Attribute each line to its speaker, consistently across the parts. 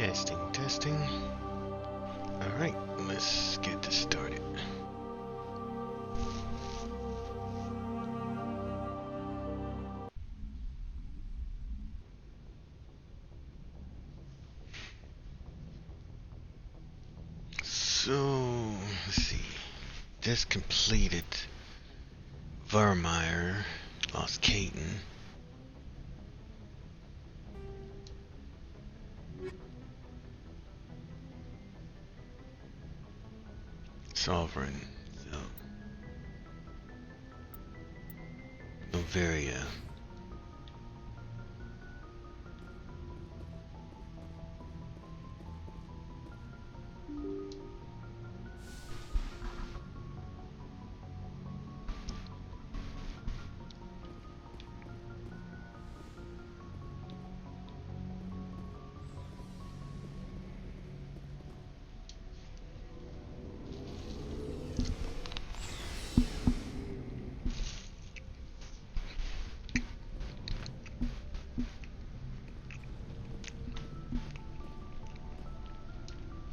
Speaker 1: Testing, testing. Alright, let's get this started. So, let's see. Just completed Vermeer, lost Caton. Sovereign, so Noveria.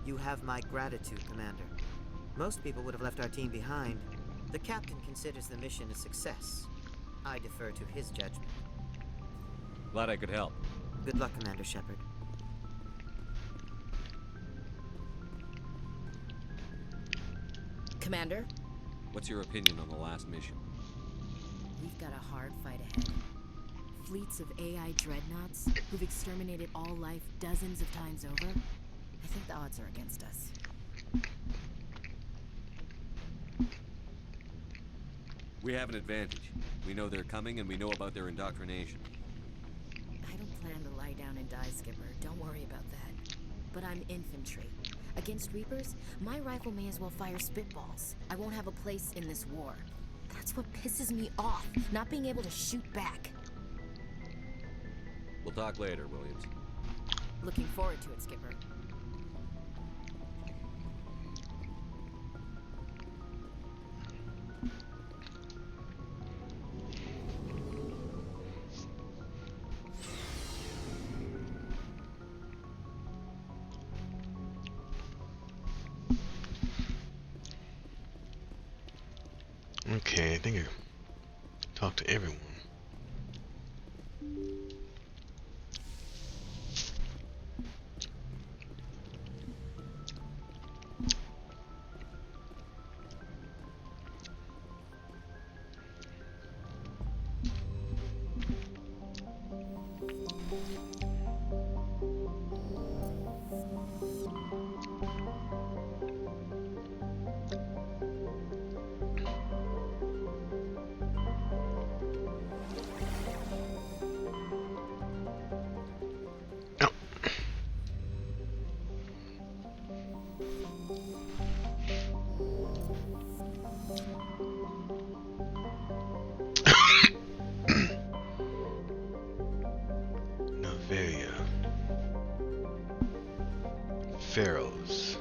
Speaker 2: You have my gratitude, Commander. Most people would have left our team behind. The captain considers the mission a success. I defer to his judgment.
Speaker 3: Glad I could help.
Speaker 2: Good luck, Commander Shepard.
Speaker 4: Commander,
Speaker 3: What's your opinion on the last mission?
Speaker 4: we've got a hard fight ahead. Fleets of AI dreadnoughts who've exterminated all life dozens of times over. I think the odds are against us.
Speaker 3: We have an advantage. We know they're coming and we know about their indoctrination.
Speaker 4: I don't plan to lie down and die, Skipper. Don't worry about that. But I'm infantry. Against Reapers, my rifle may as well fire spitballs. I won't have a place in this war. That's what pisses me off, not being able to shoot back.
Speaker 3: We'll talk later, Williams.
Speaker 4: Looking forward to it, Skipper.
Speaker 1: Okay, I think I talked to everyone. Noveria. Pharaohs.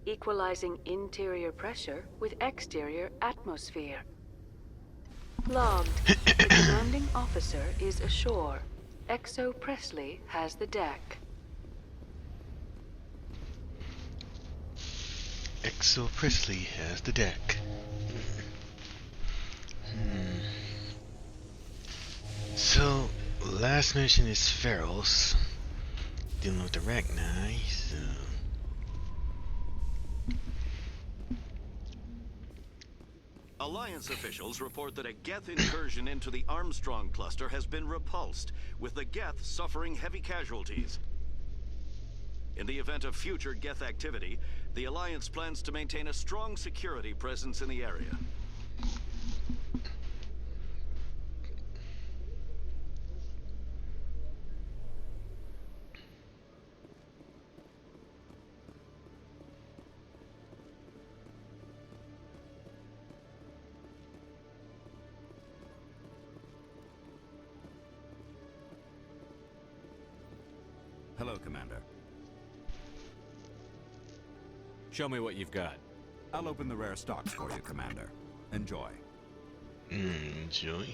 Speaker 5: Equalizing interior pressure with exterior atmosphere. Logged. The commanding officer is ashore. Exo Presley has the deck.
Speaker 1: Exo Presley has the deck. So, last mission is Ferals. Dealing with the Rachni, so...
Speaker 6: Alliance officials report that a Geth incursion into the Armstrong cluster has been repulsed, with the Geth suffering heavy casualties. In the event of future Geth activity, the Alliance plans to maintain a strong security presence in the area.
Speaker 3: Hello, Commander. Show me what you've got.
Speaker 7: I'll open the rare stocks for you, Commander. Enjoy.
Speaker 1: Enjoy.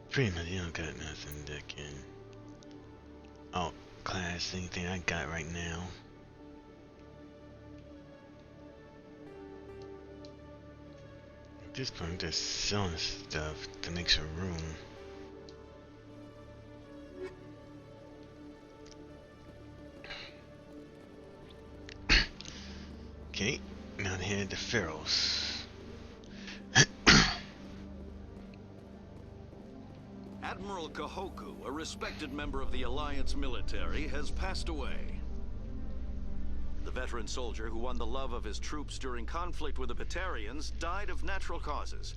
Speaker 1: Pretty much, you don't got nothing that can outclass anything I got right now. At this point, I'm just selling stuff to make some room. Okay, now to head to Ferals.
Speaker 6: Admiral Kahoku, a respected member of the Alliance military, has passed away. The veteran soldier who won the love of his troops during conflict with the Batarians died of natural causes.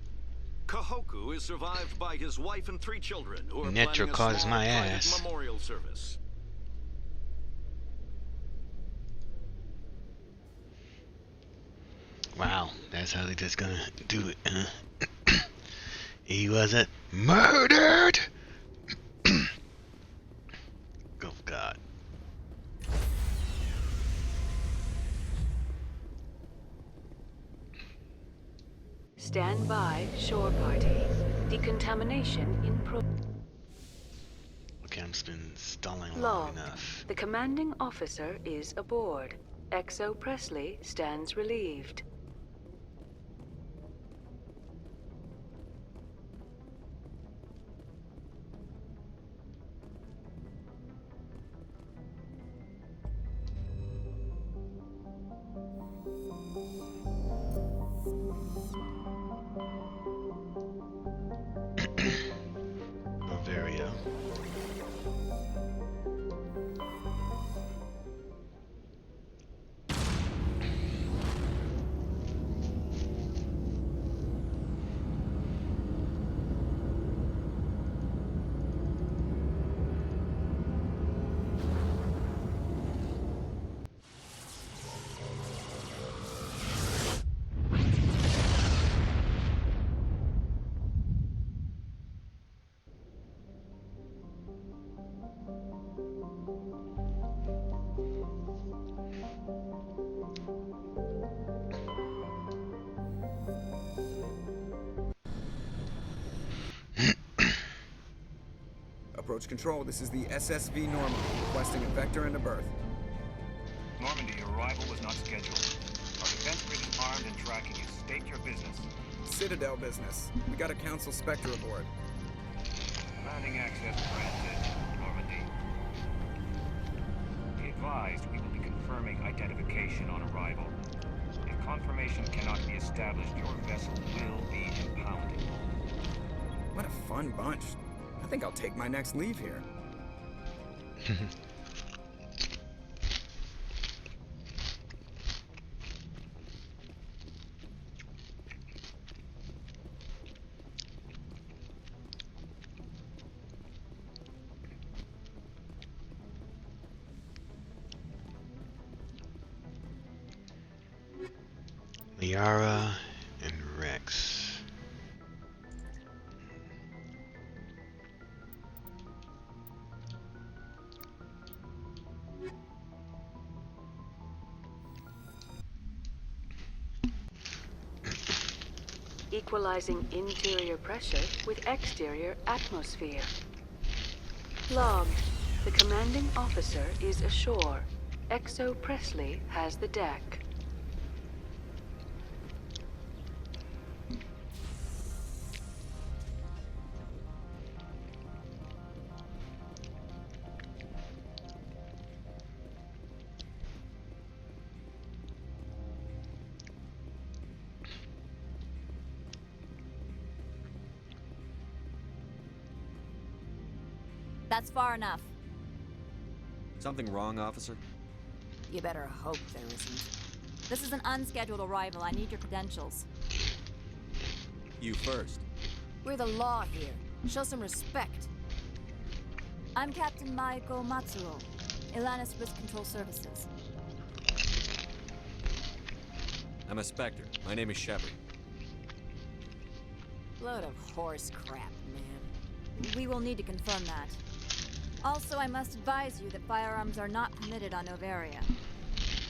Speaker 6: Kahoku is survived by his wife and 3 children who are
Speaker 1: Natural
Speaker 6: planning a
Speaker 1: causes
Speaker 6: small
Speaker 1: my
Speaker 6: private
Speaker 1: ass.
Speaker 6: memorial service.
Speaker 1: Wow, that's how they just gonna do it, huh? He wasn't murdered! Oh God.
Speaker 5: Stand by, shore party. Decontamination in pro...
Speaker 1: Okay, I'm just been stalling long
Speaker 5: Logged.
Speaker 1: enough.
Speaker 5: The commanding officer is aboard. Exo Presley stands relieved.
Speaker 1: Bavaria.
Speaker 8: Approach control, this is the SSV Normandy, requesting a vector and a berth.
Speaker 9: Normandy, your arrival was not scheduled. Our defense grid is armed and tracking you. State your business.
Speaker 8: Citadel business. We got a Council Spectre aboard.
Speaker 9: Landing access granted, Normandy. Be advised, we will be confirming identification on arrival. If confirmation cannot be established, your vessel will be impounded.
Speaker 8: What a fun bunch. I think I'll take my next leave here.
Speaker 1: Liara and Rex.
Speaker 5: equalizing interior pressure with exterior atmosphere. Logged. The commanding officer is ashore. Exo Presley has the deck.
Speaker 10: That's far enough.
Speaker 3: Something wrong, officer?
Speaker 10: You better hope there isn't. This is an unscheduled arrival. I need your credentials.
Speaker 3: You first.
Speaker 10: We're the law here. Show some respect. I'm Captain Maiko Matsuo, Ilanis Risk Control Services.
Speaker 3: I'm a Spectre. My name is Shepard.
Speaker 10: Load of horse crap, man. We will need to confirm that. Also, I must advise you that firearms are not permitted on Noveria.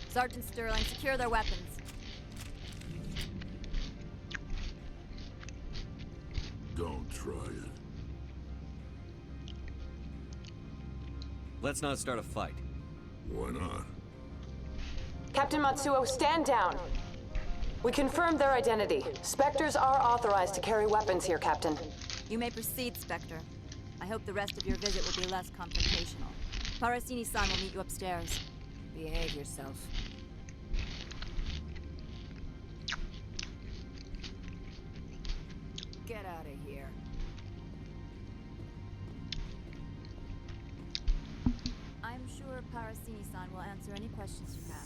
Speaker 10: Sergeant Sterling, secure their weapons.
Speaker 11: Don't try it.
Speaker 3: Let's not start a fight.
Speaker 11: Why not?
Speaker 12: Captain Matsuo, stand down. We confirmed their identity. Spectres are authorized to carry weapons here, Captain.
Speaker 10: You may proceed, Spectre. I hope the rest of your visit will be less confrontational. Parasini-san will meet you upstairs. Behave yourself. Get out of here. I'm sure Parasini-san will answer any questions you have.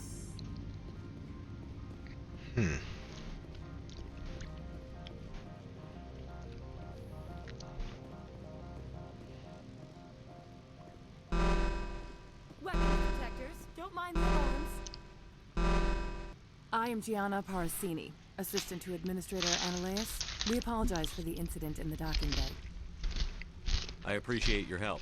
Speaker 13: I am Gianna Parasini, assistant to Administrator Ananias. We apologize for the incident in the docking bay.
Speaker 3: I appreciate your help.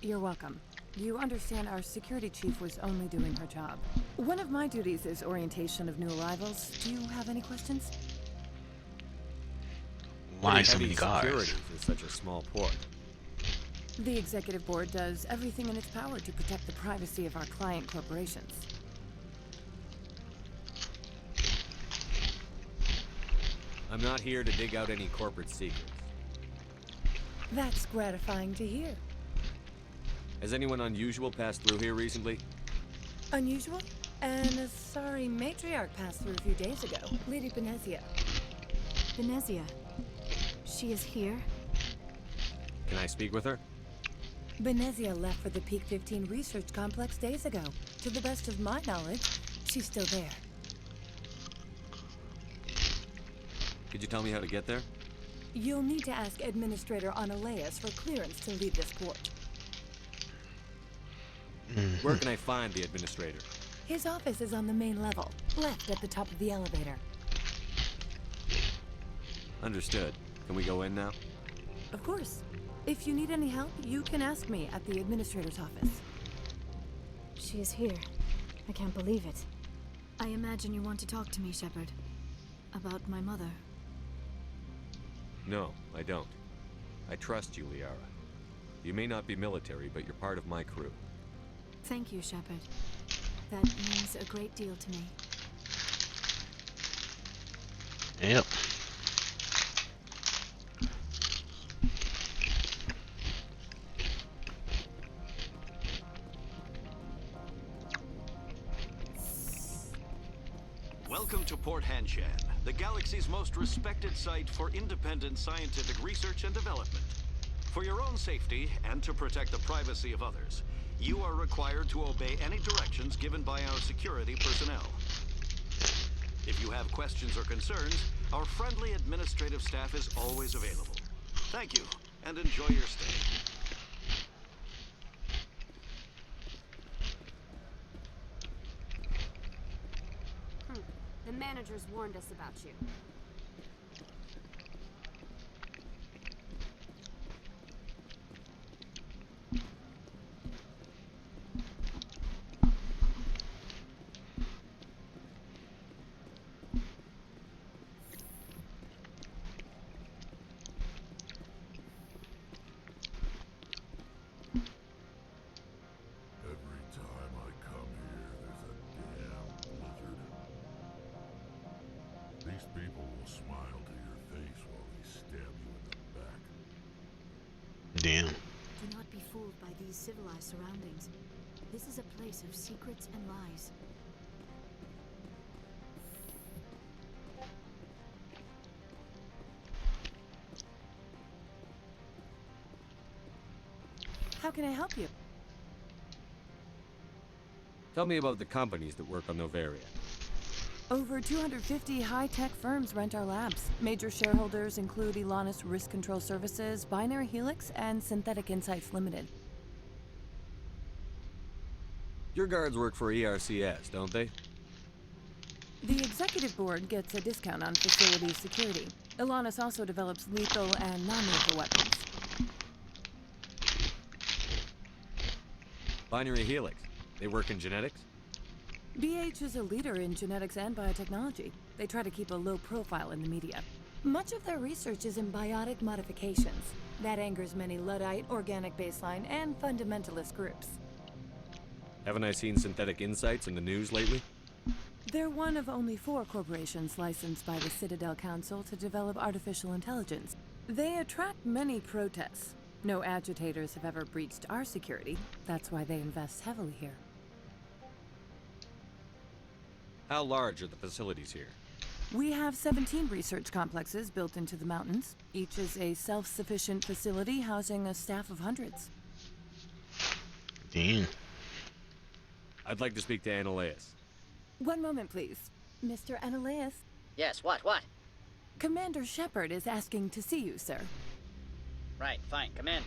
Speaker 13: You're welcome. You understand our security chief was only doing her job. One of my duties is orientation of new arrivals. Do you have any questions?
Speaker 1: Why so many guards?
Speaker 3: Security in such a small port.
Speaker 13: The executive board does everything in its power to protect the privacy of our client corporations.
Speaker 3: I'm not here to dig out any corporate secrets.
Speaker 13: That's gratifying to hear.
Speaker 3: Has anyone unusual passed through here recently?
Speaker 13: Unusual? And a sorry matriarch passed through a few days ago. Lady Benezia.
Speaker 10: Benezia? She is here?
Speaker 3: Can I speak with her?
Speaker 13: Benezia left for the Peak 15 research complex days ago. To the best of my knowledge, she's still there.
Speaker 3: Could you tell me how to get there?
Speaker 13: You'll need to ask Administrator Ananias for clearance to leave this port.
Speaker 3: Where can I find the administrator?
Speaker 13: His office is on the main level, left at the top of the elevator.
Speaker 3: Understood. Can we go in now?
Speaker 13: Of course. If you need any help, you can ask me at the administrator's office.
Speaker 10: She is here. I can't believe it. I imagine you want to talk to me, Shepard. About my mother.
Speaker 3: No, I don't. I trust you, Liara. You may not be military, but you're part of my crew.
Speaker 10: Thank you, Shepard. That means a great deal to me.
Speaker 1: Yep.
Speaker 6: Welcome to Port Hanshan, the galaxy's most respected site for independent scientific research and development. For your own safety and to protect the privacy of others, you are required to obey any directions given by our security personnel. If you have questions or concerns, our friendly administrative staff is always available. Thank you, and enjoy your stay.
Speaker 14: The managers warned us about you.
Speaker 4: these civilized surroundings. This is a place of secrets and lies.
Speaker 13: How can I help you?
Speaker 3: Tell me about the companies that work on Noveria.
Speaker 13: Over 250 high-tech firms rent our labs. Major shareholders include Elanus Risk Control Services, Binary Helix, and Synthetic Insights Limited.
Speaker 3: Your guards work for ERCS, don't they?
Speaker 13: The executive board gets a discount on facility security. Elanus also develops lethal and non-lethal weapons.
Speaker 3: Binary Helix. They work in genetics?
Speaker 13: BH is a leader in genetics and biotechnology. They try to keep a low profile in the media. Much of their research is in biotic modifications. That angers many Luddite, organic baseline, and fundamentalist groups.
Speaker 3: Haven't I seen Synthetic Insights in the news lately?
Speaker 13: They're one of only 4 corporations licensed by the Citadel Council to develop artificial intelligence. They attract many protests. No agitators have ever breached our security. That's why they invest heavily here.
Speaker 3: How large are the facilities here?
Speaker 13: We have 17 research complexes built into the mountains. Each is a self-sufficient facility housing a staff of hundreds.
Speaker 1: Damn.
Speaker 3: I'd like to speak to Annaleus.
Speaker 13: One moment, please. Mr. Annaleus?
Speaker 15: Yes, what?
Speaker 13: Commander Shepard is asking to see you, sir.
Speaker 15: Right, fine, come in.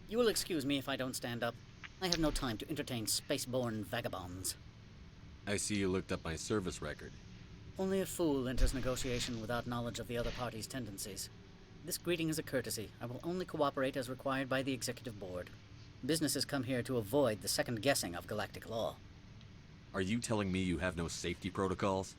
Speaker 15: You will excuse me if I don't stand up. I have no time to entertain spaceborne vagabonds.
Speaker 3: I see you looked up my service record.
Speaker 15: Only a fool enters negotiation without knowledge of the other party's tendencies. This greeting is a courtesy. I will only cooperate as required by the Executive Board. Businesses come here to avoid the second guessing of galactic law.
Speaker 3: Are you telling me you have no safety protocols?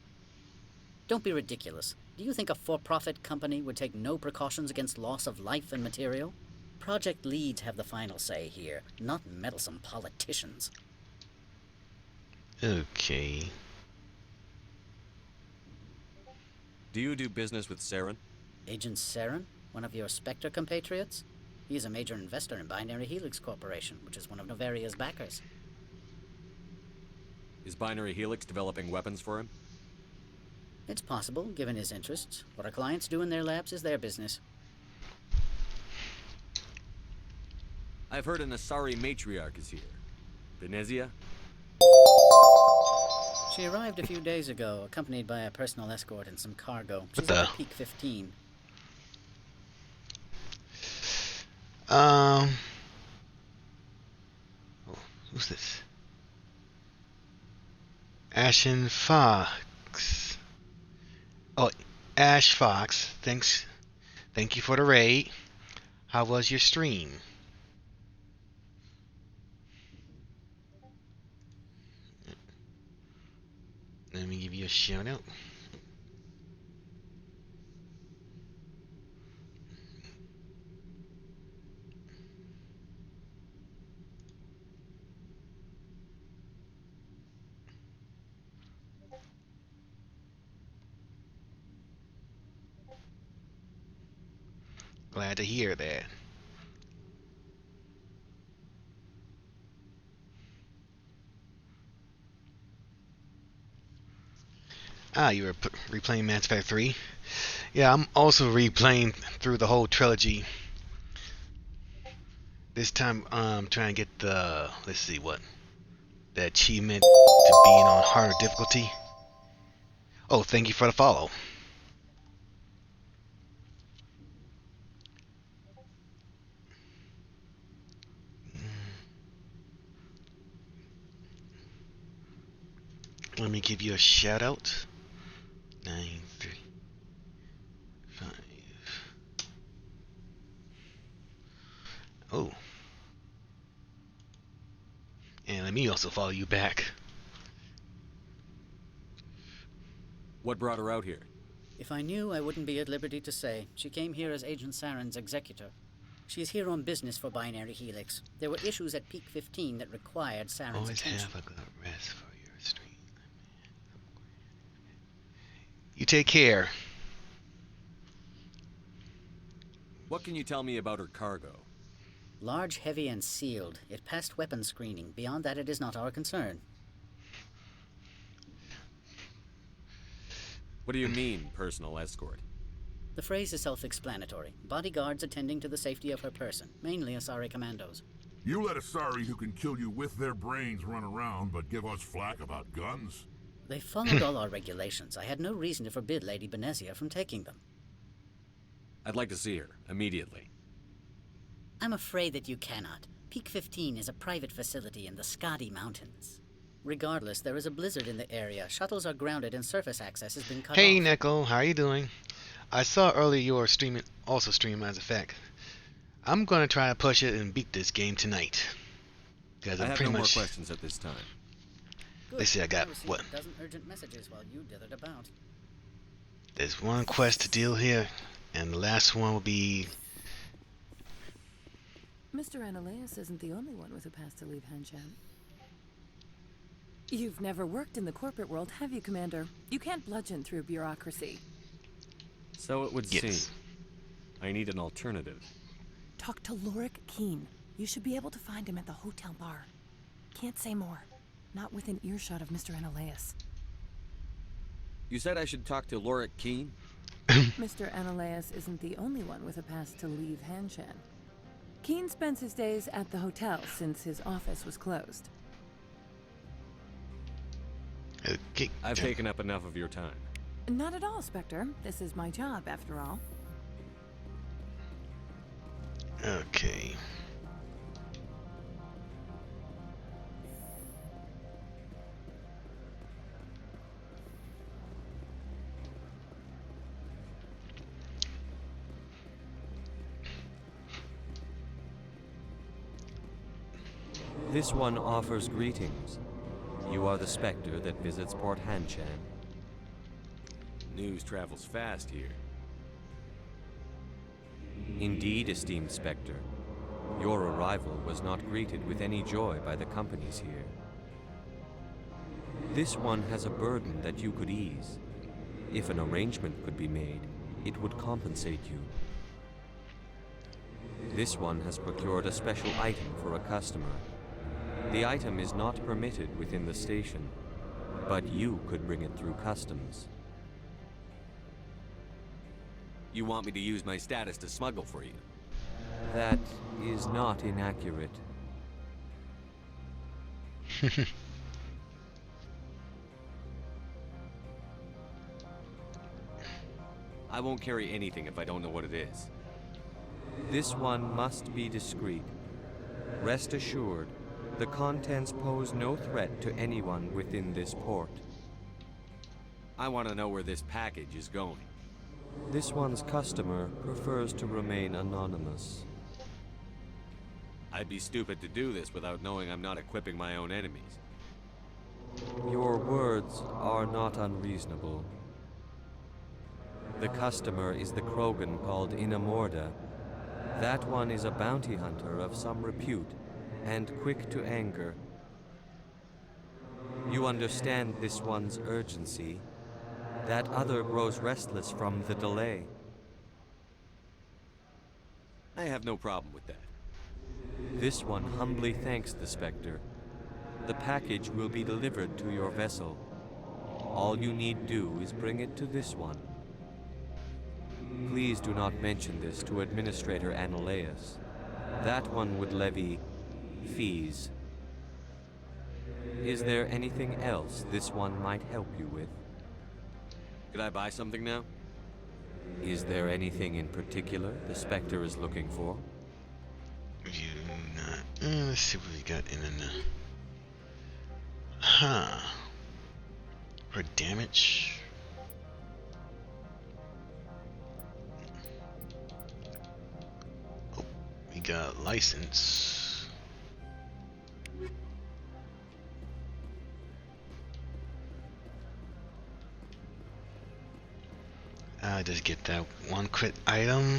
Speaker 15: Don't be ridiculous. Do you think a for-profit company would take no precautions against loss of life and material? Project leads have the final say here, not meddlesome politicians.
Speaker 1: Okay.
Speaker 3: Do you do business with Saren?
Speaker 15: Agent Saren? One of your Spectre compatriots? He is a major investor in Binary Helix Corporation, which is one of Novaria's backers.
Speaker 3: Is Binary Helix developing weapons for him?
Speaker 15: It's possible, given his interests. What our clients do in their labs is their business.
Speaker 3: I've heard an Asari matriarch is here. Venezia?
Speaker 15: She arrived a few days ago, accompanied by a personal escort and some cargo. She's at Peak 15.
Speaker 1: Oh, who's this? Ashen Fox. Oh, Ash Fox. Thank you for the raid. How was your stream? Let me give you a shout out. Glad to hear that. Ah, you were replaying Mass Effect 3? Yeah, I'm also replaying through the whole trilogy. This time, trying to get the, let's see what, the achievement to being on harder difficulty. Oh, thank you for the follow. Let me give you a shout out. 935. Oh. And let me also follow you back.
Speaker 3: What brought her out here?
Speaker 15: If I knew, I wouldn't be at liberty to say. She came here as Agent Saren's executor. She is here on business for Binary Helix. There were issues at Peak 15 that required Saren's
Speaker 1: Always
Speaker 15: attention.
Speaker 1: have a good rest for your You take care.
Speaker 3: What can you tell me about her cargo?
Speaker 15: Large, heavy, and sealed. It passed weapons screening. Beyond that, it is not our concern.
Speaker 3: What do you mean, personal escort?
Speaker 15: The phrase is self-explanatory. Bodyguards attending to the safety of her person, mainly Asari commandos.
Speaker 11: You let Asari who can kill you with their brains run around, but give us flack about guns?
Speaker 15: They followed all our regulations. I had no reason to forbid Lady Benezia from taking them.
Speaker 3: I'd like to see her, immediately.
Speaker 15: I'm afraid that you cannot. Peak 15 is a private facility in the Skadi Mountains. Regardless, there is a blizzard in the area. Shuttles are grounded and surface access has been cut
Speaker 1: Hey,
Speaker 15: off.
Speaker 1: Neko, how you doing? I saw earlier you were streaming, also stream Mass Effect. I'm gonna try to push it and beat this game tonight. Because
Speaker 3: I
Speaker 1: I'm
Speaker 3: have
Speaker 1: pretty
Speaker 3: no more
Speaker 1: much.
Speaker 3: questions at this time.
Speaker 15: Good.
Speaker 1: They say I got
Speaker 15: received
Speaker 1: what?
Speaker 15: a dozen urgent messages while you dithered about.
Speaker 1: There's one quest to deal here, and the last one will be.
Speaker 13: Mr. Ananias isn't the only one with a pass to leave Hanshan. You've never worked in the corporate world, have you, Commander? You can't bludgeon through bureaucracy.
Speaker 3: So it would
Speaker 1: Yes.
Speaker 3: seem. I need an alternative.
Speaker 13: Talk to Lorik Keen. You should be able to find him at the hotel bar. Can't say more. Not within earshot of Mr. Ananias.
Speaker 3: You said I should talk to Lorik Keen?
Speaker 13: Mr. Ananias isn't the only one with a pass to leave Hanshan. Keen spends his days at the hotel since his office was closed.
Speaker 1: Okay.
Speaker 3: I've taken up enough of your time.
Speaker 13: Not at all, Spectre. This is my job, after all.
Speaker 1: Okay.
Speaker 3: This one offers greetings. You are the Spectre that visits Port Hanshan. News travels fast here. Indeed, esteemed Spectre. Your arrival was not greeted with any joy by the companies here. This one has a burden that you could ease. If an arrangement could be made, it would compensate you. This one has procured a special item for a customer. The item is not permitted within the station, but you could bring it through customs. You want me to use my status to smuggle for you? That is not inaccurate. I won't carry anything if I don't know what it is. This one must be discreet. Rest assured, the contents pose no threat to anyone within this port. I want to know where this package is going. This one's customer prefers to remain anonymous. I'd be stupid to do this without knowing I'm not equipping my own enemies. Your words are not unreasonable. The customer is the Krogan called Inamorda. That one is a bounty hunter of some repute, and quick to anger. You understand this one's urgency. That other grows restless from the delay. I have no problem with that. This one humbly thanks the Spectre. The package will be delivered to your vessel. All you need do is bring it to this one. Please do not mention this to Administrator Ananias. That one would levy fees. Is there anything else this one might help you with? Could I buy something now? Is there anything in particular the Spectre is looking for?
Speaker 1: Let's see what we got in the. Huh. For damage. Oh, we got license. I just get that one crit item.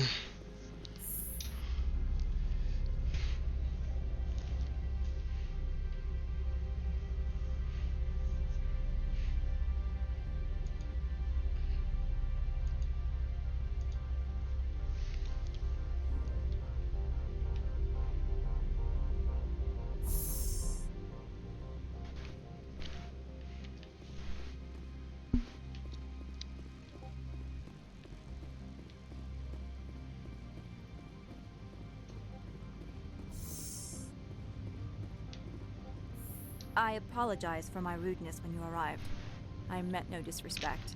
Speaker 10: I apologize for my rudeness when you arrived. I meant no disrespect.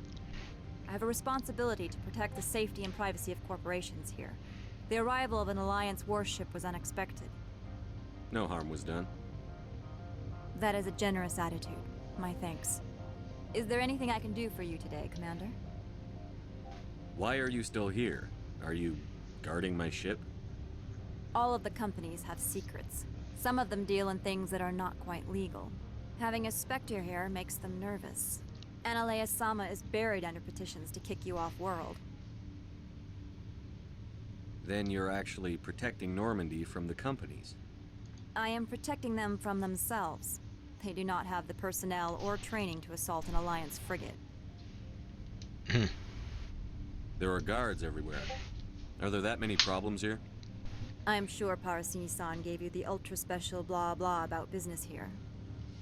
Speaker 10: I have a responsibility to protect the safety and privacy of corporations here. The arrival of an Alliance warship was unexpected.
Speaker 3: No harm was done.
Speaker 10: That is a generous attitude. My thanks. Is there anything I can do for you today, Commander?
Speaker 3: Why are you still here? Are you guarding my ship?
Speaker 10: All of the companies have secrets. Some of them deal in things that are not quite legal. Having a Spectre here makes them nervous. Analea Sama is buried under petitions to kick you off-world.
Speaker 3: Then you're actually protecting Normandy from the companies.
Speaker 10: I am protecting them from themselves. They do not have the personnel or training to assault an Alliance frigate.
Speaker 3: There are guards everywhere. Are there that many problems here?
Speaker 10: I am sure Parasini-san gave you the ultra-special blah-blah about business here.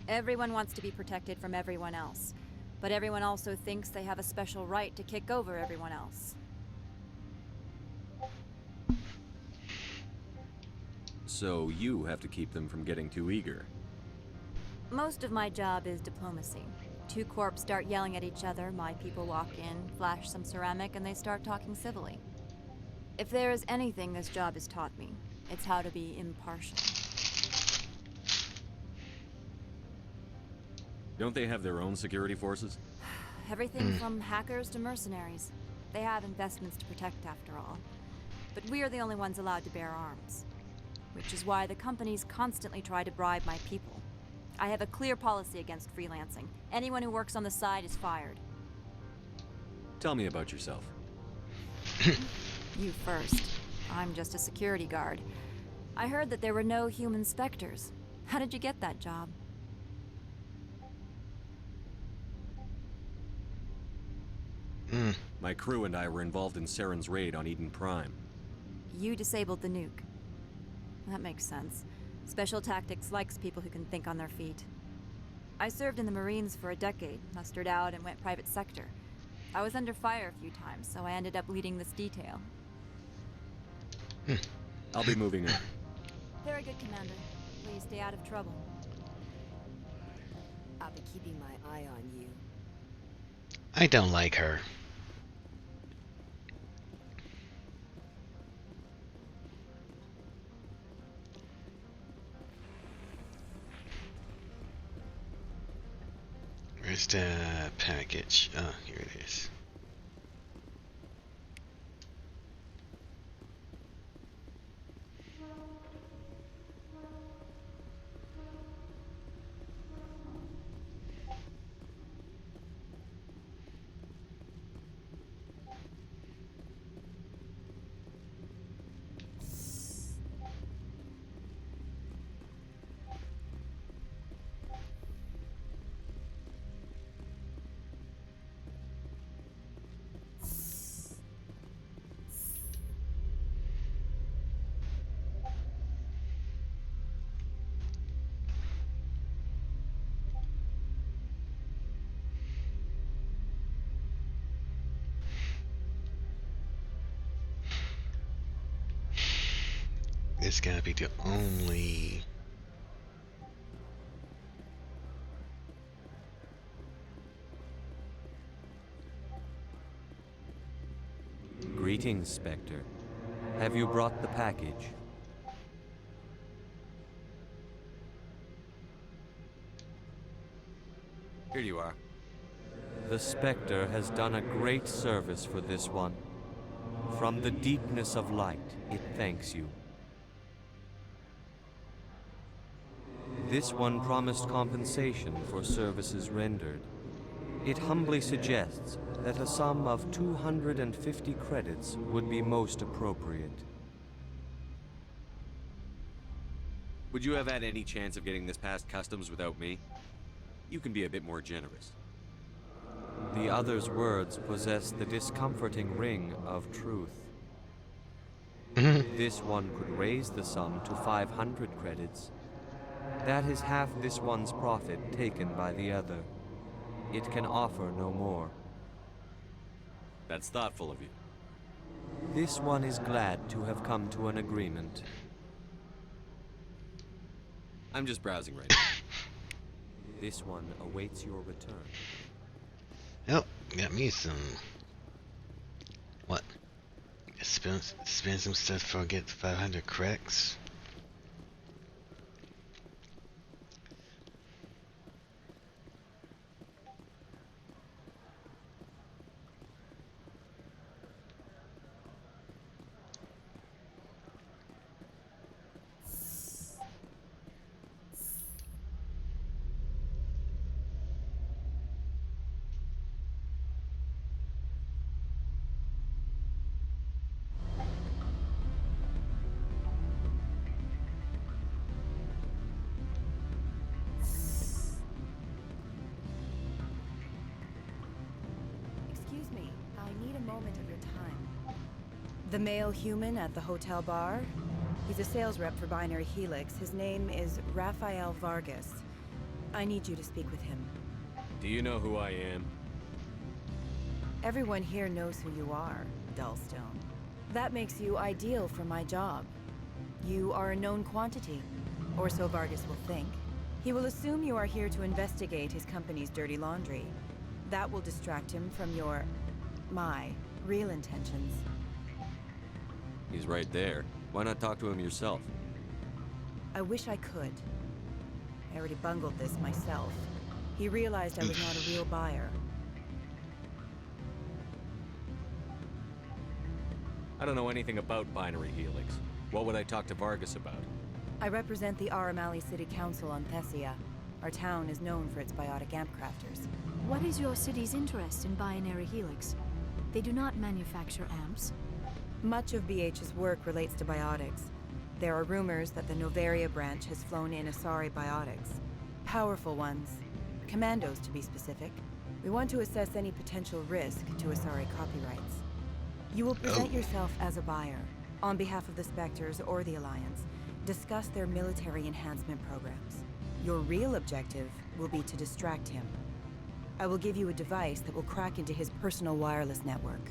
Speaker 10: Everyone wants to be protected from everyone else, but everyone also thinks they have a special right to kick over everyone else.
Speaker 3: So you have to keep them from getting too eager.
Speaker 10: Most of my job is diplomacy. Two corps start yelling at each other, my people walk in, flash some ceramic, and they start talking civilly. If there is anything this job has taught me, it's how to be impartial.
Speaker 3: Don't they have their own security forces?
Speaker 10: Everything from hackers to mercenaries. They have investments to protect after all. But we are the only ones allowed to bear arms. Which is why the companies constantly try to bribe my people. I have a clear policy against freelancing. Anyone who works on the side is fired.
Speaker 3: Tell me about yourself.
Speaker 10: You first. I'm just a security guard. I heard that there were no human Spectres. How did you get that job?
Speaker 3: My crew and I were involved in Saren's raid on Eden Prime.
Speaker 10: You disabled the nuke. That makes sense. Special Tactics likes people who can think on their feet. I served in the Marines for a decade, mustered out, and went private sector. I was under fire a few times, so I ended up leading this detail.
Speaker 3: I'll be moving on.
Speaker 10: Very good, Commander. Please stay out of trouble.
Speaker 14: I'll be keeping my eye on you.
Speaker 1: I don't like her. Where's the package? Oh, here it is. It's gotta be the only...
Speaker 3: Greetings, Spectre. Have you brought the package? Here you are. The Spectre has done a great service for this one. From the deepness of light, it thanks you. This one promised compensation for services rendered. It humbly suggests that a sum of 250 credits would be most appropriate. Would you have had any chance of getting this past customs without me? You can be a bit more generous. The other's words possess the discomforting ring of truth. This one could raise the sum to 500 credits. That is half this one's profit taken by the other. It can offer no more. That's thoughtful of you. This one is glad to have come to an agreement. I'm just browsing right now. This one awaits your return.
Speaker 1: Yep, got me some. What? Spend some stuff for get 500 cracks.
Speaker 10: Excuse me, I need a moment of your time. The male human at the hotel bar? He's a sales rep for Binary Helix. His name is Rafael Vargas. I need you to speak with him.
Speaker 3: Do you know who I am?
Speaker 10: Everyone here knows who you are, Dullstone. That makes you ideal for my job. You are a known quantity, or so Vargas will think. He will assume you are here to investigate his company's dirty laundry. That will distract him from my real intentions.
Speaker 3: He's right there. Why not talk to him yourself?
Speaker 10: I wish I could. I already bungled this myself. He realized I was not a real buyer.
Speaker 3: I don't know anything about Binary Helix. What would I talk to Vargas about?
Speaker 10: I represent the Aramali City Council on Thessia. Our town is known for its biotic amp crafters.
Speaker 16: What is your city's interest in Binary Helix? They do not manufacture amps.
Speaker 10: Much of BH's work relates to biotics. There are rumors that the Novaria branch has flown in Asari biotics. Powerful ones. Commandos, to be specific. We want to assess any potential risk to Asari copyrights. You will present yourself as a buyer, on behalf of the Spectres or the Alliance. Discuss their military enhancement programs. Your real objective will be to distract him. I will give you a device that will crack into his personal wireless network.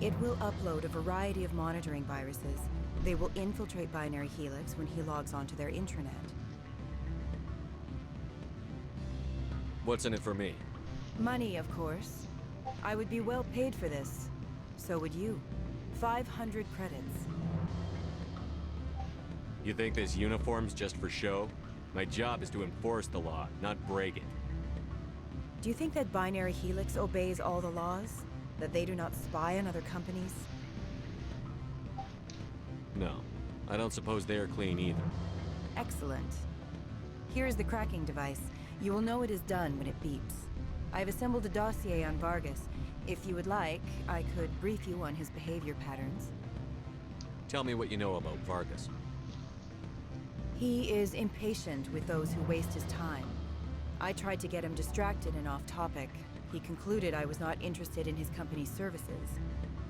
Speaker 10: It will upload a variety of monitoring viruses. They will infiltrate Binary Helix when he logs onto their intranet.
Speaker 3: What's in it for me?
Speaker 10: Money, of course. I would be well paid for this. So would you. 500 credits.
Speaker 3: You think this uniform's just for show? My job is to enforce the law, not break it.
Speaker 10: Do you think that Binary Helix obeys all the laws? That they do not spy on other companies?
Speaker 3: No, I don't suppose they're clean either.
Speaker 10: Excellent. Here is the cracking device. You will know it is done when it beeps. I have assembled a dossier on Vargas. If you would like, I could brief you on his behavior patterns.
Speaker 3: Tell me what you know about Vargas.
Speaker 10: He is impatient with those who waste his time. I tried to get him distracted and off topic. He concluded I was not interested in his company's services.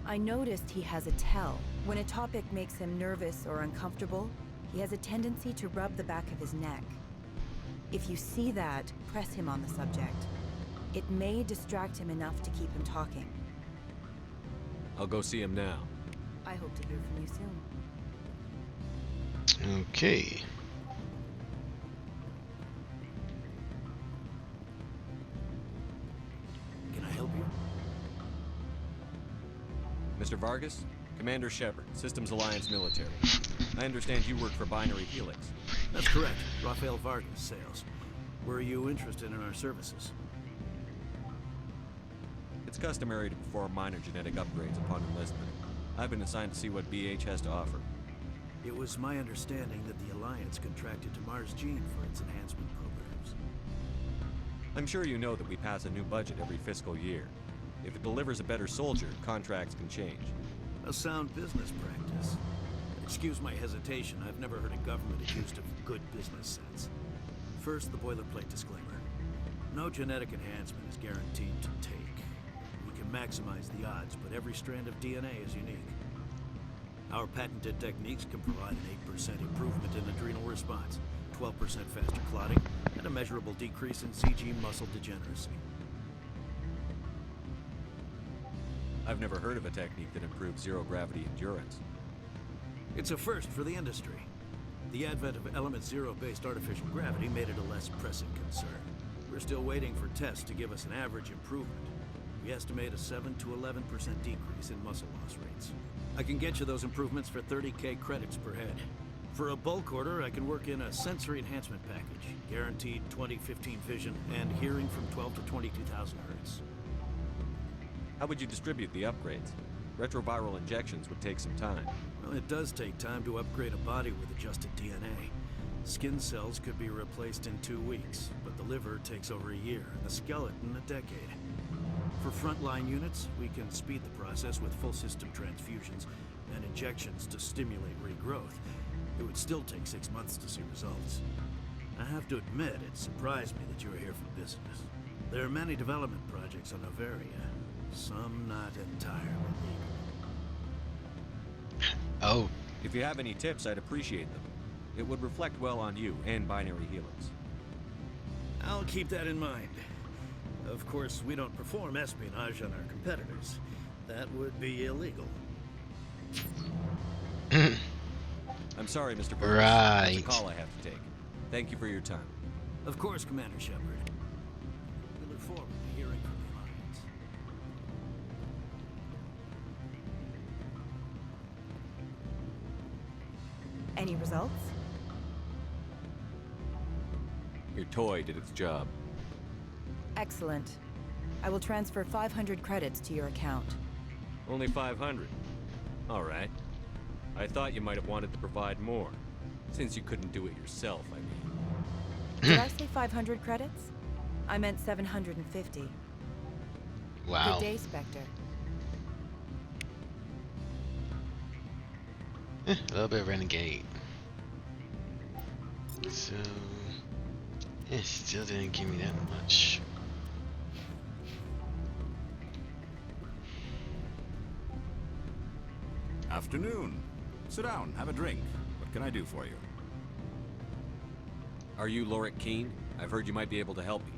Speaker 10: I noticed he has a tell. When a topic makes him nervous or uncomfortable, he has a tendency to rub the back of his neck. If you see that, press him on the subject. It may distract him enough to keep him talking.
Speaker 3: I'll go see him now.
Speaker 10: I hope to hear from you soon.
Speaker 1: Okay.
Speaker 6: Can I help you?
Speaker 3: Mr. Vargas? Commander Shepard, Systems Alliance Military. I understand you work for Binary Helix.
Speaker 6: That's correct. Rafael Vargas, sales. Were you interested in our services?
Speaker 3: It's customary to perform minor genetic upgrades upon enlistment. I've been assigned to see what BH has to offer.
Speaker 6: It was my understanding that the Alliance contracted to Mars Gene for its enhancement programs.
Speaker 3: I'm sure you know that we pass a new budget every fiscal year. If it delivers a better soldier, contracts can change.
Speaker 6: A sound business practice. Excuse my hesitation, I've never heard a government accused of good business sense. First, the boilerplate disclaimer. No genetic enhancement is guaranteed to take. We can maximize the odds, but every strand of DNA is unique. Our patented techniques can provide an 8% improvement in adrenal response, 12% faster clotting, and a measurable decrease in CG muscle degeneracy.
Speaker 3: I've never heard of a technique that improves zero-gravity endurance.
Speaker 6: It's a first for the industry. The advent of Element Zero-based artificial gravity made it a less pressing concern. We're still waiting for tests to give us an average improvement. We estimate a 7 to 11% decrease in muscle loss rates. I can get you those improvements for 30k credits per head. For a bulk order, I can work in a sensory enhancement package, guaranteed 20/15 vision and hearing from 12 to 22,000 hertz.
Speaker 3: How would you distribute the upgrades? Retroviral injections would take some time.
Speaker 6: Well, it does take time to upgrade a body with adjusted DNA. Skin cells could be replaced in 2 weeks, but the liver takes over a year, and the skeleton a decade. For frontline units, we can speed the process with full system transfusions and injections to stimulate regrowth. It would still take 6 months to see results. I have to admit, it surprised me that you were here for business. There are many development projects on Noveria, some not entirely legal.
Speaker 1: Oh.
Speaker 3: If you have any tips, I'd appreciate them. It would reflect well on you and Binary Helix.
Speaker 6: I'll keep that in mind. Of course, we don't perform espionage on our competitors. That would be illegal.
Speaker 3: I'm sorry, Mr. Burns.
Speaker 1: Right.
Speaker 3: That's a call I have to take. Thank you for your time.
Speaker 6: Of course, Commander Shepard. We look forward to hearing from the Alliance.
Speaker 17: Any results?
Speaker 3: Your toy did its job.
Speaker 17: Excellent. I will transfer 500 credits to your account.
Speaker 3: Only 500. All right. I thought you might have wanted to provide more, since you couldn't do it yourself, I mean.
Speaker 17: Did I say 500 credits? I meant 750.
Speaker 1: Wow.
Speaker 17: Good day, Spectre.
Speaker 1: A little bit of renegade. So, it still didn't give me that much.
Speaker 7: Afternoon. Sit down, have a drink. What can I do for you?
Speaker 3: Are you Lorik Keen? I've heard you might be able to help me.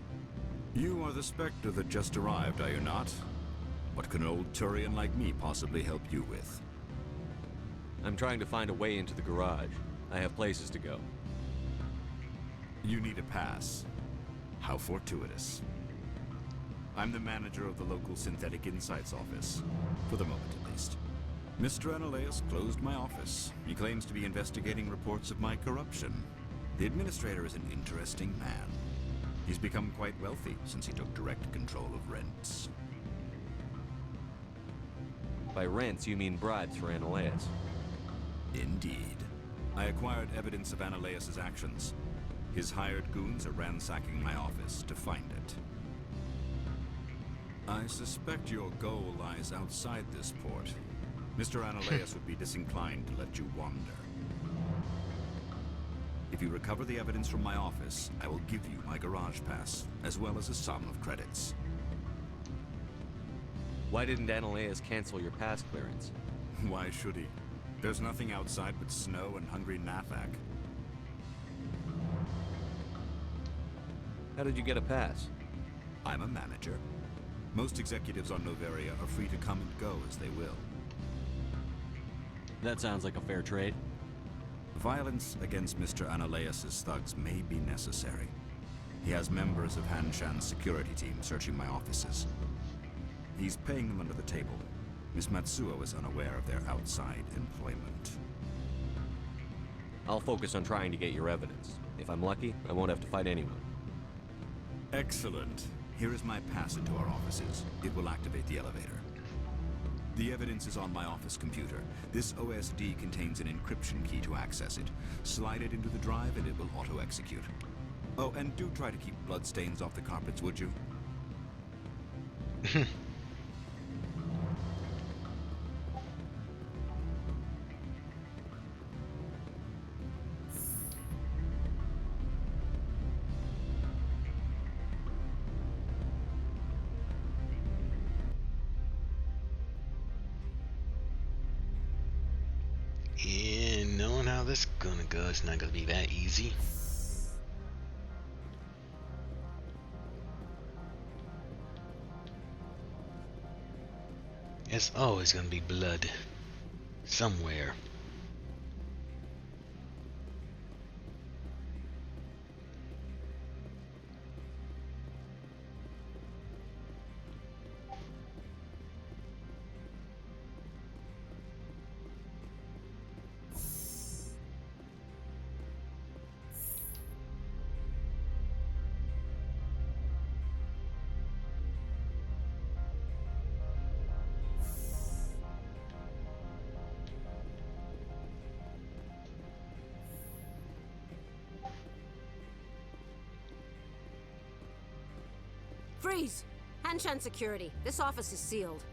Speaker 7: You are the Spectre that just arrived, are you not? What can an old Turian like me possibly help you with?
Speaker 3: I'm trying to find a way into the garage. I have places to go.
Speaker 7: You need a pass. How fortuitous. I'm the manager of the local Synthetic Insights office. For the moment, at least. Mr. Analaeus closed my office. He claims to be investigating reports of my corruption. The administrator is an interesting man. He's become quite wealthy since he took direct control of rents.
Speaker 3: By rents, you mean bribes for Analaeus?
Speaker 7: Indeed. I acquired evidence of Analaeus' actions. His hired goons are ransacking my office to find it. I suspect your goal lies outside this port. Mr. Analaeus would be disinclined to let you wander. If you recover the evidence from my office, I will give you my garage pass, as well as a sum of credits.
Speaker 3: Why didn't Analaeus cancel your pass clearance?
Speaker 7: Why should he? There's nothing outside but snow and hungry Nathak.
Speaker 3: How did you get a pass?
Speaker 7: I'm a manager. Most executives on Noveria are free to come and go as they will.
Speaker 3: That sounds like a fair trade.
Speaker 7: Violence against Mr. Analaeus' thugs may be necessary. He has members of Hanshan's security team searching my offices. He's paying them under the table. Miss Matsuo is unaware of their outside employment.
Speaker 3: I'll focus on trying to get your evidence. If I'm lucky, I won't have to fight anyone.
Speaker 7: Excellent. Here is my pass into our offices. It will activate the elevator. The evidence is on my office computer. This OSD contains an encryption key to access it. Slide it into the drive and it will auto-execute. Oh, and do try to keep bloodstains off the carpets, would you?
Speaker 1: And knowing how this is gonna go, it's not gonna be that easy. It's always gonna be blood somewhere.
Speaker 18: Freeze! Hanshan Security. This office is sealed.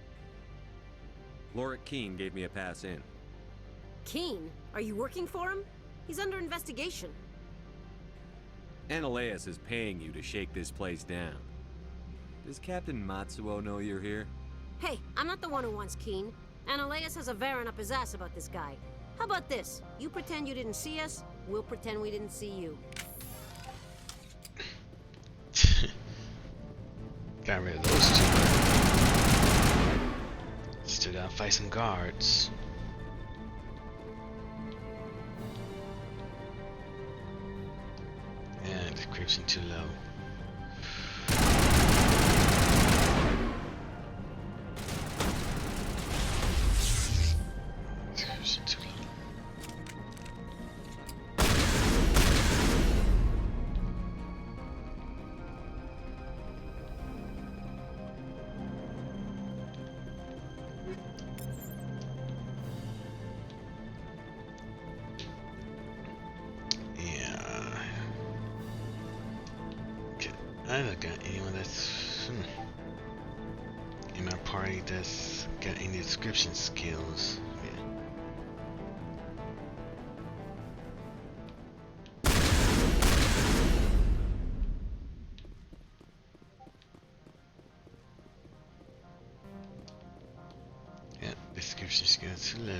Speaker 3: Lorik Keene gave me a pass in.
Speaker 18: Keene? Are you working for him? He's under investigation.
Speaker 3: Ananias is paying you to shake this place down. Does Captain Matsuo know you're here?
Speaker 18: Hey, I'm not the one who wants Keene. Ananias has a Varen up his ass about this guy. How about this? You pretend you didn't see us, we'll pretend we didn't see you.
Speaker 1: Got rid of those two. Still gotta fight some guards. And description too low. Description too low. I haven't got anyone that's in my party that's got any description skills. Yeah, description skills too low.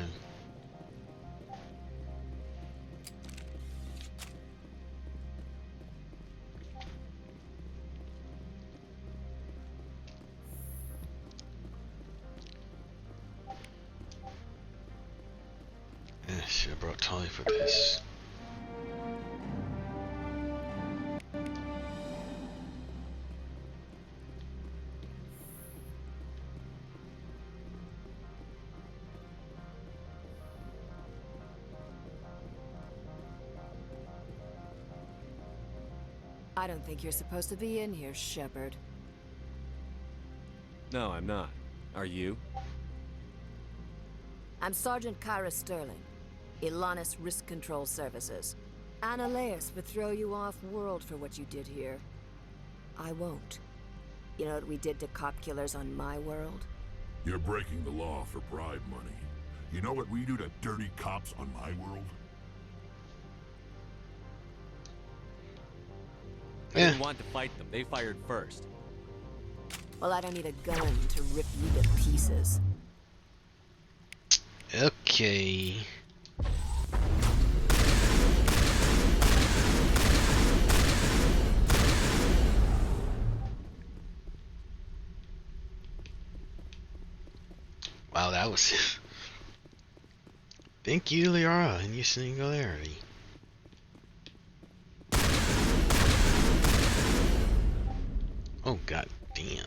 Speaker 1: Should have brought Tolly for this.
Speaker 17: I don't think you're supposed to be in here, Shepard.
Speaker 3: No, I'm not. Are you?
Speaker 17: I'm Sergeant Kyra Sterling, Ilanis Risk Control Services. Ananias would throw you off-world for what you did here. I won't. You know what we did to cop killers on my world?
Speaker 11: You're breaking the law for bribe money. You know what we do to dirty cops on my world?
Speaker 3: I didn't want to fight them. They fired first.
Speaker 17: Well, I don't need a gun to rip you to pieces.
Speaker 1: Okay. Wow, that was... Thank you, Liara, and your singularity. Oh, god damn.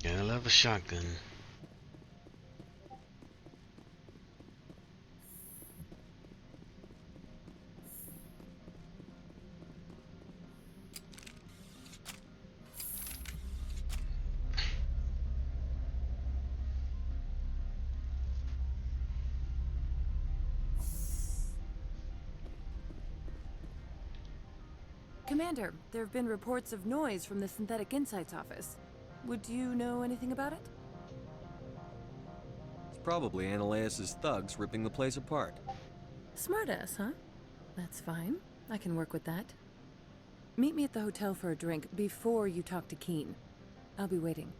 Speaker 1: Gotta love a shotgun.
Speaker 13: Commander, there have been reports of noise from the Synthetic Insights office. Would you know anything about it?
Speaker 3: It's probably Ananias' thugs ripping the place apart.
Speaker 13: Smartass, huh? That's fine. I can work with that. Meet me at the hotel for a drink before you talk to Keene. I'll be waiting.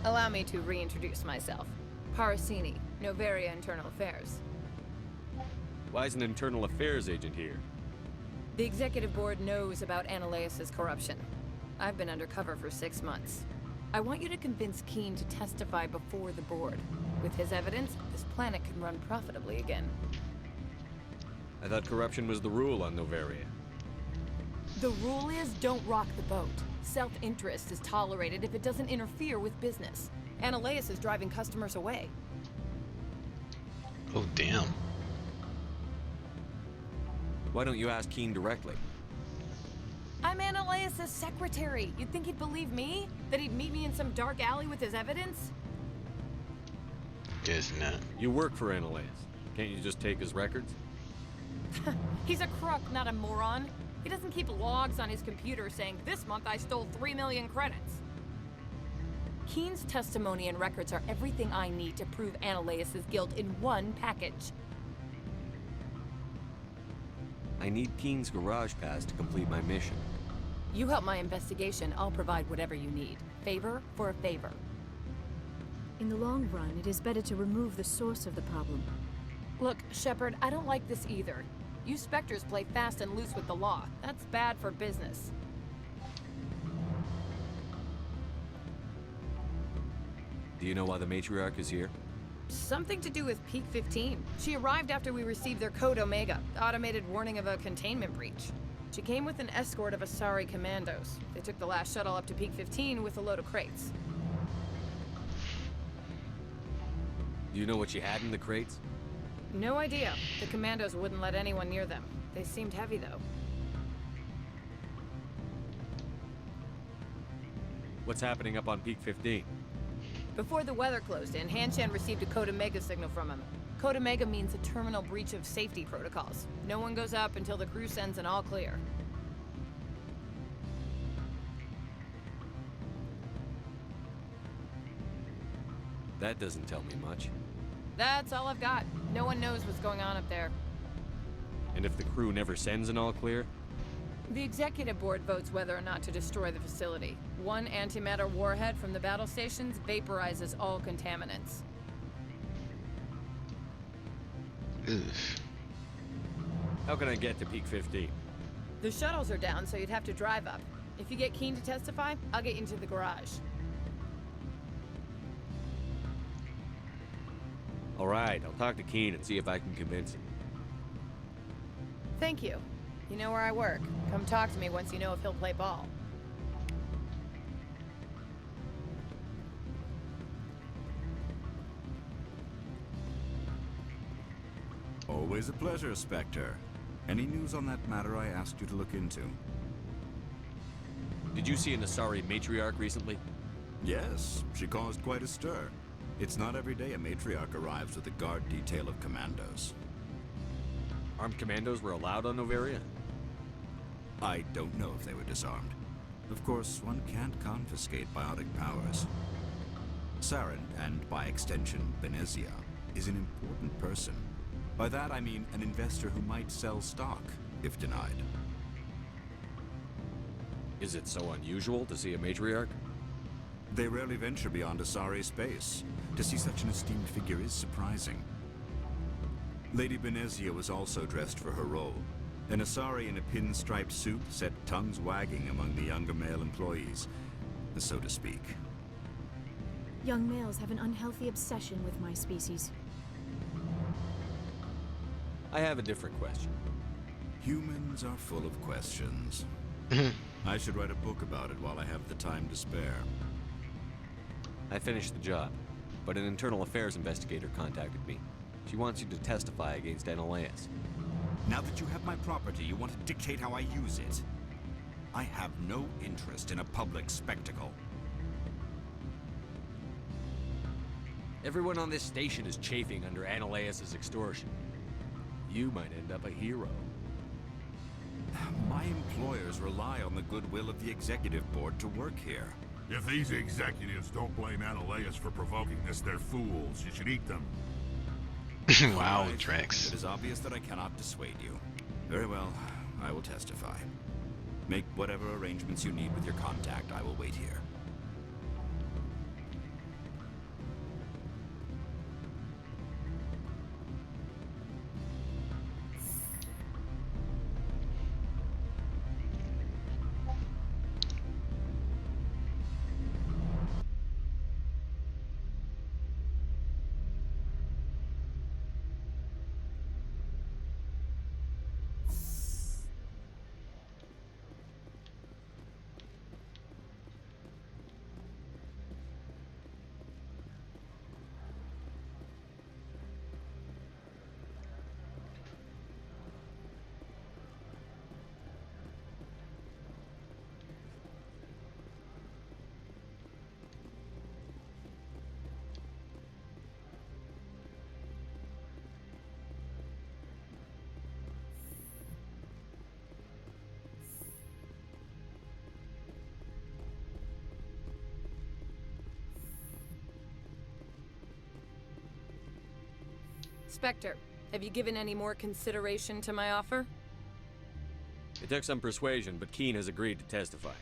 Speaker 19: Allow me to reintroduce myself. Parasini, Noveria Internal Affairs.
Speaker 3: Why is an internal affairs agent here?
Speaker 19: The executive board knows about Ananias' corruption. I've been undercover for 6 months. I want you to convince Keen to testify before the board. With his evidence, this planet can run profitably again.
Speaker 3: I thought corruption was the rule on Noveria.
Speaker 19: The rule is don't rock the boat. Self-interest is tolerated if it doesn't interfere with business. Ananias is driving customers away.
Speaker 1: Oh, damn.
Speaker 3: Why don't you ask Keen directly?
Speaker 19: I'm Ananias' secretary. You'd think he'd believe me? That he'd meet me in some dark alley with his evidence?
Speaker 1: Guess not.
Speaker 3: You work for Ananias. Can't you just take his records?
Speaker 19: He's a crook, not a moron. He doesn't keep logs on his computer saying, this month I stole 3 million credits. Keen's testimony and records are everything I need to prove Ananias' guilt in one package.
Speaker 3: I need Keen's garage pass to complete my mission.
Speaker 19: You help my investigation, I'll provide whatever you need. Favor for a favor.
Speaker 16: In the long run, it is better to remove the source of the problem.
Speaker 19: Look, Shepard, I don't like this either. You Spectres play fast and loose with the law. That's bad for business.
Speaker 3: Do you know why the matriarch is here?
Speaker 19: Something to do with Peak 15. She arrived after we received their Code Omega, the automated warning of a containment breach. She came with an escort of Asari commandos. They took the last shuttle up to Peak 15 with a load of crates.
Speaker 3: Do you know what she had in the crates?
Speaker 19: No idea. The commandos wouldn't let anyone near them. They seemed heavy, though.
Speaker 3: What's happening up on Peak 15?
Speaker 19: Before the weather closed in, Hanshan received a Code Omega signal from him. Code Omega means a terminal breach of safety protocols. No one goes up until the crew sends an all clear.
Speaker 3: That doesn't tell me much.
Speaker 19: That's all I've got. No one knows what's going on up there.
Speaker 3: And if the crew never sends an all clear?
Speaker 19: The executive board votes whether or not to destroy the facility. One antimatter warhead from the battle stations vaporizes all contaminants.
Speaker 1: Oof.
Speaker 3: How can I get to Peak 15?
Speaker 19: The shuttles are down, so you'd have to drive up. If you get Keen to testify, I'll get you into the garage.
Speaker 3: All right, I'll talk to Keen and see if I can convince him.
Speaker 19: Thank you. You know where I work. Come talk to me once you know if he'll play ball.
Speaker 7: Always a pleasure, Spectre. Any news on that matter I asked you to look into?
Speaker 3: Did you see an Asari matriarch recently?
Speaker 7: Yes, she caused quite a stir. It's not every day a matriarch arrives with a guard detail of commandos.
Speaker 3: Armed commandos were allowed on Noveria?
Speaker 7: I don't know if they were disarmed. Of course, one can't confiscate biotic powers. Saren, and by extension, Benezia, is an important person. By that I mean an investor who might sell stock, if denied.
Speaker 3: Is it so unusual to see a matriarch?
Speaker 7: They rarely venture beyond Asari space. To see such an esteemed figure is surprising. Lady Benezia was also dressed for her role. An Asari in a pinstriped suit set tongues wagging among the younger male employees, so to speak.
Speaker 16: Young males have an unhealthy obsession with my species.
Speaker 3: I have a different question.
Speaker 7: Humans are full of questions. I should write a book about it while I have the time to spare.
Speaker 3: I finished the job, but an internal affairs investigator contacted me. She wants you to testify against Ananias.
Speaker 7: Now that you have my property, you want to dictate how I use it. I have no interest in a public spectacle.
Speaker 3: Everyone on this station is chafing under Ananias' extortion. You might end up a hero.
Speaker 7: My employers rely on the goodwill of the executive board to work here.
Speaker 11: If these executives don't blame Ananias for provoking this, they're fools. You should eat them.
Speaker 1: Wow, Drex.
Speaker 7: It is obvious that I cannot dissuade you. Very well, I will testify. Make whatever arrangements you need with your contact. I will wait here.
Speaker 19: Spectre, have you given any more consideration to my offer?
Speaker 3: It took some persuasion, but Keene has agreed to testify.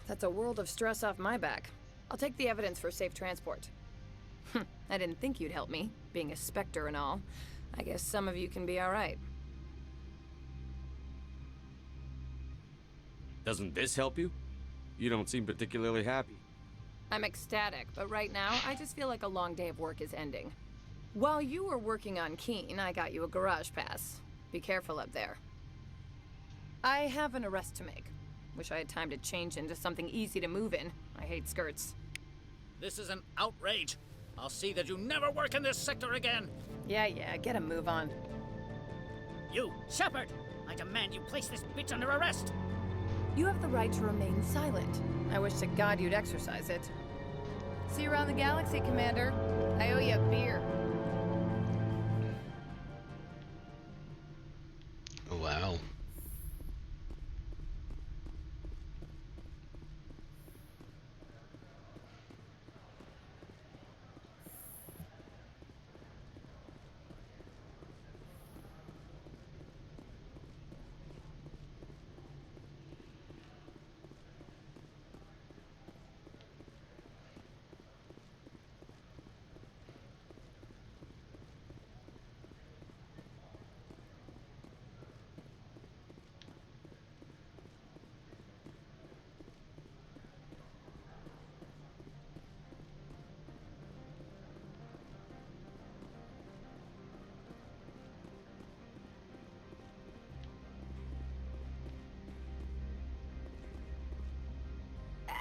Speaker 19: That's a world of stress off my back. I'll take the evidence for safe transport. I didn't think you'd help me, being a Spectre and all. I guess some of you can be alright.
Speaker 3: Doesn't this help you? You don't seem particularly happy.
Speaker 19: I'm ecstatic, but right now, I just feel like a long day of work is ending. While you were working on Keene, I got you a garage pass. Be careful up there. I have an arrest to make. Wish I had time to change into something easy to move in. I hate skirts.
Speaker 15: This is an outrage. I'll see that you never work in this sector again.
Speaker 19: Yeah, get a move on.
Speaker 15: You, Shepard! I demand you place this bitch under arrest.
Speaker 19: You have the right to remain silent. I wish to God you'd exercise it. See you around the galaxy, Commander. I owe you a beer.
Speaker 1: Wow.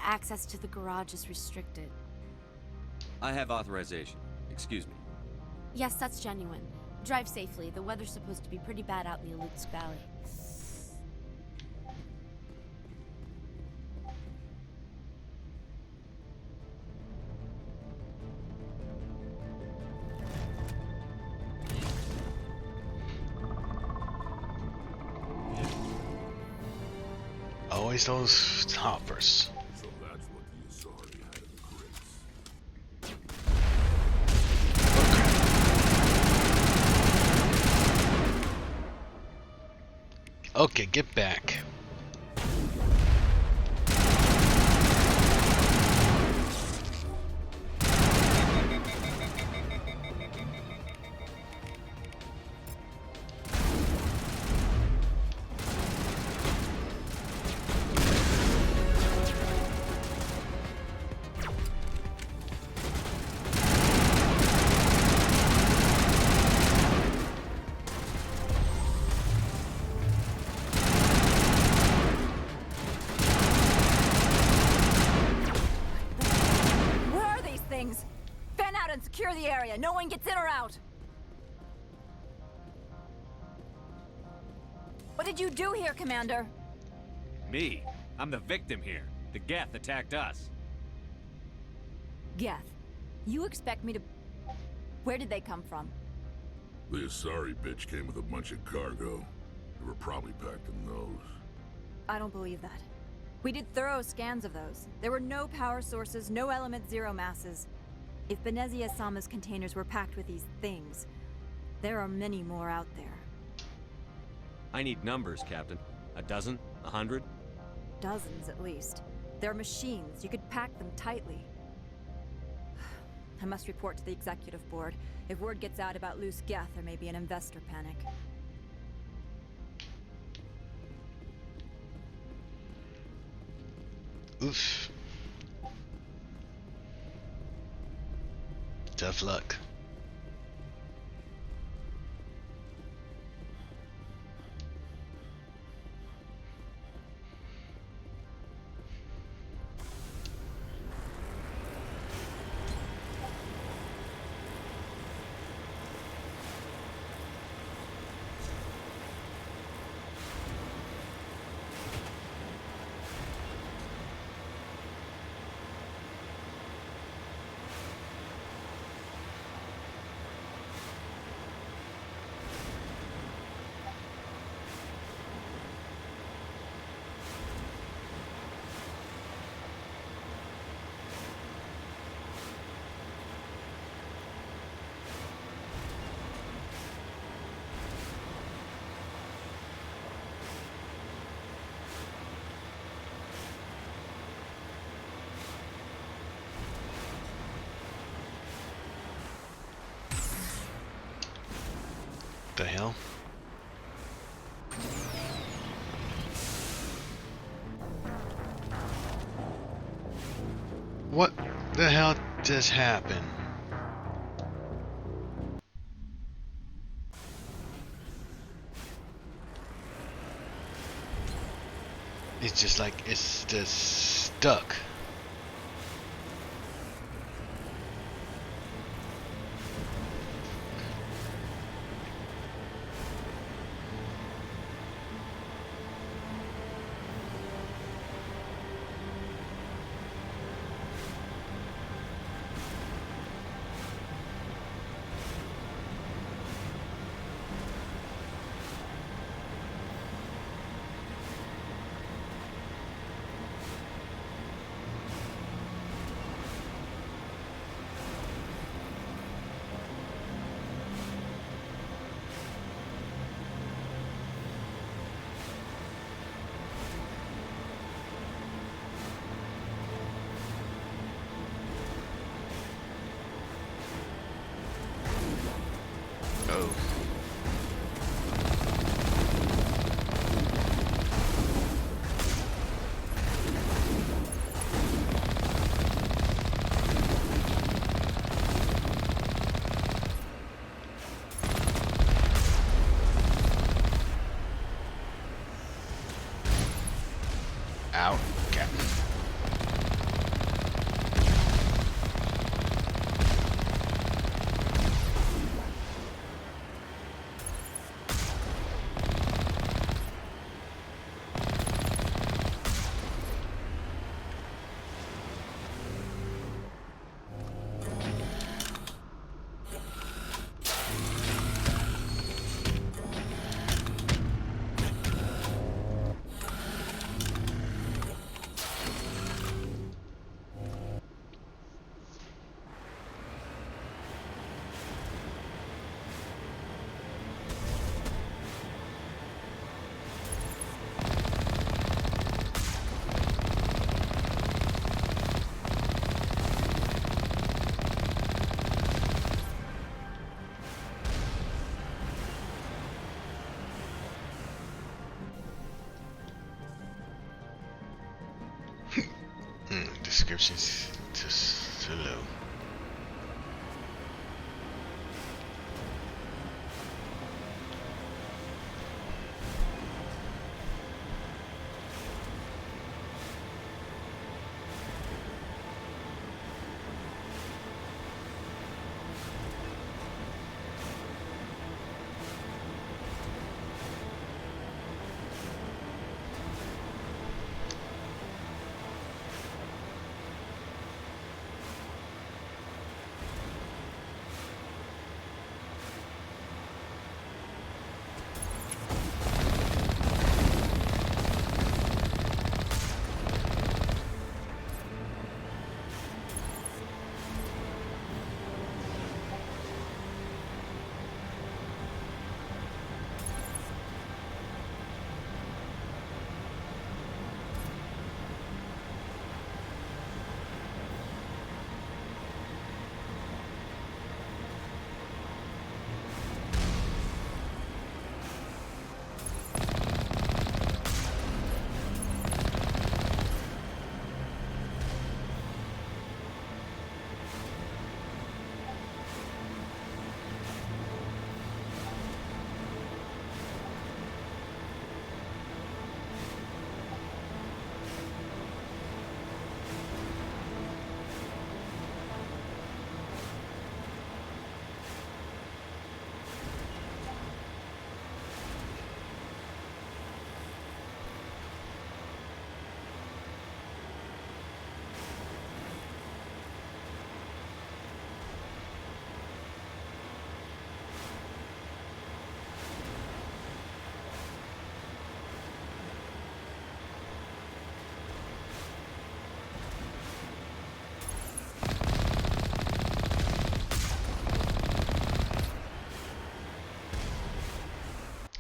Speaker 16: Access to the garage is restricted.
Speaker 3: I have authorization. Excuse me.
Speaker 16: Yes, that's genuine. Drive safely. The weather's supposed to be pretty bad out in the Alutsk Valley.
Speaker 1: Always those hoppers.
Speaker 11: So that's what the Asari had in the crates.
Speaker 1: Okay, get back.
Speaker 10: Secure the area. No one gets in or out. What did you do here, Commander?
Speaker 3: Me? I'm the victim here. The Geth attacked us.
Speaker 10: Geth? You expect me to... Where did they come from?
Speaker 11: The Asari bitch came with a bunch of cargo. They were probably packed in those.
Speaker 10: I don't believe that. We did thorough scans of those. There were no power sources, no element zero masses. If Benezia Sama's containers were packed with these things, there are many more out there.
Speaker 3: I need numbers, Captain. A dozen? 100?
Speaker 10: Dozens, at least. They're machines. You could pack them tightly. I must report to the executive board. If word gets out about loose Geth, there may be an investor panic.
Speaker 1: Oof. Tough luck. the hell? What the hell just happened? It's just like it's just stuck. Out, Captain. Descriptions just too low.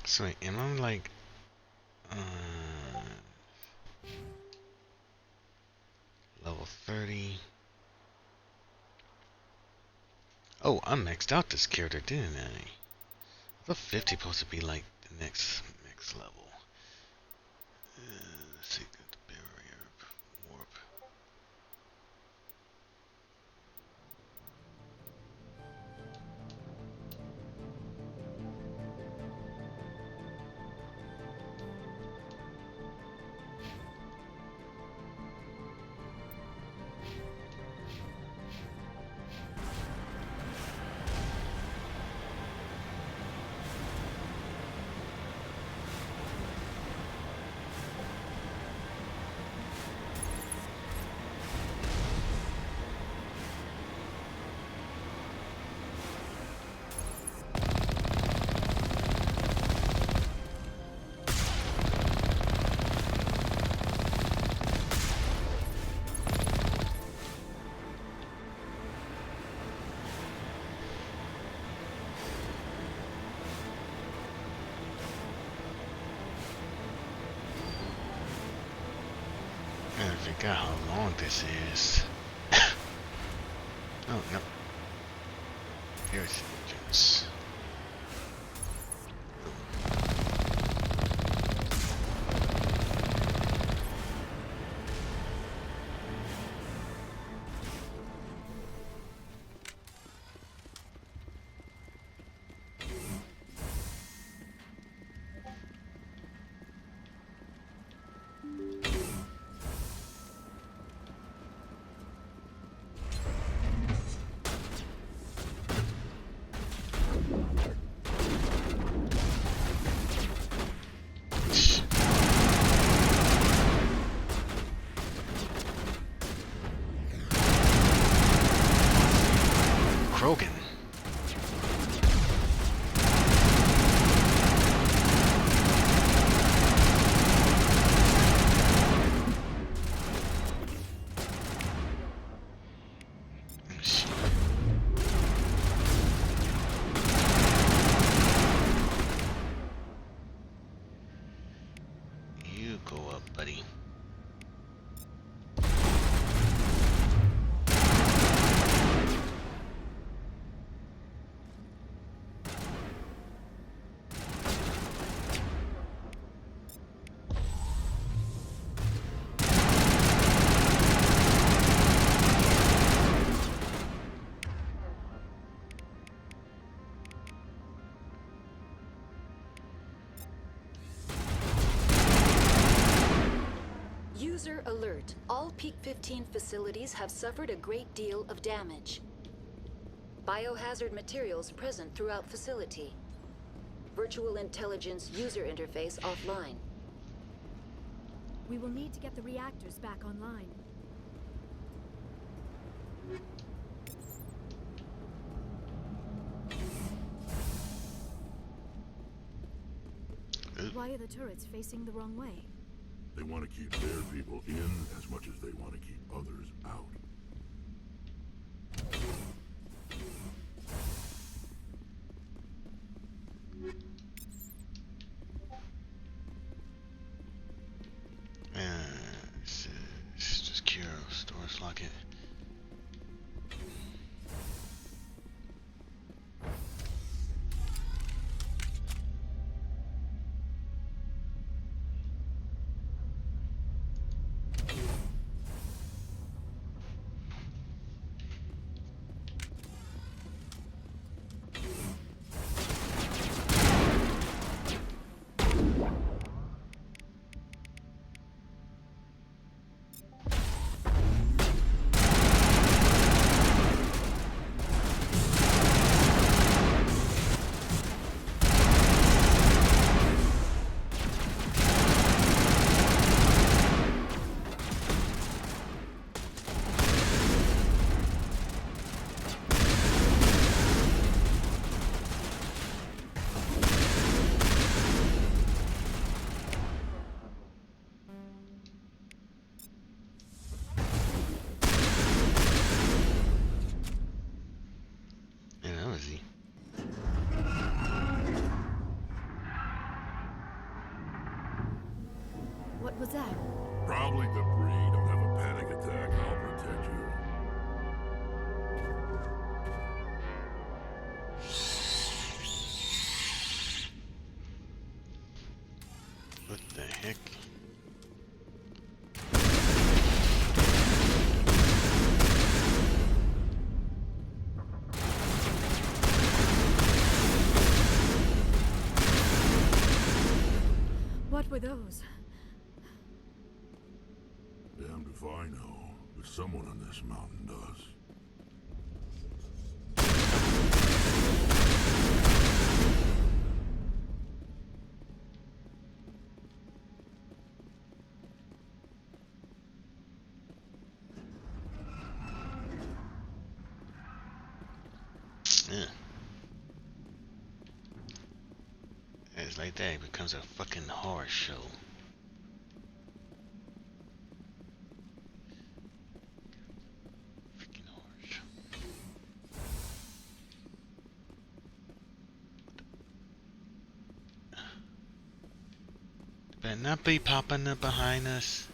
Speaker 1: So wait, am I like level 30? Oh, I maxed out this character, didn't I? But 50 supposed to be like the next level. Let's see, the barrier warp. I forgot how long this is. Oh no. Here's the entrance. Krogan. You go up, buddy.
Speaker 20: User alert. All Peak 15 facilities have suffered a great deal of damage. Biohazard materials present throughout facility. Virtual intelligence user interface offline.
Speaker 16: We will need to get the reactors back online. Why are the turrets facing the wrong way?
Speaker 11: They want to keep their people in as much as they want to keep others out.
Speaker 1: Secure storage locket.
Speaker 16: What was that?
Speaker 11: Probably debris. Don't have a panic attack. I'll protect you.
Speaker 1: What the heck?
Speaker 10: What were those?
Speaker 11: Damned if I know, but someone on this mountain does.
Speaker 1: Yeah. It's like that. It becomes a fucking horror show. Freaking horror show. Better not be popping up behind us.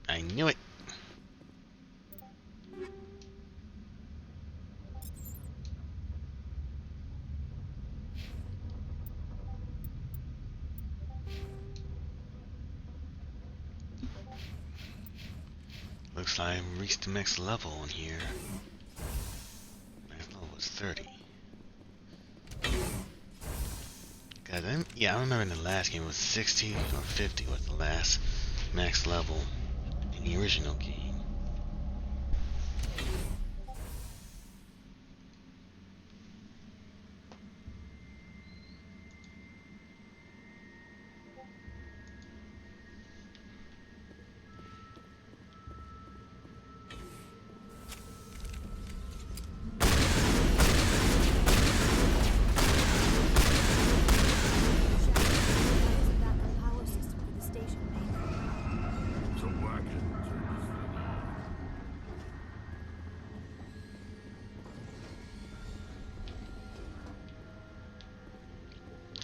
Speaker 1: I knew it. Looks like I reached the next level in here. Next level was 30. God, yeah, I remember in the last game it was 60 or 50 was the last max level in the original game.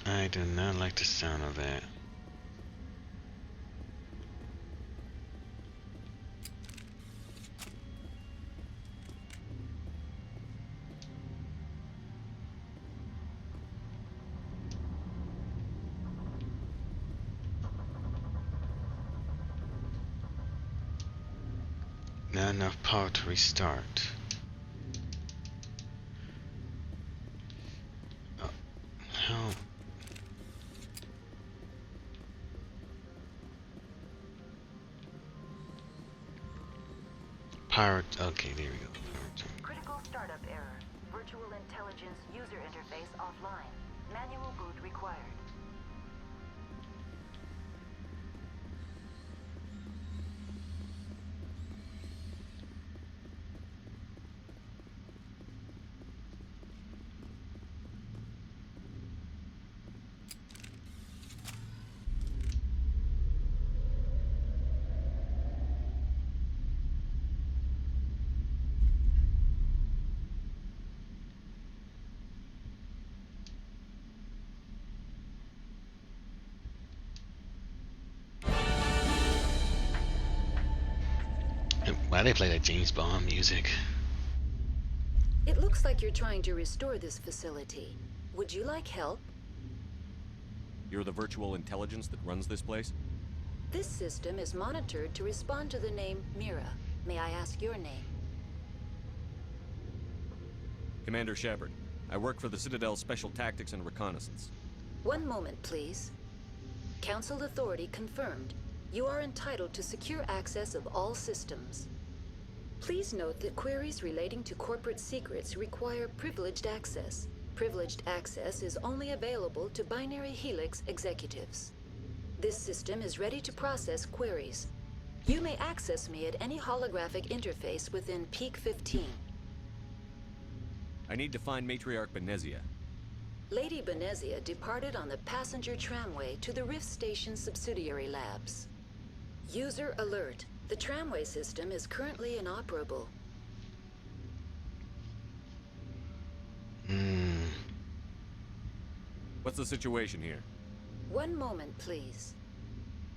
Speaker 1: I do not like the sound of that. Not enough power to restart. How? Power. Okay, there we go.
Speaker 20: Critical startup error. Virtual intelligence user interface offline. Manual boot required.
Speaker 1: Why they play that James Bond music?
Speaker 20: It looks like you're trying to restore this facility. Would you like help?
Speaker 3: You're the virtual intelligence that runs this place?
Speaker 20: This system is monitored to respond to the name Mira. May I ask your name?
Speaker 3: Commander Shepard. I work for the Citadel Special Tactics and Reconnaissance.
Speaker 20: One moment, please. Council authority confirmed. You are entitled to secure access of all systems. Please note that queries relating to corporate secrets require privileged access. Privileged access is only available to Binary Helix executives. This system is ready to process queries. You may access me at any holographic interface within Peak 15.
Speaker 3: I need to find Matriarch Benezia.
Speaker 20: Lady Benezia departed on the passenger tramway to the Rift Station subsidiary labs. User alert. The tramway system is currently inoperable.
Speaker 3: What's the situation here?
Speaker 20: One moment, please.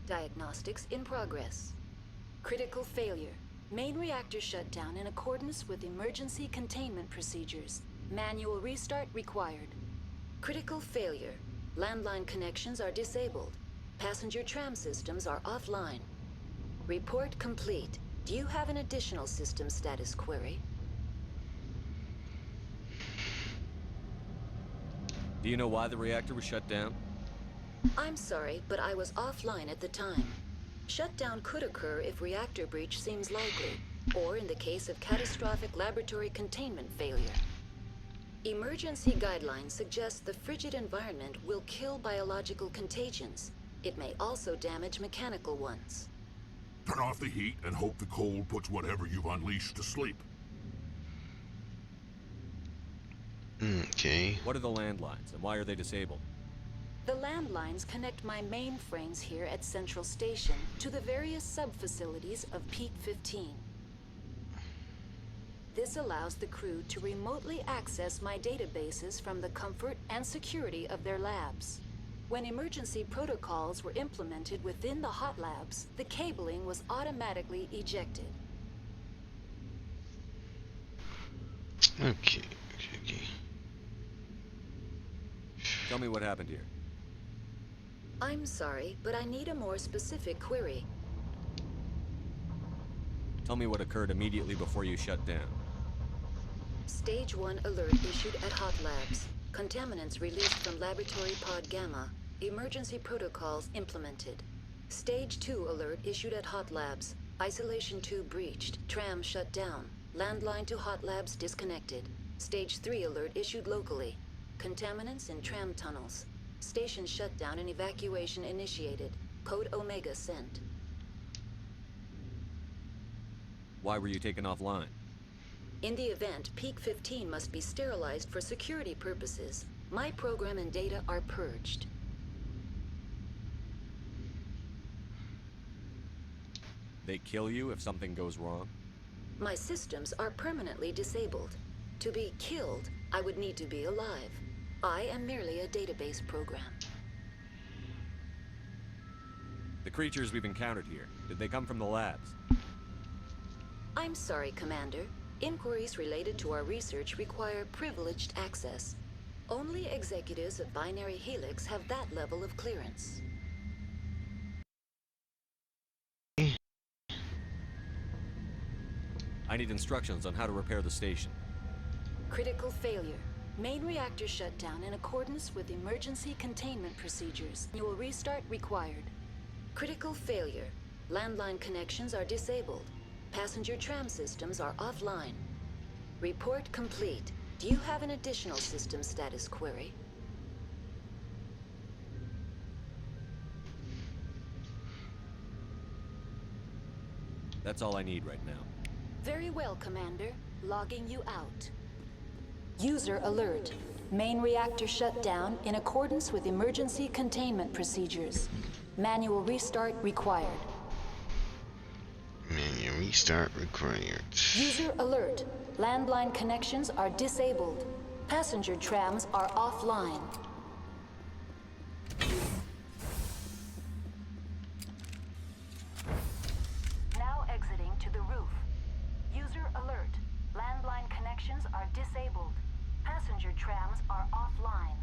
Speaker 20: Diagnostics in progress. Critical failure. Main reactor shut down in accordance with emergency containment procedures. Manual restart required. Critical failure. Landline connections are disabled. Passenger tram systems are offline. Report complete. Do you have an additional system status query?
Speaker 3: Do you know why the reactor was shut down?
Speaker 20: I'm sorry, but I was offline at the time. Shutdown could occur if reactor breach seems likely, or in the case of catastrophic laboratory containment failure. Emergency guidelines suggest the frigid environment will kill biological contagions. It may also damage mechanical ones.
Speaker 11: Turn off the heat and hope the cold puts whatever you've unleashed to sleep.
Speaker 1: Okay.
Speaker 3: What are the landlines, and why are they disabled?
Speaker 20: The landlines connect my mainframes here at Central Station to the various sub-facilities of Peak 15. This allows the crew to remotely access my databases from the comfort and security of their labs. When emergency protocols were implemented within the hot labs, the cabling was automatically ejected.
Speaker 1: Okay.
Speaker 3: Tell me what happened here.
Speaker 20: I'm sorry, but I need a more specific query.
Speaker 3: Tell me what occurred immediately before you shut down.
Speaker 20: Stage 1 alert issued at Hot Labs. Contaminants released from Laboratory Pod Gamma. Emergency protocols implemented. Stage 2 alert issued at Hot Labs. Isolation 2 breached. Tram shut down. Landline to Hot Labs disconnected. Stage 3 alert issued locally. Contaminants in tram tunnels. Station shutdown and evacuation initiated. Code Omega sent.
Speaker 3: Why were you taken offline?
Speaker 20: In the event, Peak 15 must be sterilized for security purposes. My program and data are purged.
Speaker 3: They kill you if something goes wrong?
Speaker 20: My systems are permanently disabled. To be killed, I would need to be alive. I am merely a database program.
Speaker 3: The creatures we've encountered here, did they come from the labs?
Speaker 20: I'm sorry, Commander. Inquiries related to our research require privileged access. Only executives of Binary Helix have that level of clearance.
Speaker 3: I need instructions on how to repair the station.
Speaker 20: Critical failure. Main reactor shut down in accordance with emergency containment procedures. Manual restart required. Critical failure. Landline connections are disabled. Passenger tram systems are offline. Report complete. Do you have an additional system status query?
Speaker 3: That's all I need right now.
Speaker 20: Very well, Commander. Logging you out. User alert. Main reactor shut down in accordance with emergency containment procedures. Manual restart required.
Speaker 1: Manual restart required.
Speaker 20: User alert. Landline connections are disabled. Passenger trams are offline. Now exiting to the roof. User alert. Landline connections are disabled. Passenger trams are offline.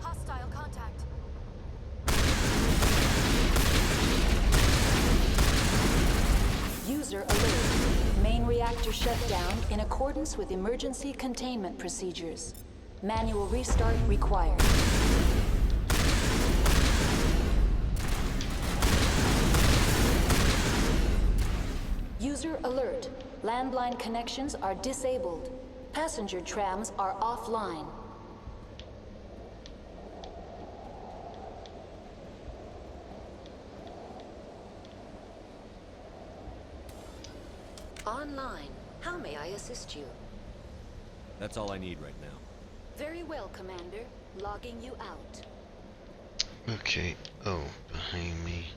Speaker 10: Hostile contact.
Speaker 20: User alert. Main reactor shut down in accordance with emergency containment procedures. Manual restart required. User alert. Landline connections are disabled. Passenger trams are offline. Online. How may I assist you?
Speaker 3: That's all I need right now.
Speaker 20: Very well, Commander. Logging you out.
Speaker 1: Okay. Oh, behind me.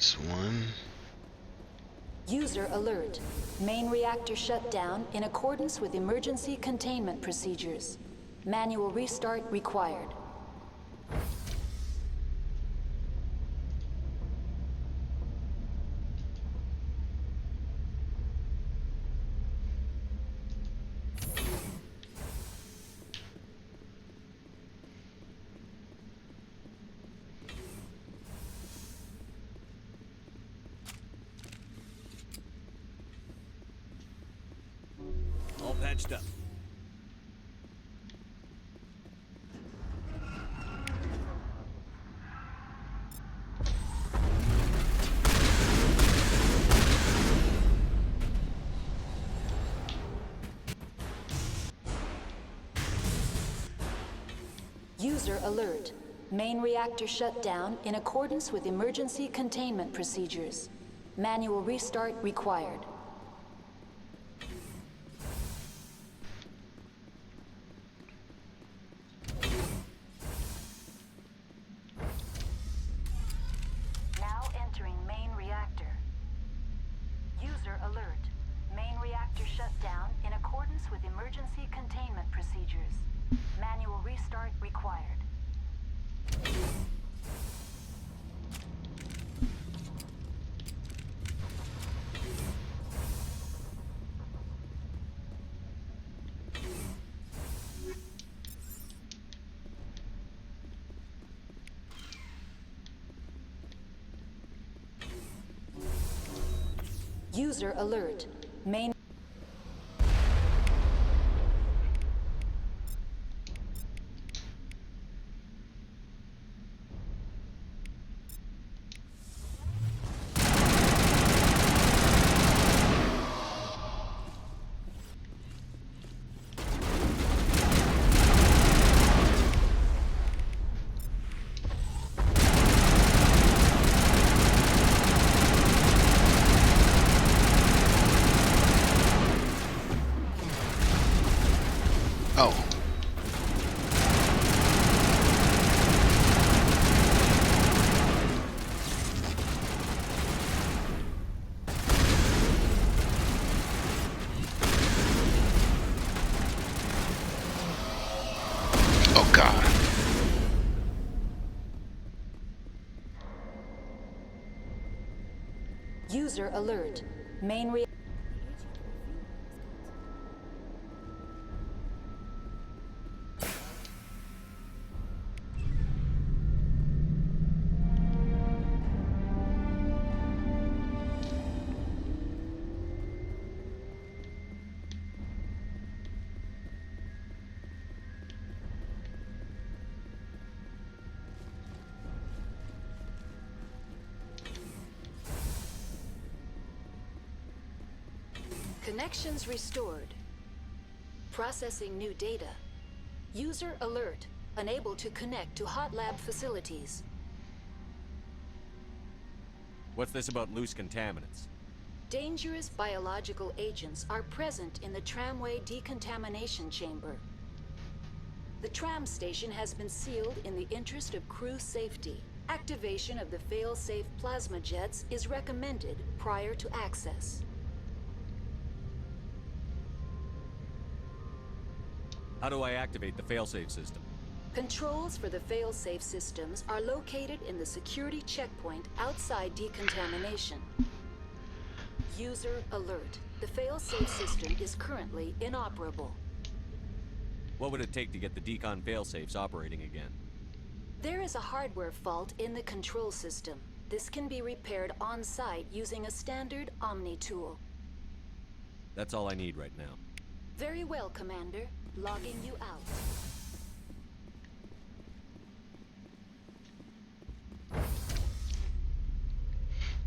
Speaker 1: That's one.
Speaker 20: User alert. Main reactor shut down in accordance with emergency containment procedures. Manual restart required.
Speaker 3: All patched up.
Speaker 20: User alert. Main reactor shut down in accordance with emergency containment procedures. Manual restart required. Now entering main reactor. User alert. Main reactor shut down in accordance with emergency containment procedures. Manual restart required. User alert. Main
Speaker 1: Oh. Oh God.
Speaker 20: User alert. Main re Connections restored. Processing new data. User alert. Unable to connect to hot lab facilities.
Speaker 3: What's this about loose contaminants?
Speaker 20: Dangerous biological agents are present in the tramway decontamination chamber. The tram station has been sealed in the interest of crew safety. Activation of the fail-safe plasma jets is recommended prior to access.
Speaker 3: How do I activate the failsafe system?
Speaker 20: Controls for the fail-safe systems are located in the security checkpoint outside decontamination. User alert. The fail-safe system is currently inoperable.
Speaker 3: What would it take to get the decon failsafes operating again?
Speaker 20: There is a hardware fault in the control system. This can be repaired on-site using a standard Omni tool.
Speaker 3: That's all I need right now.
Speaker 20: Very well, Commander. Logging you out.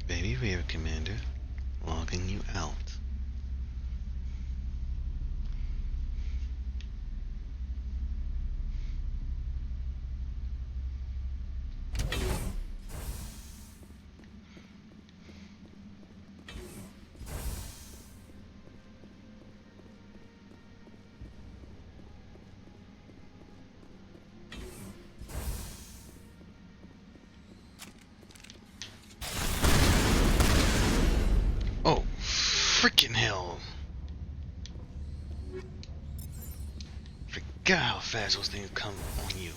Speaker 1: Baby Rear Commander, logging you out. how fast those things come on you.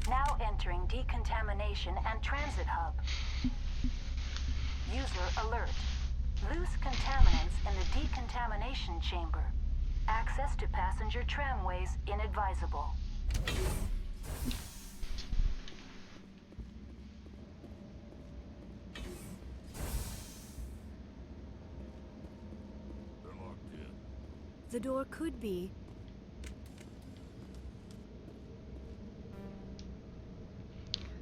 Speaker 20: Now entering decontamination and transit hub. User alert. Loose contaminants in the decontamination chamber. Access to passenger tramways inadvisable.
Speaker 11: They're locked in.
Speaker 16: The door could be.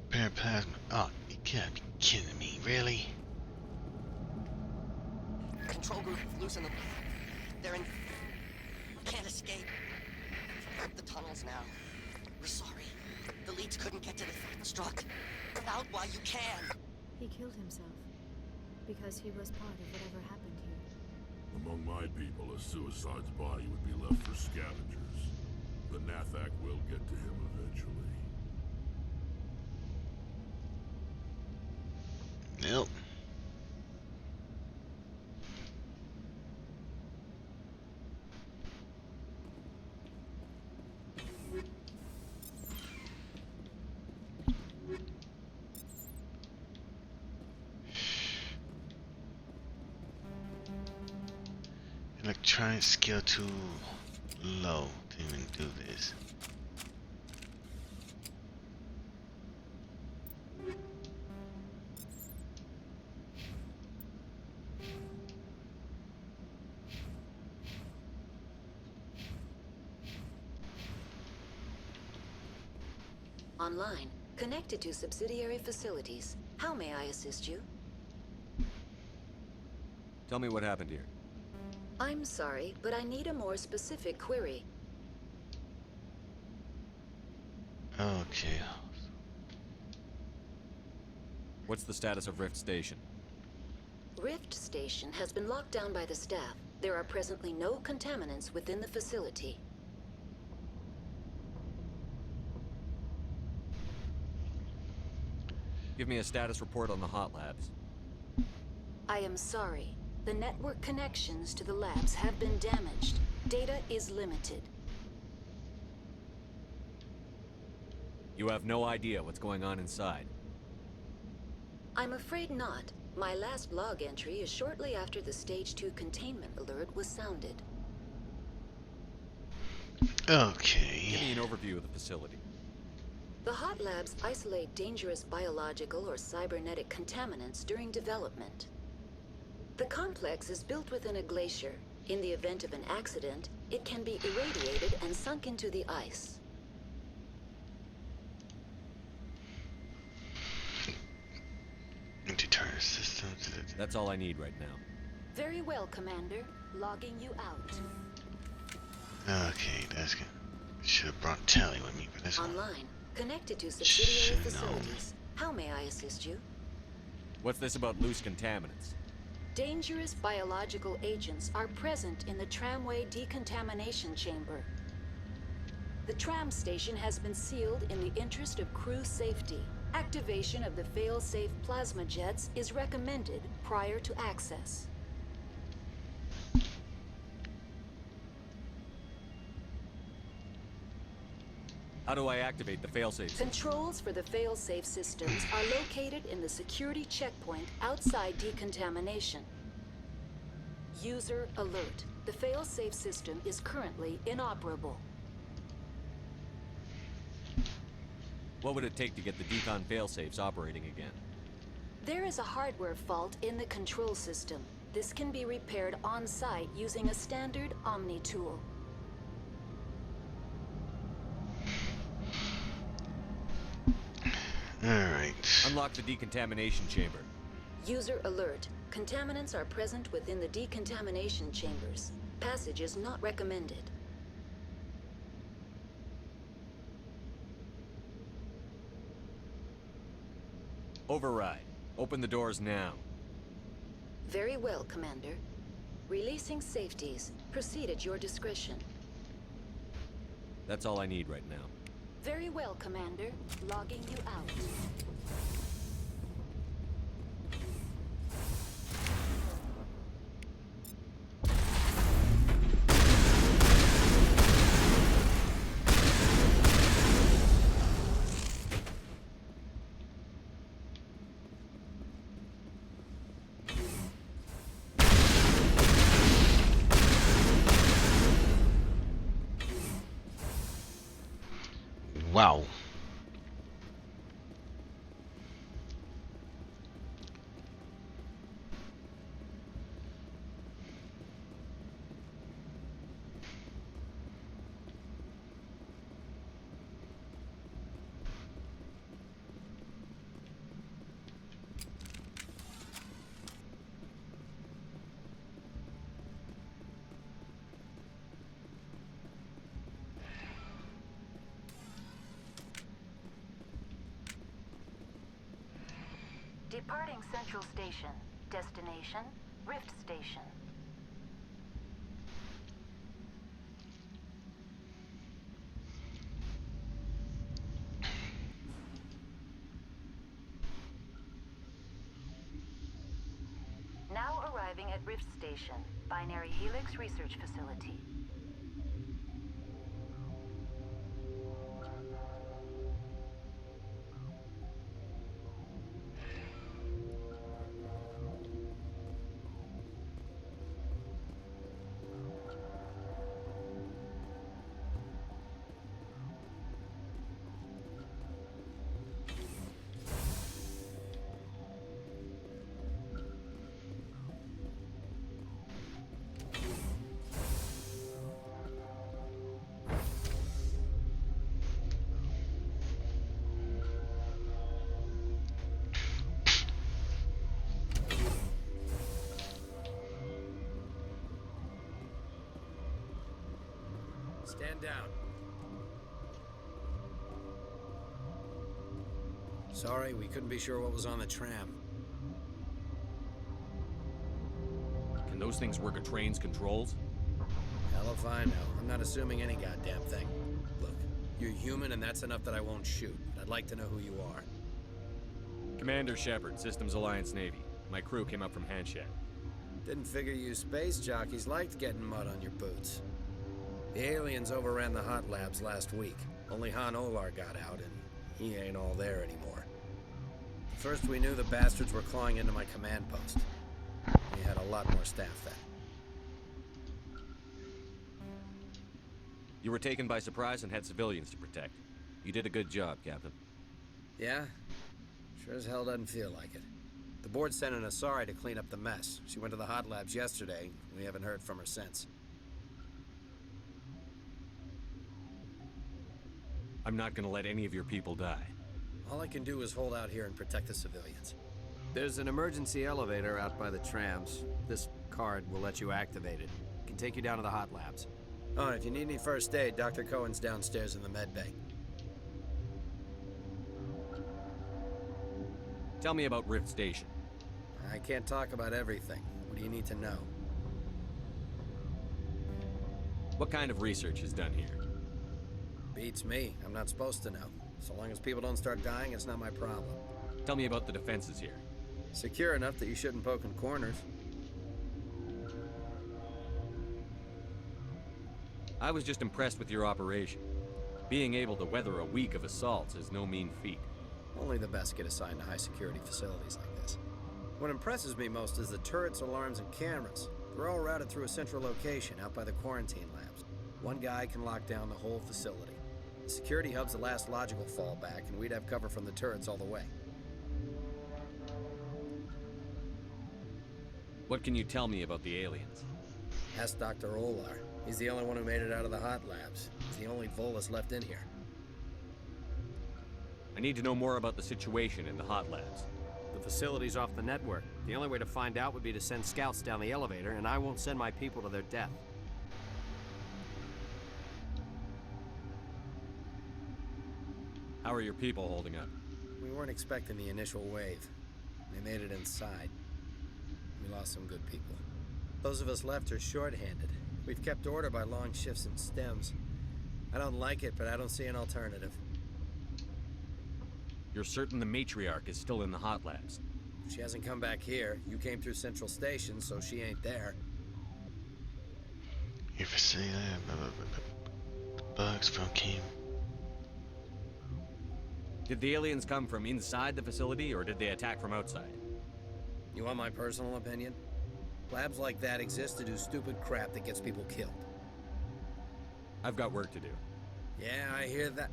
Speaker 1: Repair plasma. Oh, you can't be kidding me, really?
Speaker 21: Control group loosen them. They're in. Can't escape. Up the tunnels now. We're sorry. The leads couldn't get to the struck. Get out while you can.
Speaker 16: He killed himself because he was part of whatever happened here.
Speaker 11: Among my people, a suicide's body would be left for scavengers. The Nathak will get to him eventually.
Speaker 1: Nope. Electronic skill too low to even do this.
Speaker 20: Online, connected to subsidiary facilities. How may I assist you?
Speaker 3: Tell me what happened here.
Speaker 20: I'm sorry, but I need a more specific query.
Speaker 1: Okay.
Speaker 3: What's the status of Rift Station?
Speaker 20: Rift Station has been locked down by the staff. There are presently no contaminants within the facility.
Speaker 3: Give me a status report on the hot labs.
Speaker 20: I am sorry. The network connections to the labs have been damaged. Data is limited.
Speaker 3: You have no idea what's going on inside.
Speaker 20: I'm afraid not. My last log entry is shortly after the Stage 2 containment alert was sounded.
Speaker 1: Okay.
Speaker 3: Give me an overview of the facility.
Speaker 20: The hot labs isolate dangerous biological or cybernetic contaminants during development. The complex is built within a glacier. In the event of an accident, it can be irradiated and sunk into the ice.
Speaker 1: Deter systems.
Speaker 3: That's all I need right now.
Speaker 20: Very well, Commander. Logging you out.
Speaker 1: Okay, that's good. Should have brought Tally with me for this one.
Speaker 20: Online, connected to subsidiary facilities. How may I assist you?
Speaker 3: What's this about loose contaminants?
Speaker 20: Dangerous biological agents are present in the tramway decontamination chamber. The tram station has been sealed in the interest of crew safety. Activation of the fail-safe plasma jets is recommended prior to access.
Speaker 3: How do I activate the failsafe?
Speaker 20: Controls for the fail-safe systems are located in the security checkpoint outside decontamination. User alert. The fail-safe system is currently inoperable.
Speaker 3: What would it take to get the decon failsafes operating again?
Speaker 20: There is a hardware fault in the control system. This can be repaired on-site using a standard Omni tool.
Speaker 1: Alright.
Speaker 3: Unlock the decontamination chamber.
Speaker 20: User alert. Contaminants are present within the decontamination chambers. Passage is not recommended.
Speaker 3: Override. Open the doors now.
Speaker 20: Very well, Commander. Releasing safeties. Proceed at your discretion.
Speaker 3: That's all I need right now.
Speaker 20: Very well, Commander. Logging you out.
Speaker 1: Wow.
Speaker 20: Departing Central Station. Destination, Rift Station. Now arriving at Rift Station, Binary Helix Research Facility.
Speaker 2: Stand down. Sorry, we couldn't be sure what was on the tram.
Speaker 3: Can those things work a train's controls?
Speaker 2: Hell if I know. I'm not assuming any goddamn thing. Look, you're human and that's enough that I won't shoot. I'd like to know who you are.
Speaker 3: Commander Shepard, Systems Alliance Navy. My crew came up from Hanshat.
Speaker 2: Didn't figure you space jockeys liked getting mud on your boots. The aliens overran the hot labs last week. Only Han Olar got out, and he ain't all there anymore. First we knew the bastards were clawing into my command post. We had a lot more staff then.
Speaker 3: You were taken by surprise and had civilians to protect. You did a good job, Captain.
Speaker 2: Yeah? Sure as hell doesn't feel like it. The board sent an Asari to clean up the mess. She went to the hot labs yesterday. We haven't heard from her since.
Speaker 3: I'm not gonna let any of your people die.
Speaker 2: All I can do is hold out here and protect the civilians. There's an emergency elevator out by the trams. This card will let you activate it. It can take you down to the hot labs. Oh, if you need any first aid, Dr. Cohen's downstairs in the med bay.
Speaker 3: Tell me about Rift Station.
Speaker 2: I can't talk about everything. What do you need to know?
Speaker 3: What kind of research is done here?
Speaker 2: Beats me. I'm not supposed to know. So long as people don't start dying, it's not my problem.
Speaker 3: Tell me about the defenses here.
Speaker 2: Secure enough that you shouldn't poke in corners.
Speaker 3: I was just impressed with your operation. Being able to weather a week of assaults is no mean feat.
Speaker 2: Only the best get assigned to high-security facilities like this. What impresses me most is the turrets, alarms, and cameras. They're all routed through a central location out by the quarantine labs. One guy can lock down the whole facility. The security hub's the last logical fallback, and we'd have cover from the turrets all the way.
Speaker 3: What can you tell me about the aliens?
Speaker 2: Ask Dr. Olar. He's the only one who made it out of the hot labs. He's the only Volus left in here.
Speaker 3: I need to know more about the situation in the hot labs.
Speaker 2: The facility's off the network. The only way to find out would be to send scouts down the elevator, and I won't send my people to their death.
Speaker 3: How are your people holding up?
Speaker 2: We weren't expecting the initial wave. They made it inside. We lost some good people. Those of us left are short-handed. We've kept order by long shifts and stems. I don't like it, but I don't see an alternative.
Speaker 3: You're certain the matriarch is still in the hot labs?
Speaker 2: She hasn't come back here. You came through Central Station, so she ain't there.
Speaker 1: If you say that, bugs from Kim.
Speaker 3: Did the aliens come from inside the facility, or did they attack from outside?
Speaker 2: You want my personal opinion? Labs like that exist to do stupid crap that gets people killed.
Speaker 3: I've got work to do.
Speaker 2: Yeah, I hear that.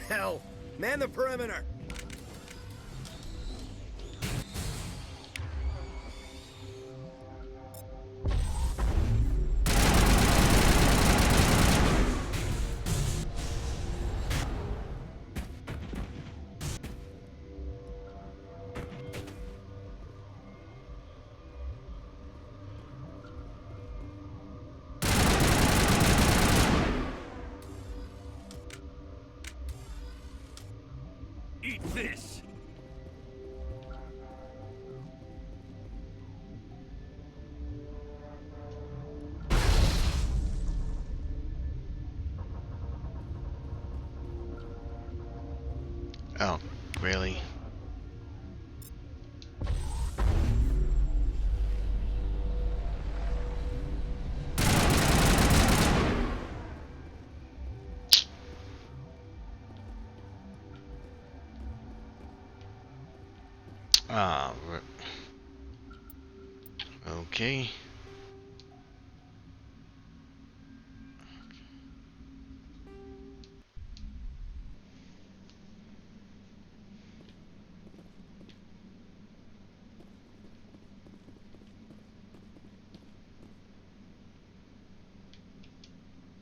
Speaker 2: Hell! Man the perimeter!
Speaker 3: Eat this!
Speaker 1: Oh, really? Ah, okay.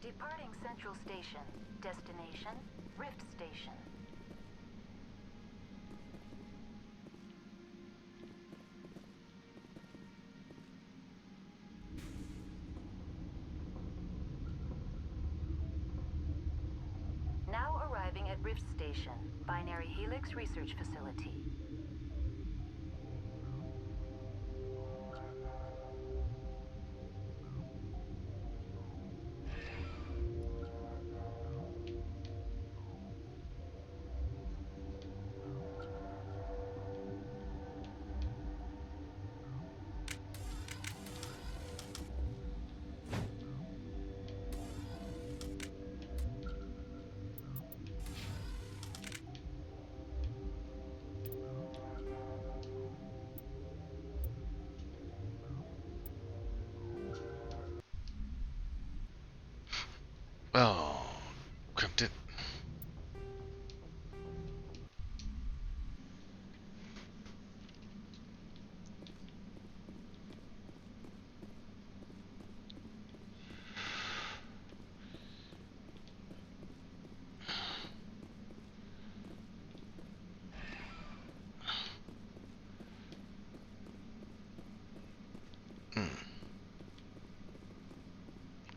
Speaker 20: Departing Central Station. Destination, Rift Station. Now arriving at Rift Station, Binary Helix Research Facility.
Speaker 1: Oh, cryptid.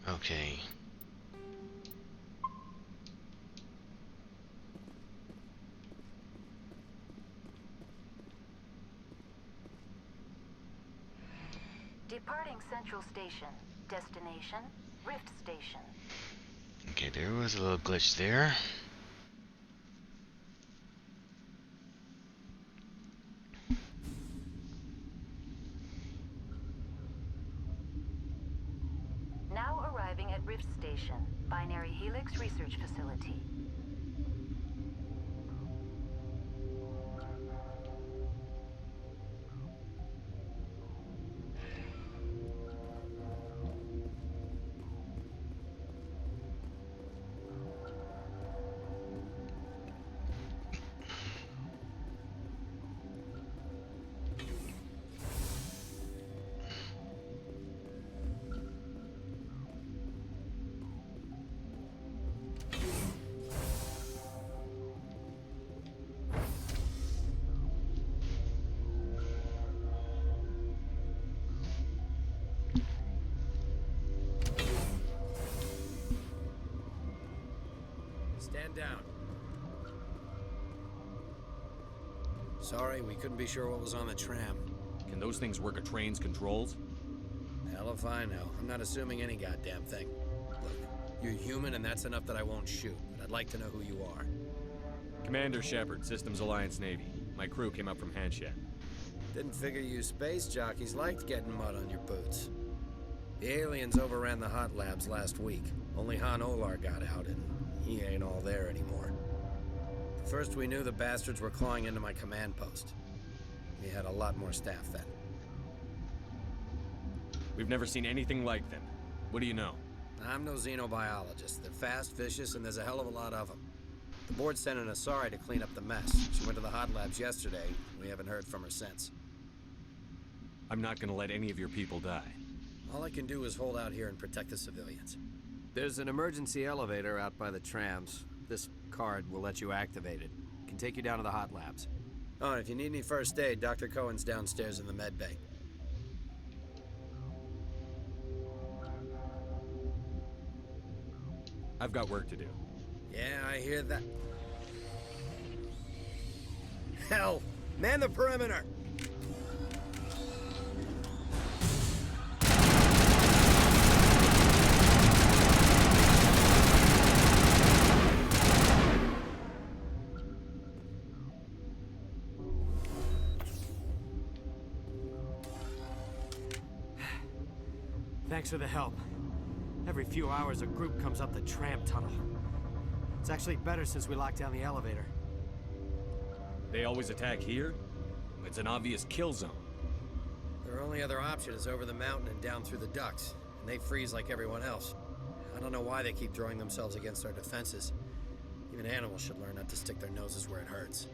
Speaker 1: Okay.
Speaker 20: Departing Central Station. Destination, Rift Station.
Speaker 1: Okay, there was a little glitch there.
Speaker 20: Now arriving at Rift Station, Binary Helix Research Facility.
Speaker 2: Stand down. Sorry, we couldn't be sure what was on the tram.
Speaker 3: Can those things work a train's controls?
Speaker 2: Hell if I know. I'm not assuming any goddamn thing. Look, you're human and that's enough that I won't shoot. But I'd like to know who you are.
Speaker 3: Commander Shepard, Systems Alliance Navy. My crew came up from Hanshat.
Speaker 2: Didn't figure you space jockeys liked getting mud on your boots. The aliens overran the hot labs last week. Only Han Olar got out, and he ain't all there anymore. First we knew the bastards were clawing into my command post. We had a lot more staff then.
Speaker 3: We've never seen anything like them. What do you know?
Speaker 2: I'm no xenobiologist. They're fast, vicious, and there's a hell of a lot of them. The board sent an Asari to clean up the mess. She went to the hot labs yesterday. We haven't heard from her since.
Speaker 3: I'm not gonna let any of your people die.
Speaker 2: All I can do is hold out here and protect the civilians. There's an emergency elevator out by the trams. This card will let you activate it. Can take you down to the hot labs. Oh, and if you need any first aid, Dr. Cohen's downstairs in the med bay.
Speaker 3: I've got work to do.
Speaker 2: Yeah, I hear that. Hell! Man the perimeter!
Speaker 9: Thanks for the help. Every few hours, a group comes up the tram tunnel. It's actually better since we locked down the elevator.
Speaker 3: They always attack here? It's an obvious kill zone.
Speaker 2: Their only other option is over the mountain and down through the ducts, and they freeze like everyone else. I don't know why they keep throwing themselves against our defenses. Even animals should learn not to stick their noses where it hurts.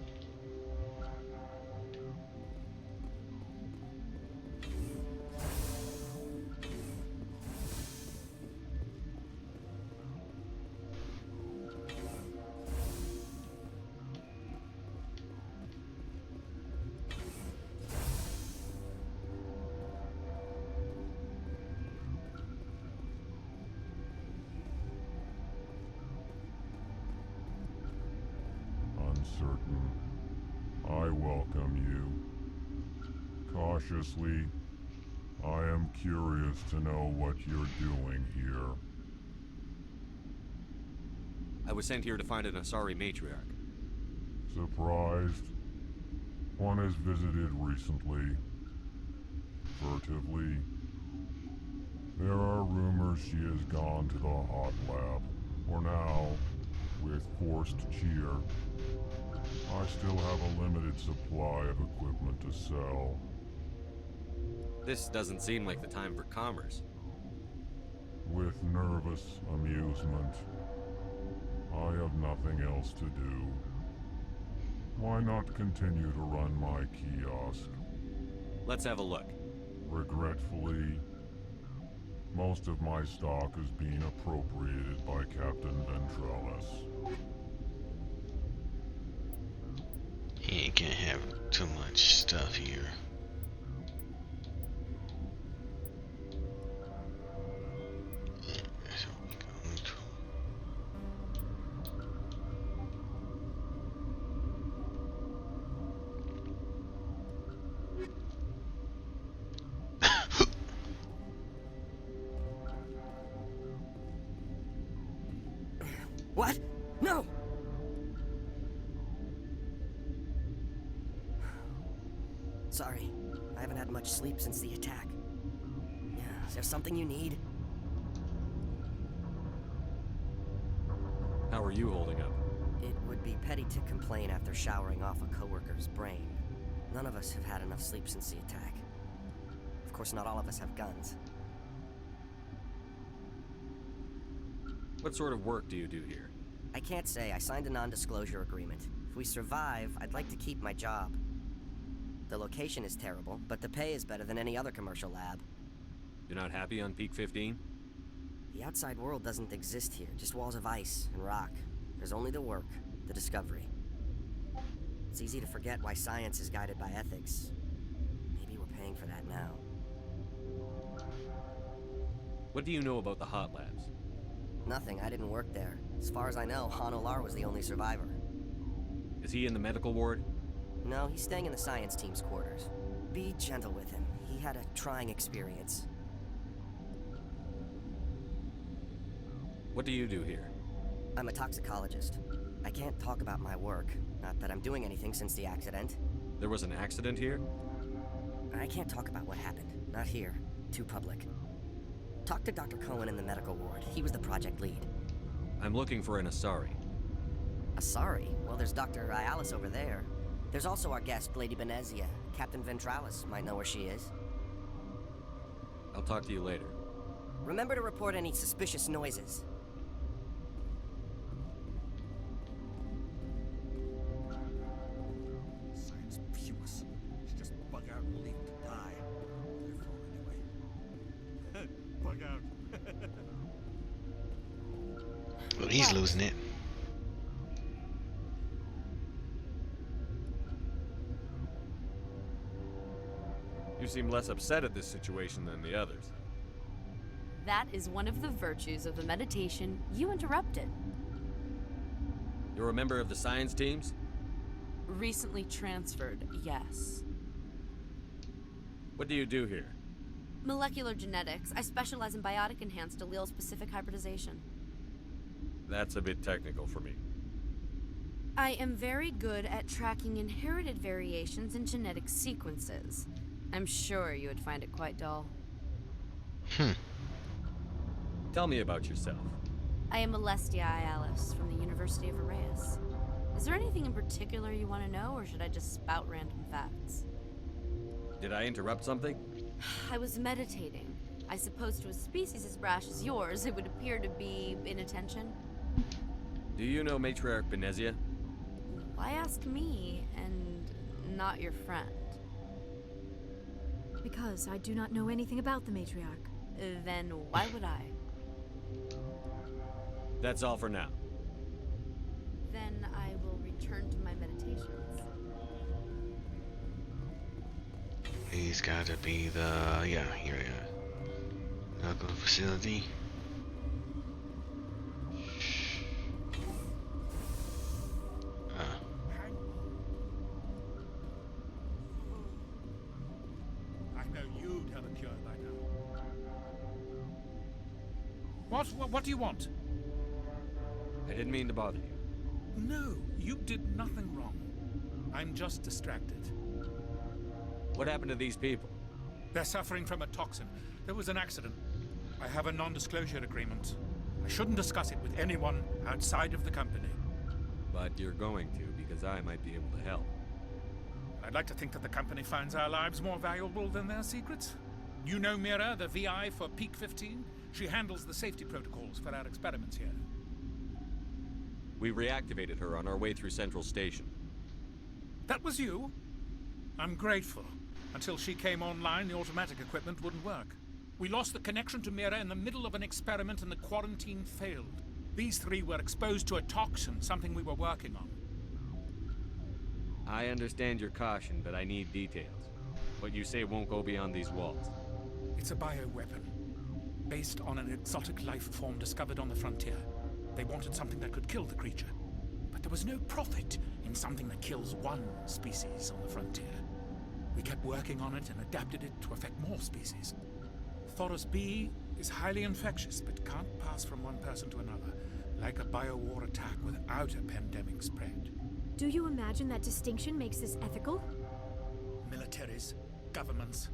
Speaker 11: Uncertain. I welcome you. Cautiously, I am curious to know what you're doing here.
Speaker 3: I was sent here to find an Asari matriarch.
Speaker 11: Surprised? One has visited recently. Furtively. There are rumors she has gone to the hot lab. For now, with forced cheer, I still have a limited supply of equipment to sell.
Speaker 3: This doesn't seem like the time for commerce.
Speaker 11: With nervous amusement. I have nothing else to do. Why not continue to run my kiosk?
Speaker 3: Let's have a look.
Speaker 11: Regretfully, most of my stock is being appropriated by Captain Ventrellis.
Speaker 1: He ain't gonna have too much stuff here.
Speaker 21: What? No! Sorry, I haven't had much sleep since the attack. Yeah, is there something you need?
Speaker 3: How are you holding up?
Speaker 21: It would be petty to complain after showering off a coworker's brain. None of us have had enough sleep since the attack. Of course, not all of us have guns.
Speaker 3: What sort of work do you do here?
Speaker 21: I can't say. I signed a non-disclosure agreement. If we survive, I'd like to keep my job. The location is terrible, but the pay is better than any other commercial lab.
Speaker 3: You're not happy on Peak 15?
Speaker 21: The outside world doesn't exist here, just walls of ice and rock. There's only the work, the discovery. It's easy to forget why science is guided by ethics. Maybe we're paying for that now.
Speaker 3: What do you know about the hot labs?
Speaker 21: Nothing, I didn't work there. As far as I know, Han Olar was the only survivor.
Speaker 3: Is he in the medical ward?
Speaker 21: No, he's staying in the science team's quarters. Be gentle with him. He had a trying experience.
Speaker 3: What do you do here?
Speaker 21: I'm a toxicologist. I can't talk about my work. Not that I'm doing anything since the accident.
Speaker 3: There was an accident here?
Speaker 21: I can't talk about what happened. Not here. Too public. Talk to Dr. Cohen in the medical ward. He was the project lead.
Speaker 3: I'm looking for an Asari.
Speaker 21: Asari? Well, there's Dr. Ayalis over there. There's also our guest, Lady Benezia. Captain Ventralis might know where she is.
Speaker 3: I'll talk to you later.
Speaker 21: Remember to report any suspicious noises.
Speaker 8: Science Pewis. Just bug out and leave him to die. Anyway. Bug out.
Speaker 1: Well, he's losing it.
Speaker 3: You seem less upset at this situation than the others.
Speaker 22: That is one of the virtues of the meditation you interrupted.
Speaker 3: You're a member of the science teams?
Speaker 22: Recently transferred, yes.
Speaker 3: What do you do here?
Speaker 22: Molecular genetics. I specialize in biotic-enhanced allele-specific hybridization.
Speaker 3: That's a bit technical for me.
Speaker 22: I am very good at tracking inherited variations in genetic sequences. I'm sure you would find it quite dull.
Speaker 3: Tell me about yourself.
Speaker 22: I am Alestia Ayalis from the University of Arraeus. Is there anything in particular you want to know, or should I just spout random facts?
Speaker 3: Did I interrupt something?
Speaker 22: I was meditating. I suppose to a species as brash as yours, it would appear to be inattention.
Speaker 3: Do you know Matriarch Benezia?
Speaker 22: Why ask me, and not your friend?
Speaker 16: Because I do not know anything about the matriarch.
Speaker 22: Then why would I?
Speaker 3: That's all for now.
Speaker 22: Then I will return to my meditations.
Speaker 1: He's got to be the here medical facility.
Speaker 8: What do you want?
Speaker 3: I didn't mean to bother you.
Speaker 8: No, you did nothing wrong. I'm just distracted.
Speaker 3: What happened to these people?
Speaker 8: They're suffering from a toxin. There was an accident. I have a non-disclosure agreement. I shouldn't discuss it with anyone outside of the company.
Speaker 3: But you're going to, because I might be able to help.
Speaker 8: I'd like to think that the company finds our lives more valuable than their secrets. You know Mira, the VI for Peak 15? She handles the safety protocols for our experiments here.
Speaker 3: We reactivated her on our way through Central Station.
Speaker 8: That was you? I'm grateful. Until she came online, the automatic equipment wouldn't work. We lost the connection to Mira in the middle of an experiment and the quarantine failed. These three were exposed to a toxin, something we were working on.
Speaker 3: I understand your caution, but I need details. What you say won't go beyond these walls.
Speaker 8: It's a bioweapon, based on an exotic life form discovered on the frontier. They wanted something that could kill the creature, but there was no profit in something that kills one species on the frontier. We kept working on it and adapted it to affect more species. Thoros B is highly infectious, but can't pass from one person to another, like a biowar attack without a pandemic spread.
Speaker 16: Do you imagine that distinction makes this ethical?
Speaker 8: Militaries, governments,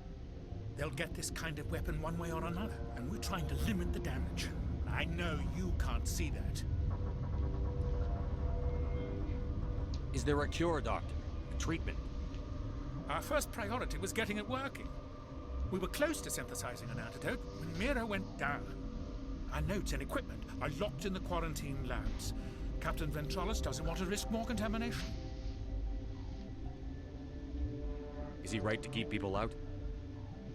Speaker 8: they'll get this kind of weapon one way or another, and we're trying to limit the damage. I know you can't see that.
Speaker 3: Is there a cure, Doctor? A treatment?
Speaker 8: Our first priority was getting it working. We were close to synthesizing an antidote when Mira went down. Our notes and equipment are locked in the quarantine labs. Captain Ventralis doesn't want to risk more contamination.
Speaker 3: Is he right to keep people out?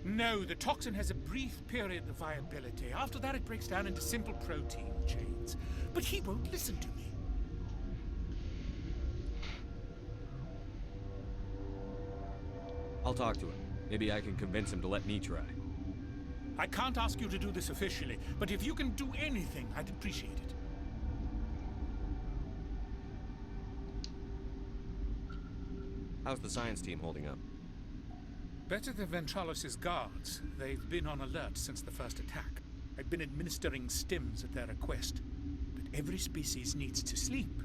Speaker 8: No, the toxin has a brief period of viability. After that, it breaks down into simple protein chains. But he won't listen to me.
Speaker 3: I'll talk to him. Maybe I can convince him to let me try.
Speaker 8: I can't ask you to do this officially, but if you can do anything, I'd appreciate it.
Speaker 3: How's the science team holding up?
Speaker 8: Better than Ventralis' guards. They've been on alert since the first attack. I've been administering stims at their request. But Every species needs to sleep.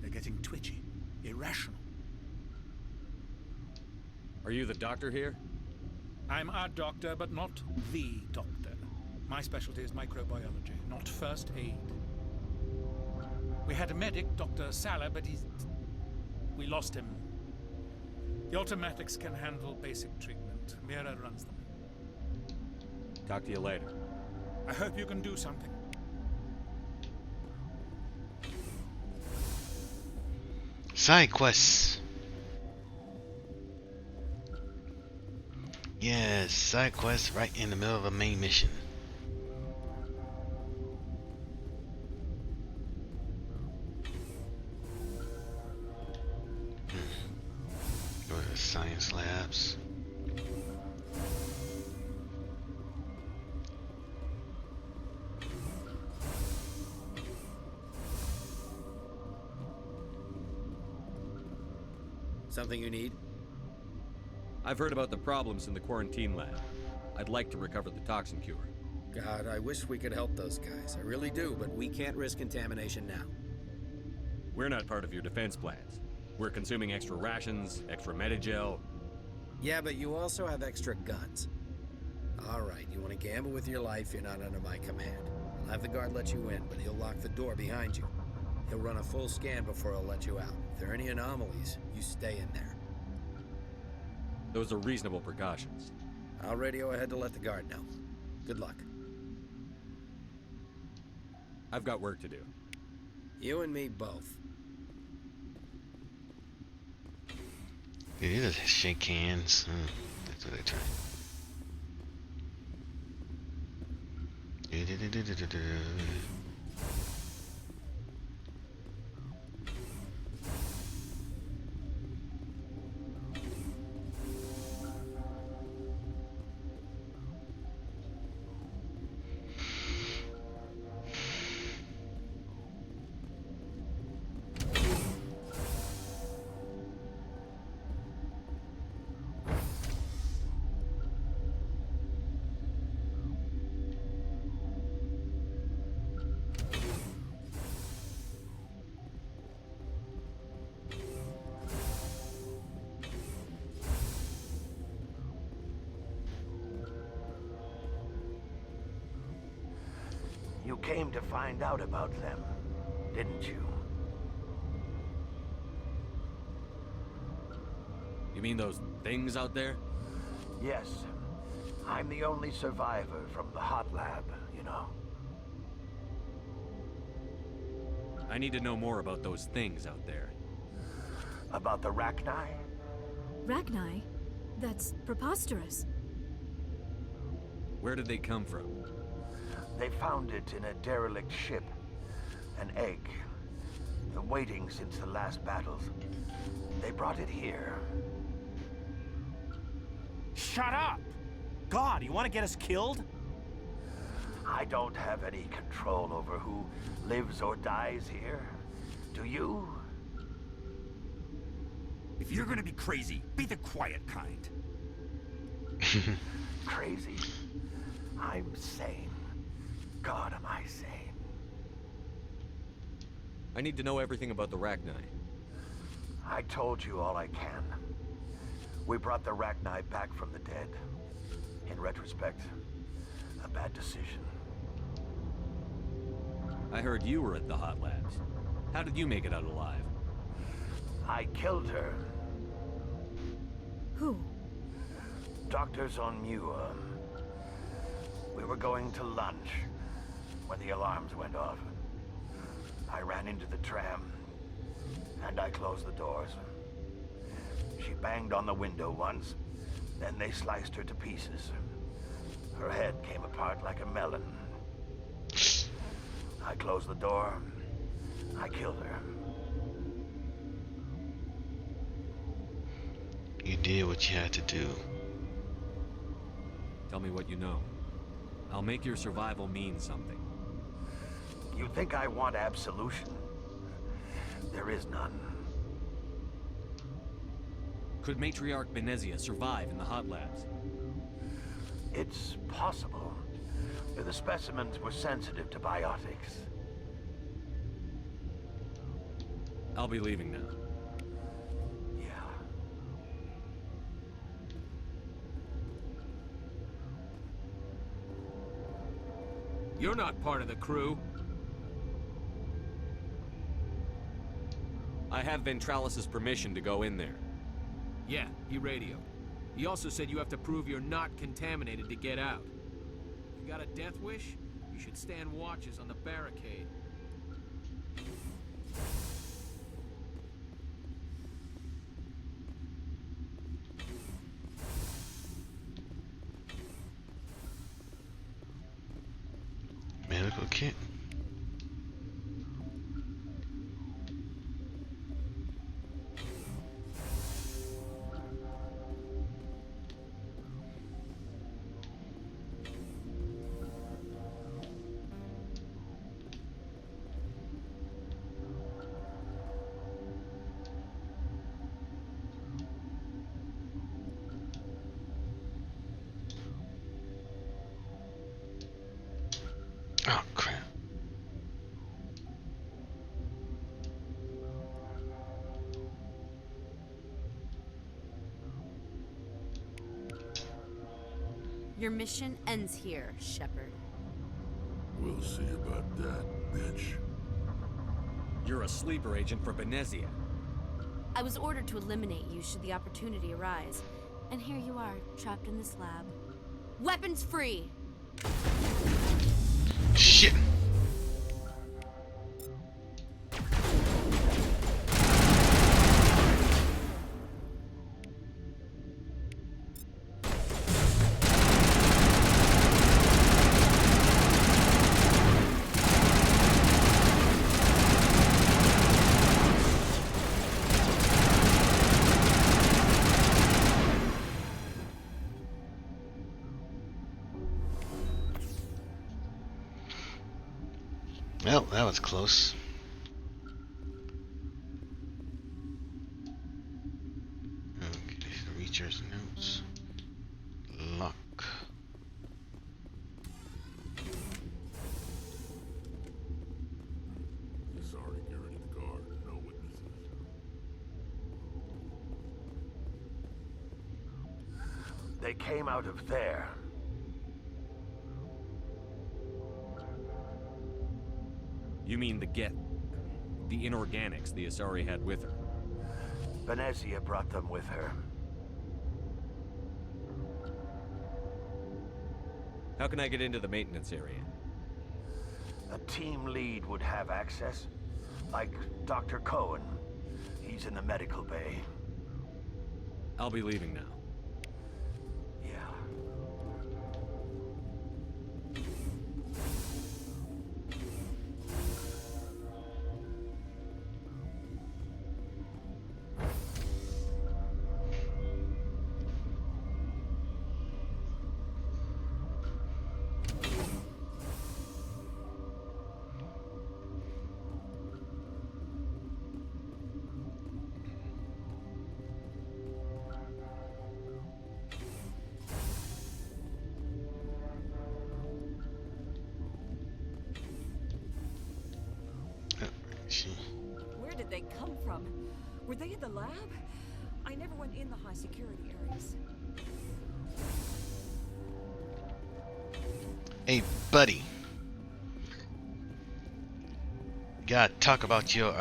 Speaker 8: They're getting twitchy, irrational.
Speaker 3: Are you the doctor here?
Speaker 8: I'm a doctor, but not the doctor. My specialty is microbiology, not first aid. We had a medic, Dr. Salah, but we lost him. The automatics can handle basic treatment. Mira runs them.
Speaker 3: Talk to you later.
Speaker 8: I hope you can do something.
Speaker 1: Side quests. Yes, side quests right in the middle of a main mission. Go to the science labs.
Speaker 2: Something you need?
Speaker 3: I've heard about the problems in the quarantine lab. I'd like to recover the toxin cure.
Speaker 2: God, I wish we could help those guys. I really do, but we can't risk contamination now.
Speaker 3: We're not part of your defense plans. We're consuming extra rations, extra Medigel.
Speaker 2: Yeah, but you also have extra guns. All right, you want to gamble with your life, you're not under my command. I'll have the guard let you in, but he'll lock the door behind you. He'll run a full scan before he'll let you out. If there are any anomalies, you stay in there.
Speaker 3: Those are reasonable precautions.
Speaker 2: I'll radio ahead to let the guard know. Good luck.
Speaker 3: I've got work to do.
Speaker 2: You and me both.
Speaker 1: Yeah, these are shake hands. That's what they try.
Speaker 5: You came to find out about them, didn't you?
Speaker 3: You mean those things out there?
Speaker 5: Yes. I'm the only survivor from the hot lab, you know.
Speaker 3: I need to know more about those things out there.
Speaker 5: About the Rachni?
Speaker 16: Rachni? That's preposterous.
Speaker 3: Where did they come from?
Speaker 5: They found it in a derelict ship. An egg. Waiting since the last battles. They brought it here.
Speaker 12: Shut up! God, you want to get us killed?
Speaker 5: I don't have any control over who lives or dies here. Do you?
Speaker 12: If you're gonna be crazy, be the quiet kind.
Speaker 5: Crazy? I'm sane. God, am I sane?
Speaker 3: I need to know everything about the Rachni.
Speaker 5: I told you all I can. We brought the Rachni back from the dead. In retrospect, a bad decision.
Speaker 3: I heard you were at the hot labs. How did you make it out alive?
Speaker 5: I killed her.
Speaker 16: Who?
Speaker 5: Dr. Zonmua. We were going to lunch when the alarms went off. I ran into the tram, and I closed the doors. She banged on the window once, then they sliced her to pieces. Her head came apart like a melon. I closed the door. I killed her.
Speaker 1: You did what you had to do.
Speaker 3: Tell me what you know. I'll make your survival mean something.
Speaker 5: You think I want absolution? There is none.
Speaker 3: Could Matriarch Benezia survive in the hot labs?
Speaker 5: It's possible. The specimens were sensitive to biotics.
Speaker 3: I'll be leaving now.
Speaker 5: Yeah.
Speaker 4: You're not part of the crew.
Speaker 3: I have Ventralis' permission to go in there.
Speaker 4: Yeah, he radioed. He also said you have to prove you're not contaminated to get out. You got a death wish? You should stand watches on the barricade.
Speaker 1: Medical kit. Oh, crap.
Speaker 22: Your mission ends here, Shepard.
Speaker 11: We'll see about that, bitch.
Speaker 3: You're a sleeper agent for Benezia.
Speaker 22: I was ordered to eliminate you should the opportunity arise. And here you are, trapped in this lab. Weapons free!
Speaker 1: Shit. Well, that was close. Okay, Reacher's notes. Lock.
Speaker 11: Sorry, get ready to guard. No witnesses.
Speaker 5: They came out of there.
Speaker 3: You mean the inorganics the Asari had with her?
Speaker 5: Benezia brought them with her.
Speaker 3: How can I get into the maintenance area?
Speaker 5: A team lead would have access. Like Dr. Cohen. He's in the medical bay.
Speaker 3: I'll be leaving now.
Speaker 5: Yeah.
Speaker 14: Where did they come from? Were they in the lab? I never went in the high security areas.
Speaker 1: Hey, buddy. Gotta talk about your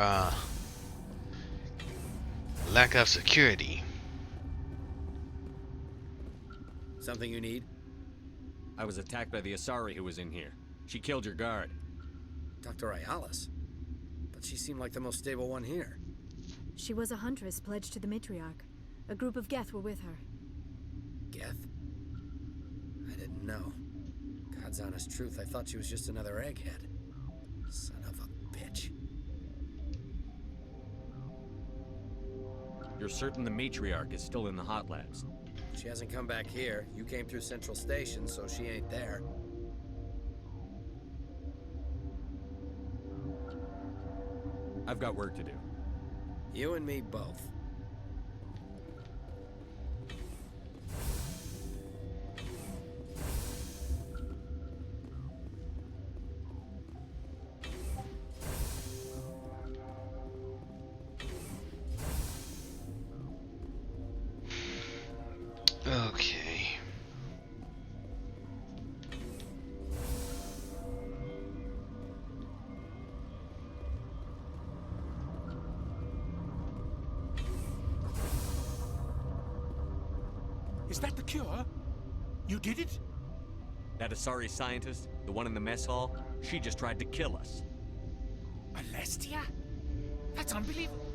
Speaker 1: lack of security.
Speaker 2: Something you need?
Speaker 3: I was attacked by the Asari who was in here. She killed your guard.
Speaker 2: Dr. Ayalis? But she seemed like the most stable one here.
Speaker 16: She was a huntress pledged to the matriarch. A group of Geth were with her.
Speaker 2: Geth? I didn't know. God's honest truth, I thought she was just another egghead. Son of a bitch.
Speaker 3: You're certain the matriarch is still in the hot labs?
Speaker 2: She hasn't come back here. You came through Central Station, so she ain't there.
Speaker 3: I've got work to do.
Speaker 2: You and me both.
Speaker 8: Is that the cure? You did it?
Speaker 3: That Asari scientist, the one in the mess hall, she just tried to kill us.
Speaker 8: Alestia? That's unbelievable.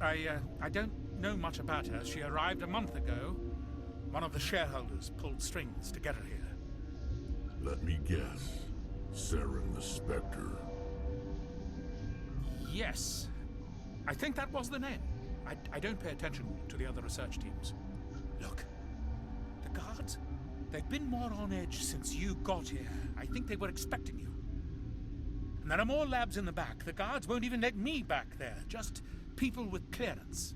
Speaker 8: I don't know much about her. She arrived a month ago. One of the shareholders pulled strings to get her here.
Speaker 11: Let me guess. Saren the Spectre.
Speaker 8: Yes. I think that was the name. I don't pay attention to the other research teams. Look, the guards, they've been more on edge since you got here. I think they were expecting you. And there are more labs in the back. The guards won't even let me back there. Just people with clearance.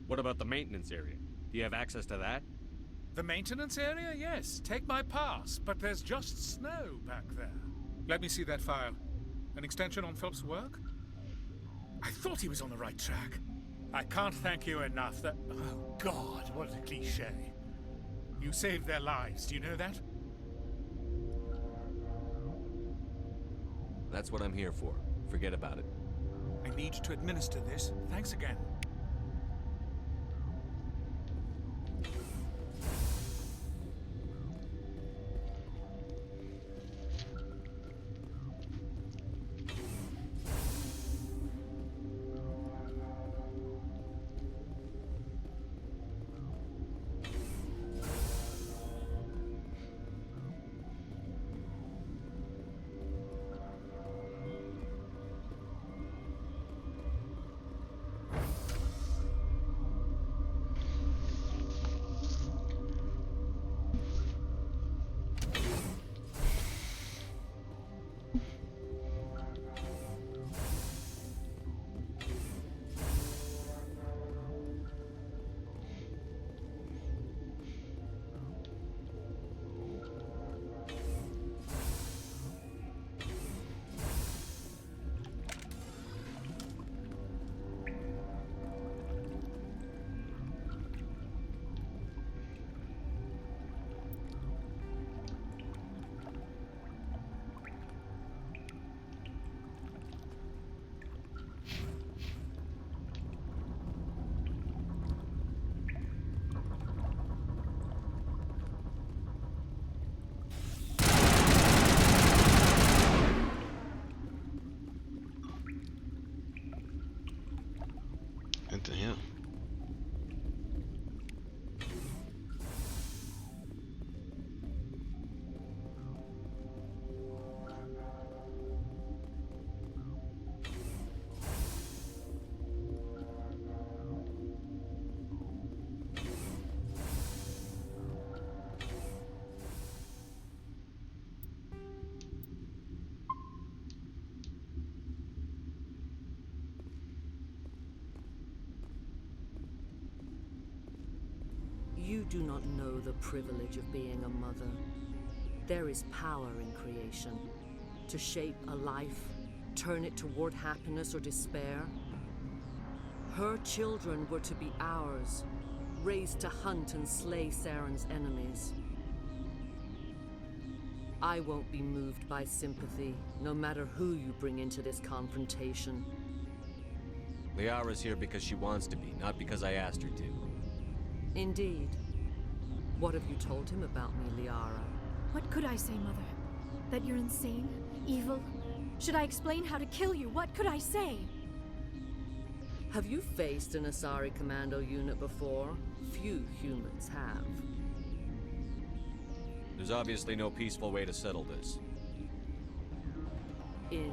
Speaker 3: What about the maintenance area? Do you have access to that?
Speaker 8: The maintenance area? Yes. Take my pass. But there's just snow back there. Let me see that file. An extension on Philip's work? I thought he was on the right track. I can't thank you enough. That... Oh, God, what a cliché. You saved their lives. Do you know that?
Speaker 3: That's what I'm here for. Forget about it.
Speaker 8: I need to administer this. Thanks again.
Speaker 1: What the hell?
Speaker 6: You do not know the privilege of being a mother. There is power in creation. To shape a life, turn it toward happiness or despair. Her children were to be ours, raised to hunt and slay Saren's enemies. I won't be moved by sympathy, no matter who you bring into this confrontation.
Speaker 3: Liara's here because she wants to be, not because I asked her to.
Speaker 6: Indeed. What have you told him about me, Liara?
Speaker 16: What could I say, Mother? That you're insane? Evil? Should I explain how to kill you? What could I say?
Speaker 6: Have you faced an Asari commando unit before? Few humans have.
Speaker 3: There's obviously no peaceful way to settle this.
Speaker 6: Indeed.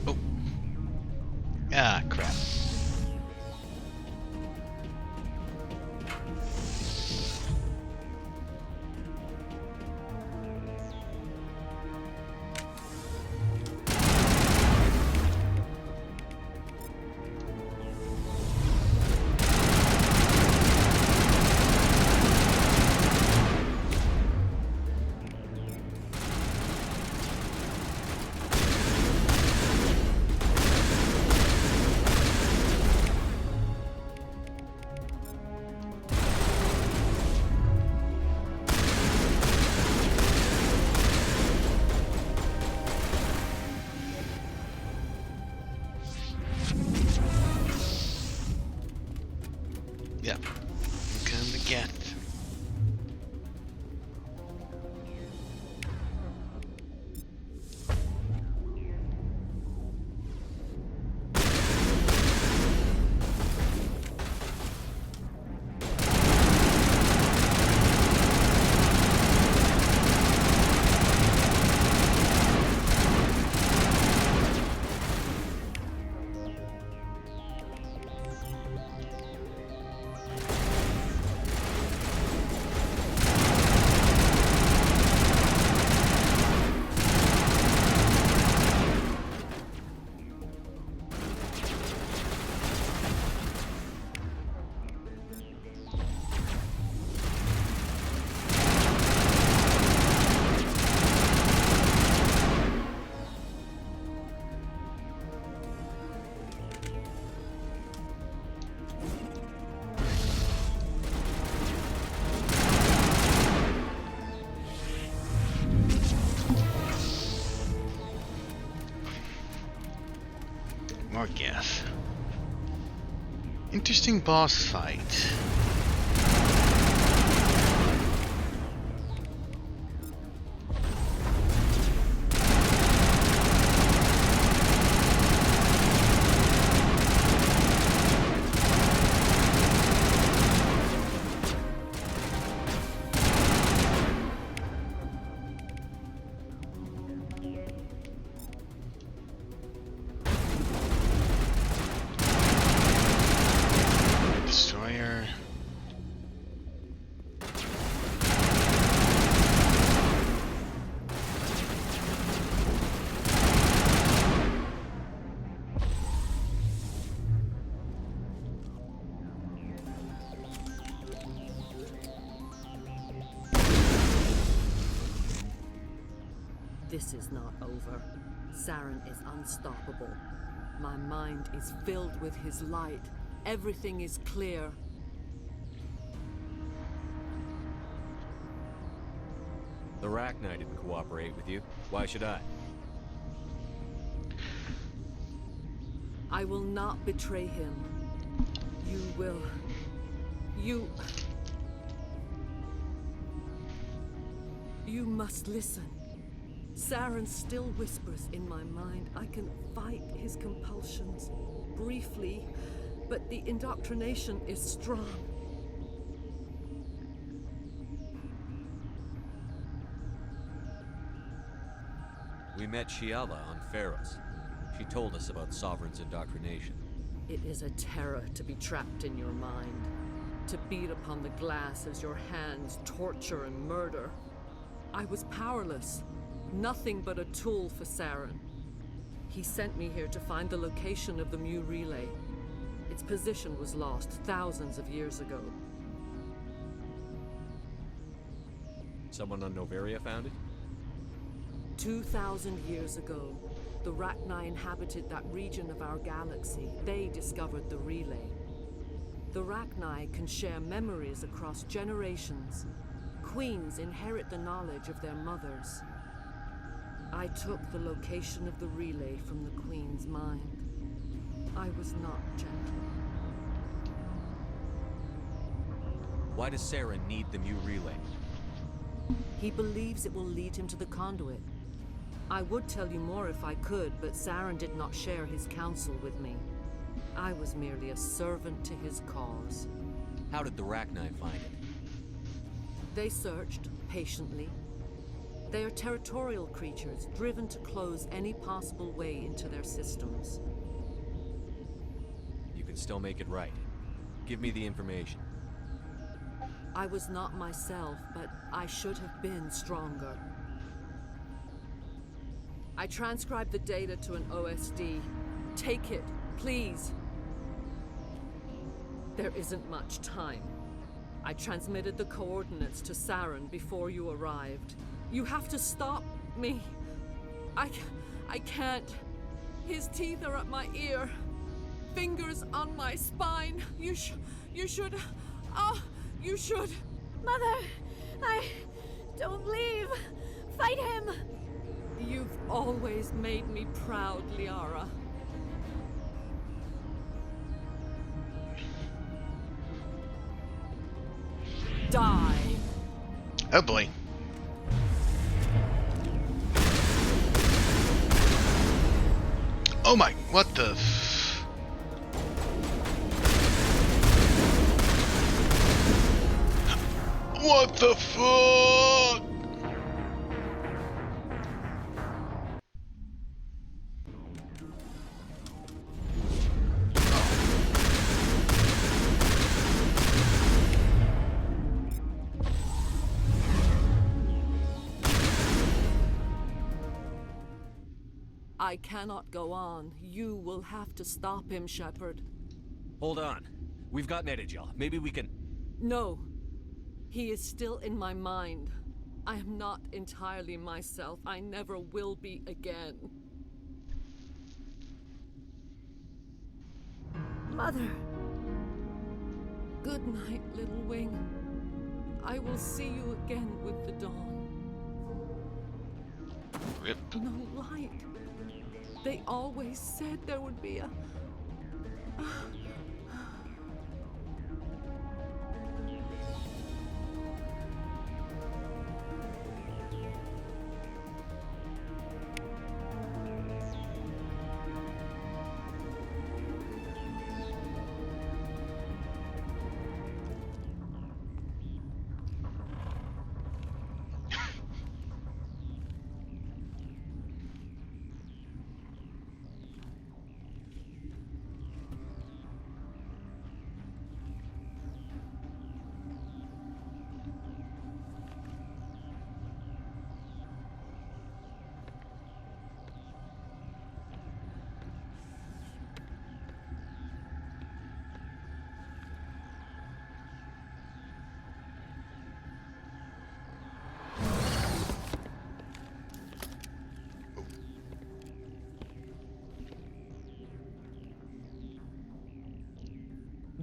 Speaker 1: Oh. Ah, crap. More gas. Interesting boss fight.
Speaker 6: This is not over. Saren is unstoppable. My mind is filled with his light. Everything is clear.
Speaker 3: The Rachni didn't cooperate with you. Why should I?
Speaker 6: I will not betray him. You will. You must listen. Saren still whispers in my mind. I can fight his compulsions briefly, but the indoctrination is strong.
Speaker 3: We met Shiala on Pharos. She told us about Sovereign's indoctrination.
Speaker 6: It is a terror to be trapped in your mind, to beat upon the glass as your hands torture and murder. I was powerless. Nothing but a tool for Saren. He sent me here to find the location of the Mu relay. Its position was lost thousands of years ago.
Speaker 3: Someone on Noveria found it?
Speaker 6: 2,000 years ago, the Rachni inhabited that region of our galaxy. They discovered the relay. The Rachni can share memories across generations. Queens inherit the knowledge of their mothers. I took the location of the relay from the Queen's mind. I was not gentle.
Speaker 3: Why does Saren need the Mu relay?
Speaker 6: He believes it will lead him to the conduit. I would tell you more if I could, but Saren did not share his counsel with me. I was merely a servant to his cause.
Speaker 3: How did the Rachni find it?
Speaker 6: They searched, patiently. They are territorial creatures, driven to close any possible way into their systems.
Speaker 3: You can still make it right. Give me the information.
Speaker 6: I was not myself, but I should have been stronger. I transcribed the data to an OSD. Take it, please. There isn't much time. I transmitted the coordinates to Saren before you arrived. You have to stop me. I can't. His teeth are at my ear. Fingers on my spine. You should. You should.
Speaker 16: Mother, don't leave. Fight him.
Speaker 6: You've always made me proud, Liara. Die.
Speaker 1: Oh boy. Oh my, what the What the fuck?
Speaker 6: I cannot go on. You will have to stop him, Shepard.
Speaker 3: Hold on. We've got Netagel. Maybe we can...
Speaker 6: No. He is still in my mind. I am not entirely myself. I never will be again.
Speaker 16: Mother.
Speaker 6: Good night, little wing. I will see you again with the dawn.
Speaker 1: Rip.
Speaker 6: No light.
Speaker 17: They always said there would be a...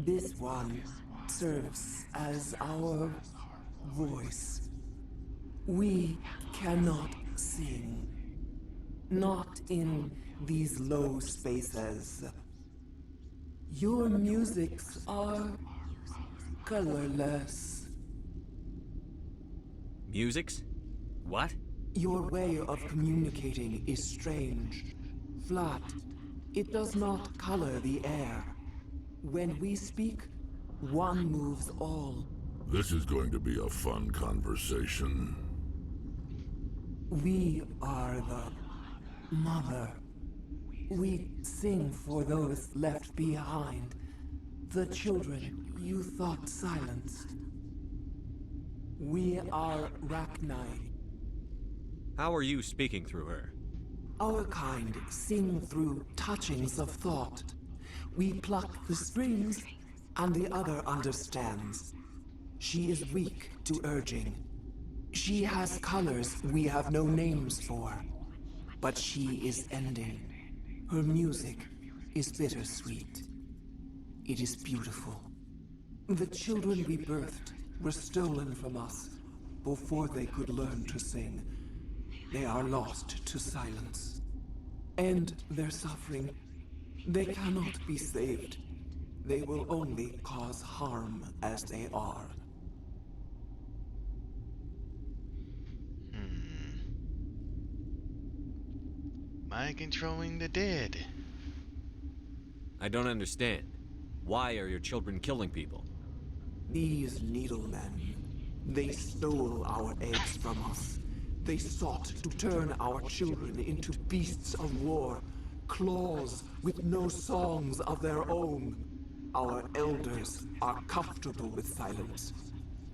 Speaker 18: This one serves as our voice. We cannot sing. Not in these low spaces. Your musics are colorless.
Speaker 3: Musics? What?
Speaker 18: Your way of communicating is strange. Flat. It does not color the air. When we speak, one moves all.
Speaker 11: This is going to be a fun conversation.
Speaker 18: We are the mother. We sing for those left behind. The children you thought silenced. We are Rachni.
Speaker 3: How are you speaking through her?
Speaker 18: Our kind sing through touchings of thought. We pluck the strings, and the other understands. She is weak to urging. She has colors we have no names for. But she is ending. Her music is bittersweet. It is beautiful. The children we birthed were stolen from us before they could learn to sing. They are lost to silence. And their suffering, they cannot be saved. They will only cause harm as they are.
Speaker 1: Mind controlling the dead.
Speaker 3: I don't understand. Why are your children killing people?
Speaker 18: These needlemen, they stole our eggs from us. They sought to turn our children into beasts of war, claws with no songs of their own. Our elders are comfortable with silence.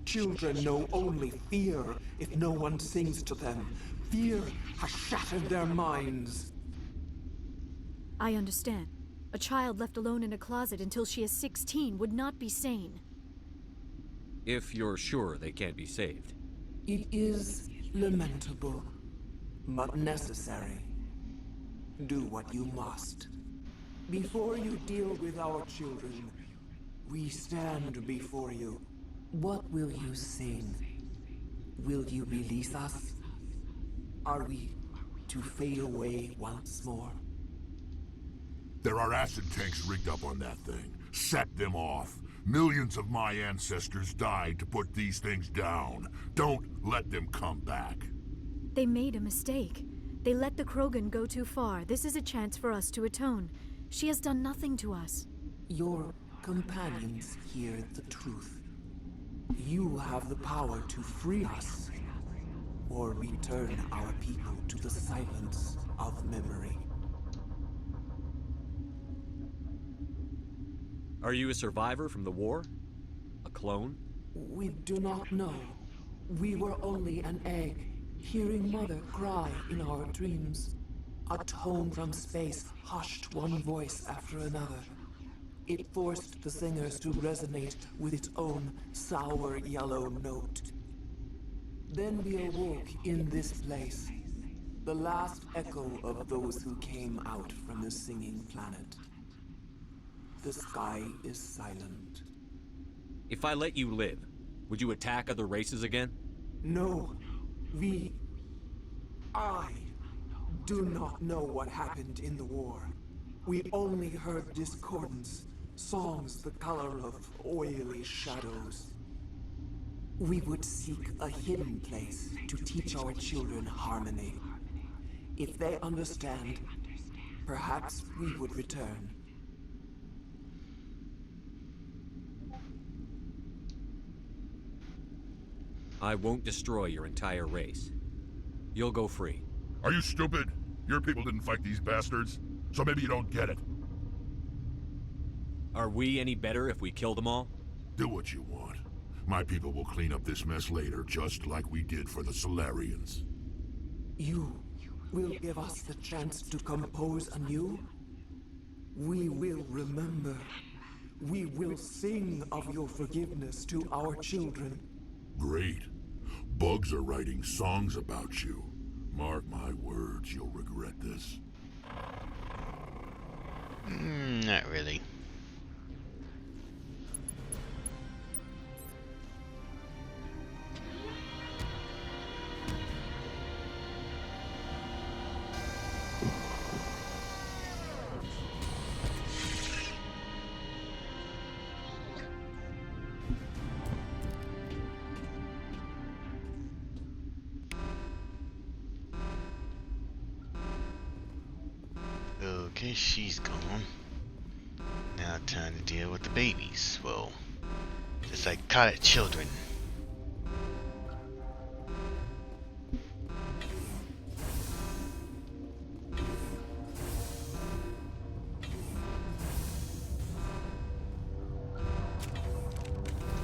Speaker 18: Children know only fear if no one sings to them. Fear has shattered their minds.
Speaker 16: I understand. A child left alone in a closet until she is 16 would not be sane.
Speaker 3: If you're sure they can't be saved.
Speaker 18: It is lamentable, but necessary. Do what you must. Before you deal with our children, we stand before you. What will you sing? Will you release us? Are we to fade away once more?
Speaker 11: There are acid tanks rigged up on that thing. Set them off. Millions of my ancestors died to put these things down. Don't let them come back.
Speaker 16: They made a mistake. They let the Krogan go too far. This is a chance for us to atone. She has done nothing to us.
Speaker 18: Your companions hear the truth. You have the power to free us, or return our people to the silence of memory.
Speaker 3: Are you a survivor from the war? A clone?
Speaker 18: We do not know. We were only an egg, hearing Mother cry in our dreams. A tone from space hushed one voice after another. It forced the singers to resonate with its own sour yellow note. Then we awoke in this place, the last echo of those who came out from the singing planet. The sky is silent.
Speaker 3: If I let you live, would you attack other races again?
Speaker 18: No. I do not know what happened in the war. We only heard discordance, songs the color of oily shadows. We would seek a hidden place to teach our children harmony. If they understand, perhaps we would return.
Speaker 3: I won't destroy your entire race. You'll go free.
Speaker 11: Are you stupid? Your people didn't fight these bastards, so maybe you don't get it.
Speaker 3: Are we any better if we kill them all?
Speaker 11: Do what you want. My people will clean up this mess later, just like we did for the Solarians.
Speaker 18: You will give us the chance to compose anew? We will remember. We will sing of your forgiveness to our children.
Speaker 11: Great. Bugs are writing songs about you. Mark my words, you'll regret this.
Speaker 1: Not really. Okay, she's gone. Now time to deal with the babies. Well, the psychotic children.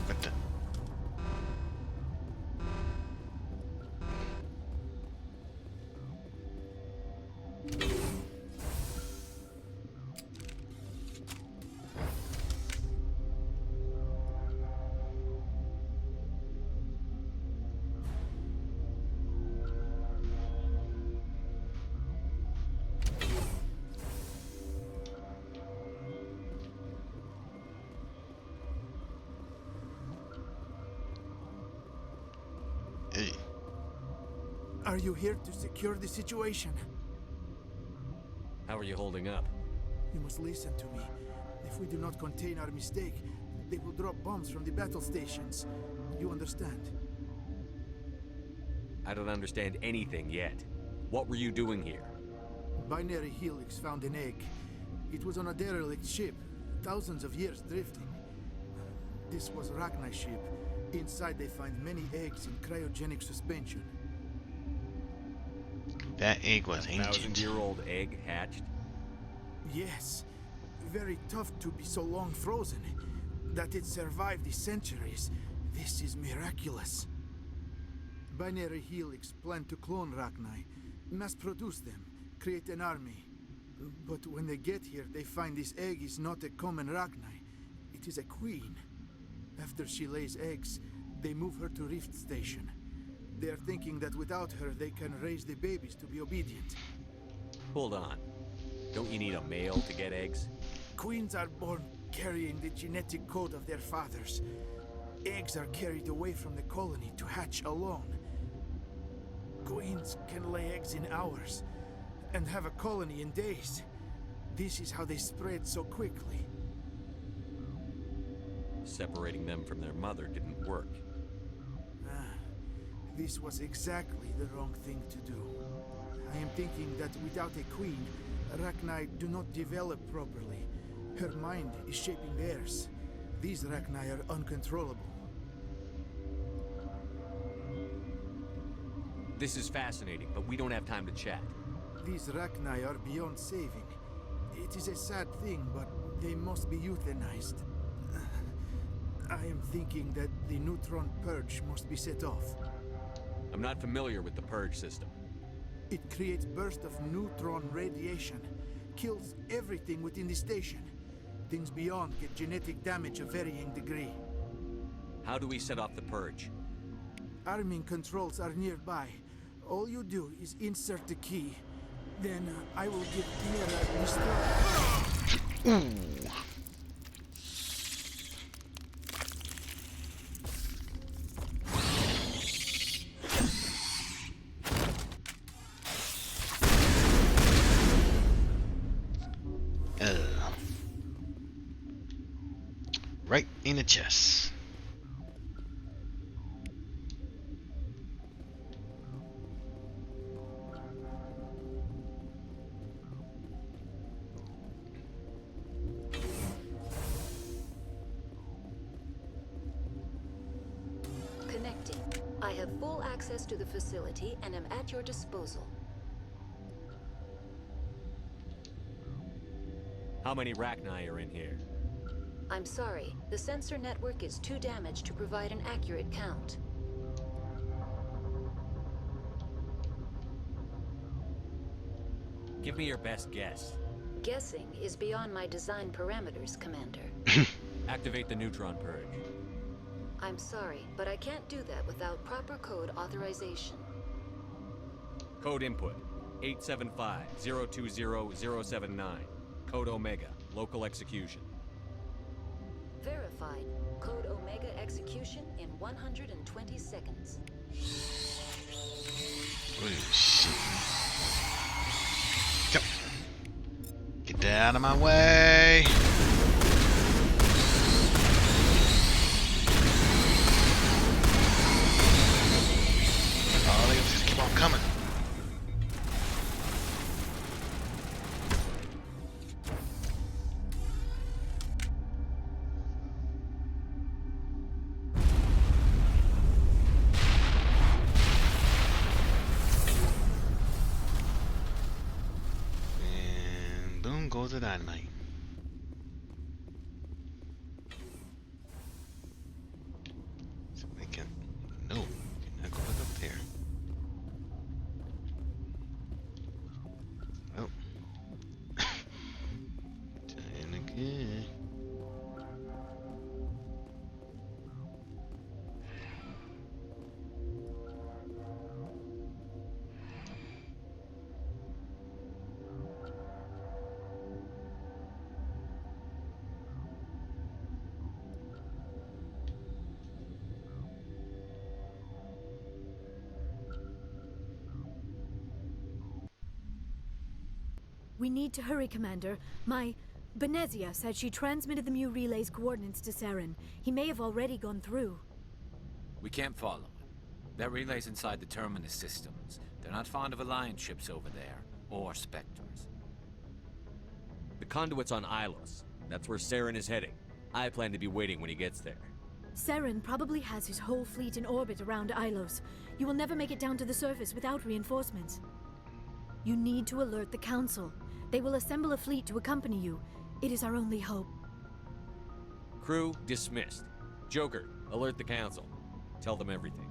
Speaker 1: What the?
Speaker 7: Are you here to secure the situation?
Speaker 3: How are you holding up?
Speaker 7: You must listen to me. If we do not contain our mistake, they will drop bombs from the battle stations. You understand?
Speaker 3: I don't understand anything yet. What were you doing here?
Speaker 7: Binary Helix found an egg. It was on a derelict ship, thousands of years drifting. This was Rachni's ship. Inside they find many eggs in cryogenic suspension.
Speaker 1: That egg was ancient.
Speaker 3: 1,000-year-old egg hatched?
Speaker 7: Yes. Very tough to be so long frozen. That it survived the centuries. This is miraculous. Binary Helix planned to clone Rachni, mass produce them, create an army. But when they get here, they find this egg is not a common Rachni. It is a queen. After she lays eggs, they move her to Rift Station. They are thinking that without her, they can raise the babies to be obedient.
Speaker 3: Hold on. Don't you need a male to get eggs?
Speaker 7: Queens are born carrying the genetic code of their fathers. Eggs are carried away from the colony to hatch alone. Queens can lay eggs in hours and have a colony in days. This is how they spread so quickly.
Speaker 3: Separating them from their mother didn't work.
Speaker 7: This was exactly the wrong thing to do. I am thinking that without a queen, Rachni do not develop properly. Her mind is shaping theirs. These Rachni are uncontrollable.
Speaker 3: This is fascinating, but we don't have time to chat.
Speaker 7: These Rachni are beyond saving. It is a sad thing, but they must be euthanized. I am thinking that the neutron purge must be set off.
Speaker 3: I'm not familiar with the purge system.
Speaker 7: It creates bursts of neutron radiation, kills everything within the station. Things beyond get genetic damage of varying degree.
Speaker 3: How do we set off the purge?
Speaker 7: Arming controls are nearby. All you do is insert the key. Then I will give Mira the start.
Speaker 1: Right in the chest.
Speaker 20: Connecting. I have full access to the facility and am at your disposal.
Speaker 3: How many Rachni are in here?
Speaker 20: I'm sorry, the sensor network is too damaged to provide an accurate count.
Speaker 3: Give me your best guess.
Speaker 20: Guessing is beyond my design parameters, Commander.
Speaker 3: Activate the neutron purge.
Speaker 20: I'm sorry, but I can't do that without proper code authorization.
Speaker 3: Code input 875-020-079. Code Omega, local execution.
Speaker 20: Verified. Code Omega execution in 120 seconds.
Speaker 1: Oh, shit. Go. Get out of my way. Oh, they just keep on coming. Goes the dynamite. So we can. No, we cannot go back up there. Oh. And again.
Speaker 16: We need to hurry, Commander. My Benezia said she transmitted the Mu relay's coordinates to Saren. He may have already gone through.
Speaker 4: We can't follow him. That relay's inside the Terminus systems. They're not fond of Alliance ships over there, or Spectres.
Speaker 3: The conduit's on Ilos. That's where Saren is heading. I plan to be waiting when he gets there.
Speaker 16: Saren probably has his whole fleet in orbit around Ilos. You will never make it down to the surface without reinforcements. You need to alert the Council. They will assemble a fleet to accompany you. It is our only hope.
Speaker 3: Crew dismissed. Joker, alert the Council. Tell them everything.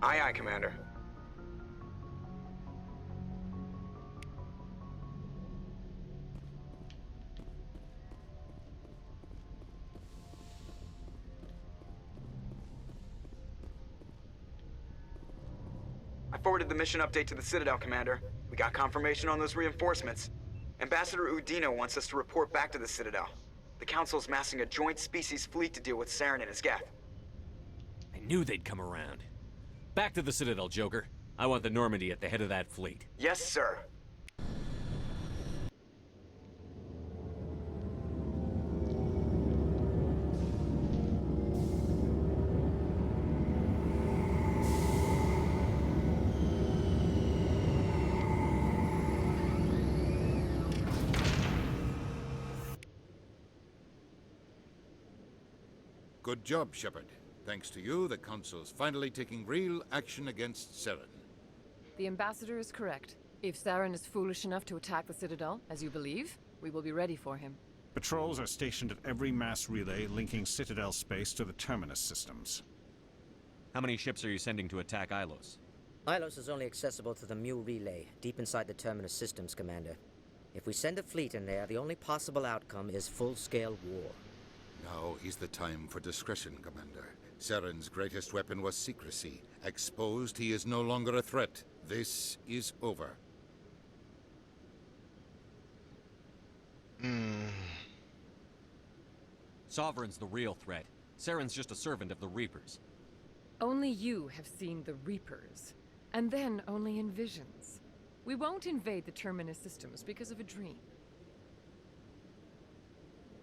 Speaker 13: Aye, aye, Commander. I forwarded the mission update to the Citadel, Commander. We got confirmation on those reinforcements. Ambassador Udino wants us to report back to the Citadel. The Council's massing a joint species fleet to deal with Saren and his Geth.
Speaker 3: I knew they'd come around. Back to the Citadel, Joker. I want the Normandy at the head of that fleet.
Speaker 13: Yes, sir.
Speaker 15: Good job, Shepard. Thanks to you, the Council's finally taking real action against Saren.
Speaker 23: The Ambassador is correct. If Saren is foolish enough to attack the Citadel, as you believe, we will be ready for him.
Speaker 8: Patrols are stationed at every mass relay linking Citadel space to the Terminus systems.
Speaker 3: How many ships are you sending to attack Ilos?
Speaker 24: Ilos is only accessible to the Mu relay, deep inside the Terminus systems, Commander. If we send a fleet in there, the only possible outcome is full-scale war.
Speaker 15: Now is the time for discretion, Commander. Saren's greatest weapon was secrecy. Exposed, he is no longer a threat. This is over.
Speaker 3: Sovereign's the real threat. Saren's just a servant of the Reapers.
Speaker 23: Only you have seen the Reapers, and then only in visions. We won't invade the Terminus systems because of a dream.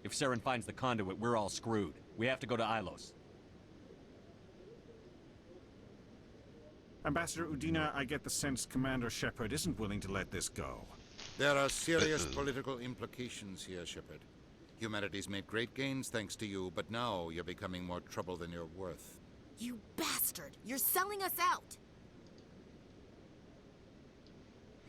Speaker 3: If Saren finds the conduit, we're all screwed. We have to go to Ilos.
Speaker 9: Ambassador Udina, I get the sense Commander Shepard isn't willing to let this go.
Speaker 15: There are serious political implications here, Shepard. Humanity's made great gains thanks to you, but now you're becoming more trouble than you're worth.
Speaker 10: You bastard! You're selling us out!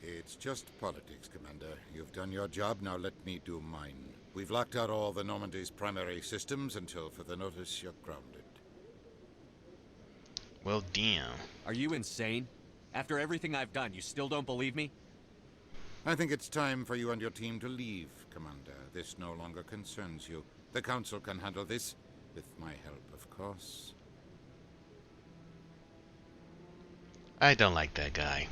Speaker 15: It's just politics, Commander. You've done your job, now let me do mine. We've locked out all the Normandy's primary systems until further notice you're grounded.
Speaker 1: Well, damn.
Speaker 3: Are you insane? After everything I've done, you still don't believe me?
Speaker 15: I think it's time for you and your team to leave, Commander. This no longer concerns you. The Council can handle this, with my help, of course.
Speaker 1: I don't like that guy.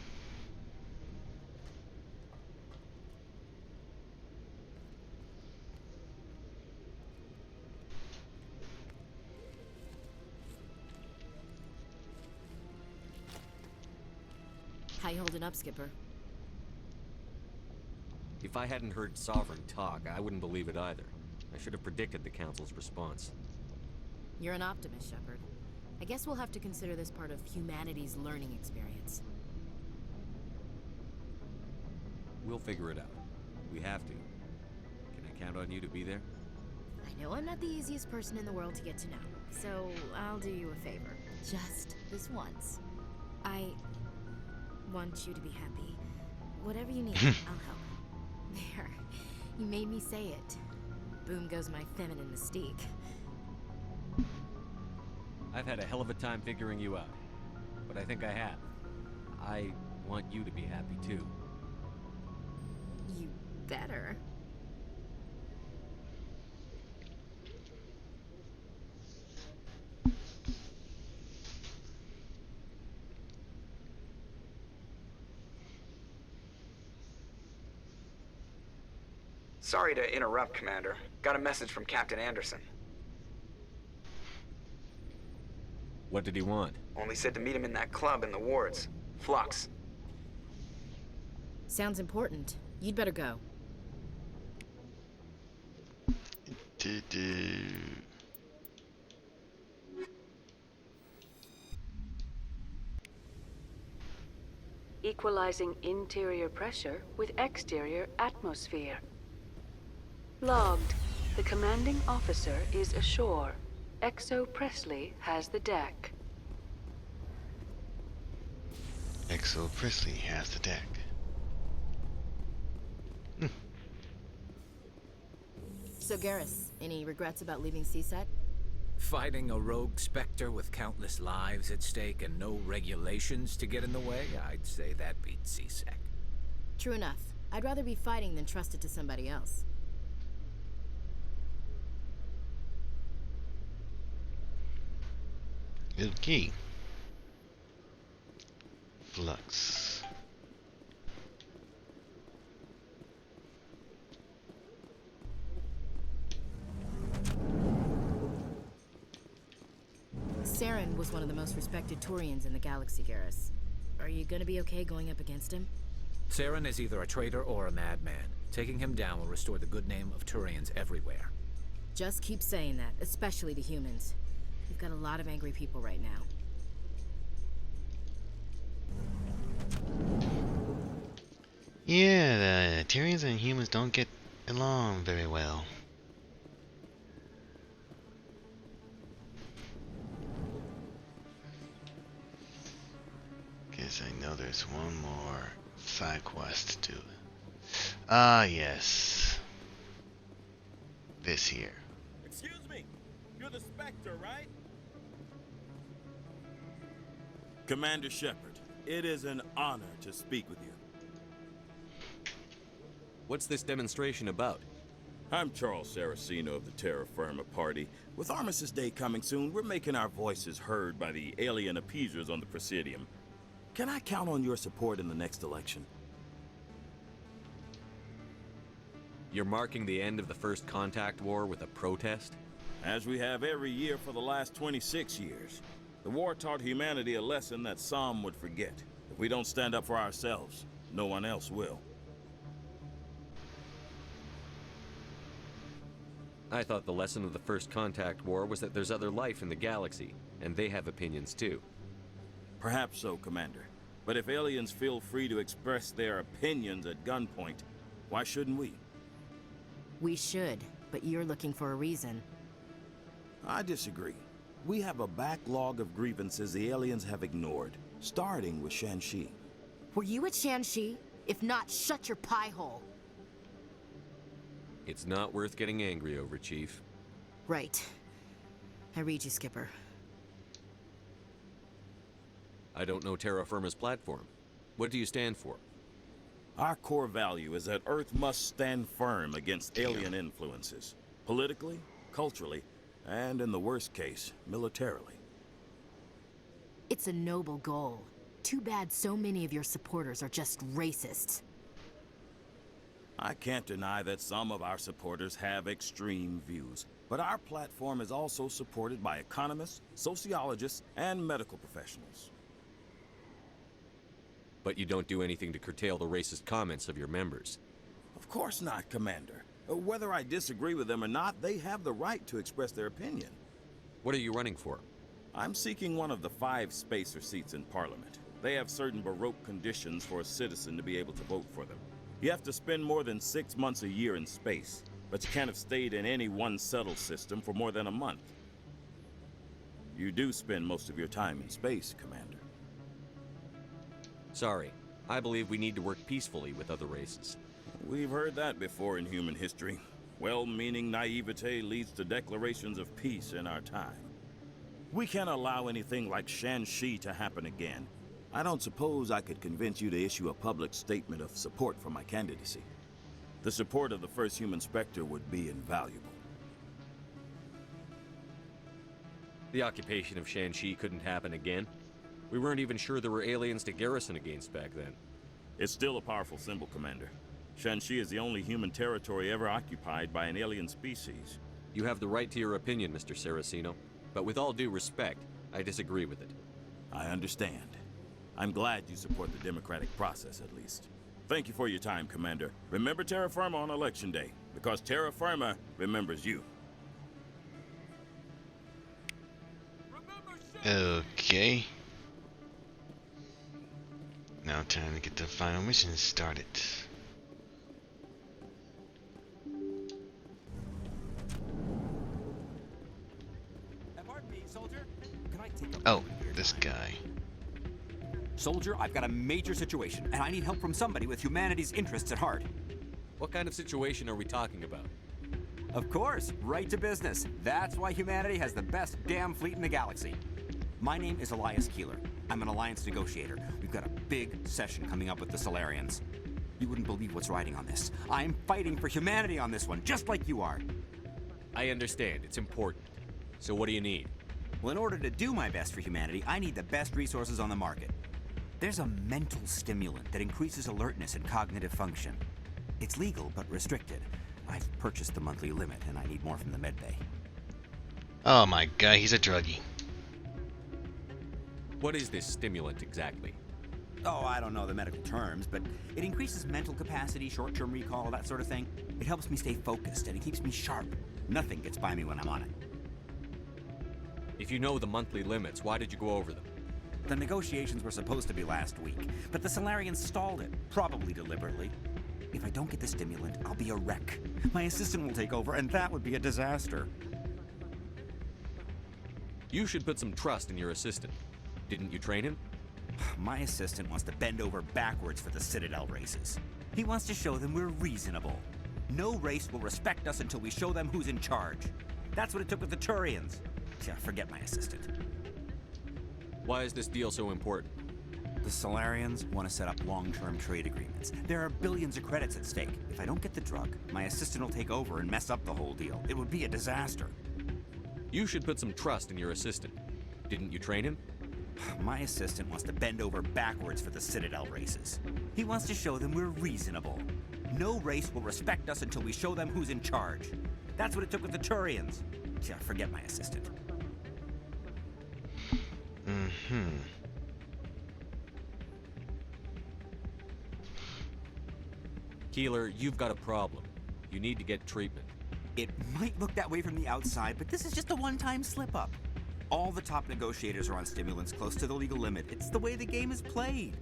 Speaker 10: How you holding up, Skipper?
Speaker 3: If I hadn't heard Sovereign talk, I wouldn't believe it either. I should have predicted the Council's response.
Speaker 10: You're an optimist, Shepard. I guess we'll have to consider this part of humanity's learning experience.
Speaker 3: We'll figure it out. We have to. Can I count on you to be there?
Speaker 10: I know I'm not the easiest person in the world to get to know, so I'll do you a favor. Just this once. I want you to be happy. Whatever you need, I'll help. There. You made me say it. Boom goes my feminine mystique.
Speaker 3: I've had a hell of a time figuring you out. But I think I have. I want you to be happy too.
Speaker 10: You better.
Speaker 13: Sorry to interrupt, Commander. Got a message from Captain Anderson.
Speaker 3: What did he want?
Speaker 13: Only said to meet him in that club in the wards. Flux.
Speaker 10: Sounds important. You'd better go.
Speaker 19: Equalizing interior pressure with exterior atmosphere. Logged. The commanding officer is ashore. Exo Presley has the deck.
Speaker 1: Exo Presley has the deck.
Speaker 10: So Garrus, any regrets about leaving CSEC?
Speaker 4: Fighting a rogue Spectre with countless lives at stake and no regulations to get in the way? I'd say that beats CSEC.
Speaker 10: True enough. I'd rather be fighting than trust it to somebody else.
Speaker 1: Okay. Flux.
Speaker 10: Saren was one of the most respected Turians in the galaxy, Garrus. Are you gonna be okay going up against him?
Speaker 4: Saren is either a traitor or a madman. Taking him down will restore the good name of Turians everywhere.
Speaker 10: Just keep saying that, especially to humans. We've got a lot of angry people right now.
Speaker 1: Yeah, the Turians and humans don't get along very well. Guess I know there's one more side quest to do. Ah, yes. This here.
Speaker 21: Excuse me, you're the Spectre, right? Commander Shepard, it is an honor to speak with you.
Speaker 3: What's this demonstration about?
Speaker 21: I'm Charles Saraceno of the Terra Firma Party. With Armistice Day coming soon, we're making our voices heard by the alien appeasers on the Presidium. Can I count on your support in the next election?
Speaker 3: You're marking the end of the First Contact War with a protest?
Speaker 21: As we have every year for the last 26 years. The war taught humanity a lesson that some would forget if we don't stand up for ourselves. No one else will.
Speaker 3: I thought the lesson of the First Contact War was that there's other life in the galaxy, and they have opinions too.
Speaker 21: Perhaps so, Commander. But if aliens feel free to express their opinions at gunpoint, why shouldn't we?
Speaker 5: We should, but you're looking for a reason.
Speaker 21: I disagree. We have a backlog of grievances the aliens have ignored, starting with Shan-Shi.
Speaker 5: Were you at Shan-Shi? If not, shut your pie hole.
Speaker 3: It's not worth getting angry over, Chief.
Speaker 5: Right. I read you, Skipper.
Speaker 3: I don't know Terra Firma's platform. What do you stand for?
Speaker 21: Our core value is that Earth must stand firm against alien influences. Politically, culturally, and in the worst case, militarily.
Speaker 5: It's a noble goal. Too bad so many of your supporters are just racists.
Speaker 21: I can't deny that some of our supporters have extreme views, but our platform is also supported by economists, sociologists, and medical professionals.
Speaker 3: But you don't do anything to curtail the racist comments of your members.
Speaker 21: Of course not, Commander. Whether I disagree with them or not, they have the right to express their opinion.
Speaker 3: What are you running for?
Speaker 21: I'm seeking one of the 5 spacer seats in Parliament. They have certain Baroque conditions for a citizen to be able to vote for them. You have to spend more than 6 months a year in space, but you can't have stayed in any one settled system for more than a month. You do spend most of your time in space, Commander.
Speaker 3: Sorry. I believe we need to work peacefully with other races.
Speaker 21: We've heard that before in human history. Well-meaning naivete leads to declarations of peace in our time. We can't allow anything like Shan-Shi to happen again. I don't suppose I could convince you to issue a public statement of support for my candidacy. The support of the first human Spectre would be invaluable.
Speaker 3: The occupation of Shan-Shi couldn't happen again. We weren't even sure there were aliens to garrison against back then.
Speaker 21: It's still a powerful symbol, Commander. Shan-Shi is the only human territory ever occupied by an alien species.
Speaker 3: You have the right to your opinion, Mr. Saraceno, but with all due respect, I disagree with it.
Speaker 21: I understand. I'm glad you support the democratic process, at least. Thank you for your time, Commander. Remember Terra Firma on Election Day, because Terra Firma remembers you.
Speaker 1: Okay. Now time to get the final mission started.
Speaker 12: Pardon me, soldier. Can I take
Speaker 1: Oh, this guy.
Speaker 12: Soldier, I've got a major situation, and I need help from somebody with humanity's interests at heart.
Speaker 3: What kind of situation are we talking about?
Speaker 12: Of course, right to business. That's why humanity has the best damn fleet in the galaxy. My name is Elias Keeler. I'm an alliance negotiator. We've got a big session coming up with the Solarians. You wouldn't believe what's riding on this. I'm fighting for humanity on this one, just like you are.
Speaker 3: I understand. It's important. So what do you need?
Speaker 12: Well, in order to do my best for humanity, I need the best resources on the market. There's a mental stimulant that increases alertness and cognitive function. It's legal, but restricted. I've purchased the monthly limit, and I need more from the medbay.
Speaker 1: Oh my god, he's a druggie.
Speaker 3: What is this stimulant exactly?
Speaker 12: Oh, I don't know the medical terms, but it increases mental capacity, short-term recall, that sort of thing. It helps me stay focused, and it keeps me sharp. Nothing gets by me when I'm on it.
Speaker 3: If you know the monthly limits, why did you go over them?
Speaker 12: The negotiations were supposed to be last week, but the Solarians stalled it, probably deliberately. If I don't get the stimulant, I'll be a wreck. My assistant will take over, and that would be a disaster.
Speaker 3: You should put some trust in your assistant. Didn't you train him?
Speaker 12: My assistant wants to bend over backwards for the Citadel races. He wants to show them we're reasonable. No race will respect us until we show them who's in charge. That's what it took with the Turians. Yeah, forget my assistant.
Speaker 3: Why is this deal so important?
Speaker 12: The Solarians want to set up long-term trade agreements. There are billions of credits at stake. If I don't get the drug, my assistant will take over and mess up the whole deal. It would be a disaster.
Speaker 3: You should put some trust in your assistant. Didn't you train him?
Speaker 12: My assistant wants to bend over backwards for the Citadel races. He wants to show them we're reasonable. No race will respect us until we show them who's in charge. That's what it took with the Turians. Yeah, forget my assistant.
Speaker 3: Keeler, you've got a problem. You need to get treatment.
Speaker 12: It might look that way from the outside, but this is just a one-time slip-up. All the top negotiators are on stimulants close to the legal limit. It's the way the game is played.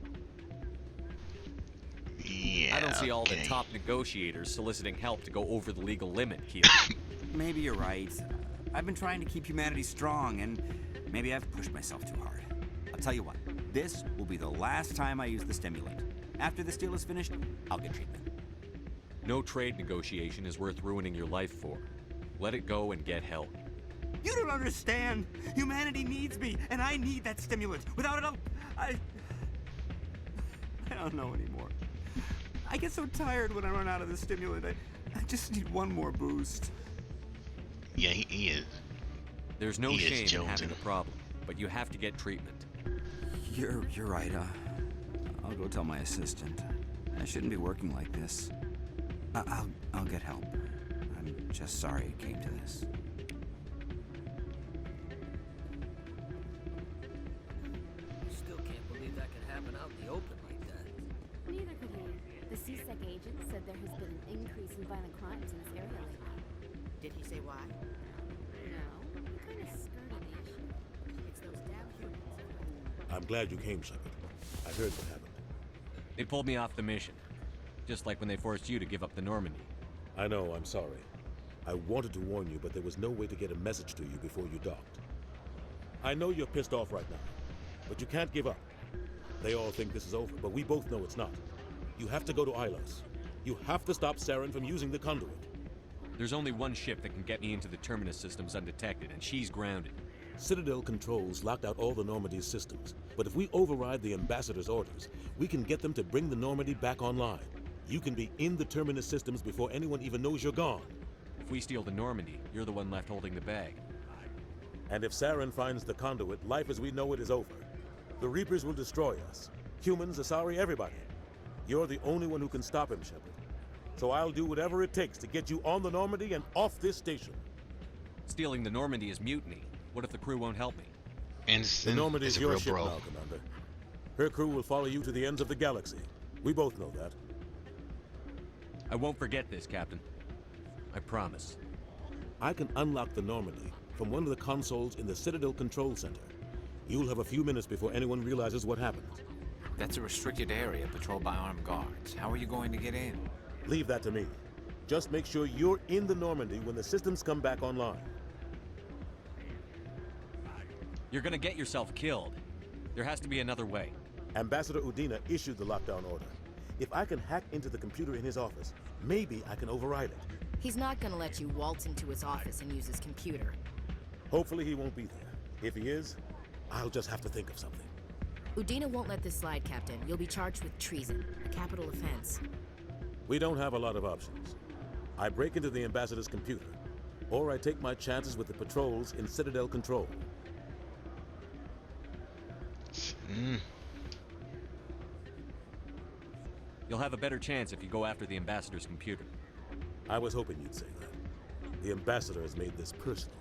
Speaker 1: Yeah,
Speaker 3: I don't see all the top negotiators soliciting help to go over the legal limit, Keeler.
Speaker 12: Maybe you're right. I've been trying to keep humanity strong, and maybe I've pushed myself too hard. I'll tell you what, this will be the last time I use the stimulant. After this deal is finished, I'll get treatment.
Speaker 3: No trade negotiation is worth ruining your life for. Let it go and get help.
Speaker 12: You don't understand. Humanity needs me, and I need that stimulant. Without it, I don't know anymore. I get so tired when I run out of the stimulant. I just need one more boost.
Speaker 1: Yeah, he is.
Speaker 3: There's no shame in having a problem, but you have to get treatment.
Speaker 12: You're right. I'll go tell my assistant. I shouldn't be working like this. I'll get help. I'm just sorry it came to this.
Speaker 2: Still can't believe that could happen out in the open like that.
Speaker 6: Neither could he. The CSEC agent said there has been an increase in violent crimes in this area lately.
Speaker 14: Did he say why?
Speaker 6: No, he kind of skirted the issue. It's those damn humans.
Speaker 22: I'm glad you came, Shepard. I heard what happened.
Speaker 3: They pulled me off the mission. Just like when they forced you to give up the Normandy.
Speaker 22: I know, I'm sorry. I wanted to warn you, but there was no way to get a message to you before you docked. I know you're pissed off right now, but you can't give up. They all think this is over, but we both know it's not. You have to go to Ilos. You have to stop Saren from using the conduit.
Speaker 3: There's only one ship that can get me into the Terminus systems undetected, and she's grounded.
Speaker 22: Citadel controls locked out all the Normandy's systems, but if we override the Ambassador's orders, we can get them to bring the Normandy back online. You can be in the Terminus systems before anyone even knows you're gone.
Speaker 3: If we steal the Normandy, you're the one left holding the bag.
Speaker 22: And if Saren finds the conduit, life as we know it is over. The Reapers will destroy us. Humans, Asari, everybody. You're the only one who can stop him, Shepard. So I'll do whatever it takes to get you on the Normandy and off this station.
Speaker 3: Stealing the Normandy is mutiny. What if the crew won't help me?
Speaker 22: The Normandy is your ship now, Commander. Her crew will follow you to the ends of the galaxy. We both know that.
Speaker 3: I won't forget this, Captain. I promise.
Speaker 22: I can unlock the Normandy from one of the consoles in the Citadel Control Center. You'll have a few minutes before anyone realizes what happened.
Speaker 4: That's a restricted area patrolled by armed guards. How are you going to get in?
Speaker 22: Leave that to me. Just make sure you're in the Normandy when the systems come back online.
Speaker 3: You're gonna get yourself killed. There has to be another way.
Speaker 22: Ambassador Udina issued the lockdown order. If I can hack into the computer in his office, maybe I can override it.
Speaker 5: He's not gonna let you waltz into his office and use his computer.
Speaker 22: Hopefully he won't be there. If he is, I'll just have to think of something.
Speaker 5: Udina won't let this slide, Captain. You'll be charged with treason, a capital offense.
Speaker 22: We don't have a lot of options. I break into the Ambassador's computer, or I take my chances with the patrols in Citadel Control.
Speaker 3: You'll have a better chance if you go after the Ambassador's computer.
Speaker 22: I was hoping you'd say that. The Ambassador has made this personal.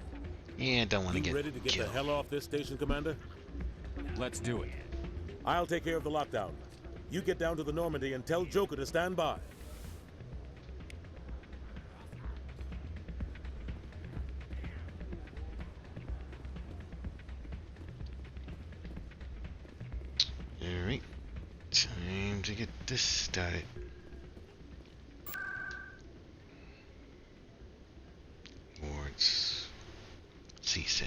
Speaker 1: Yeah, don't want to
Speaker 22: You
Speaker 1: get
Speaker 22: ready to get
Speaker 1: killed.
Speaker 22: the hell off this station, Commander?
Speaker 3: Let's do it.
Speaker 22: I'll take care of the lockdown. You get down to the Normandy and tell Joker to stand by.
Speaker 1: Alright. Time to get this started. Wards. CSEC.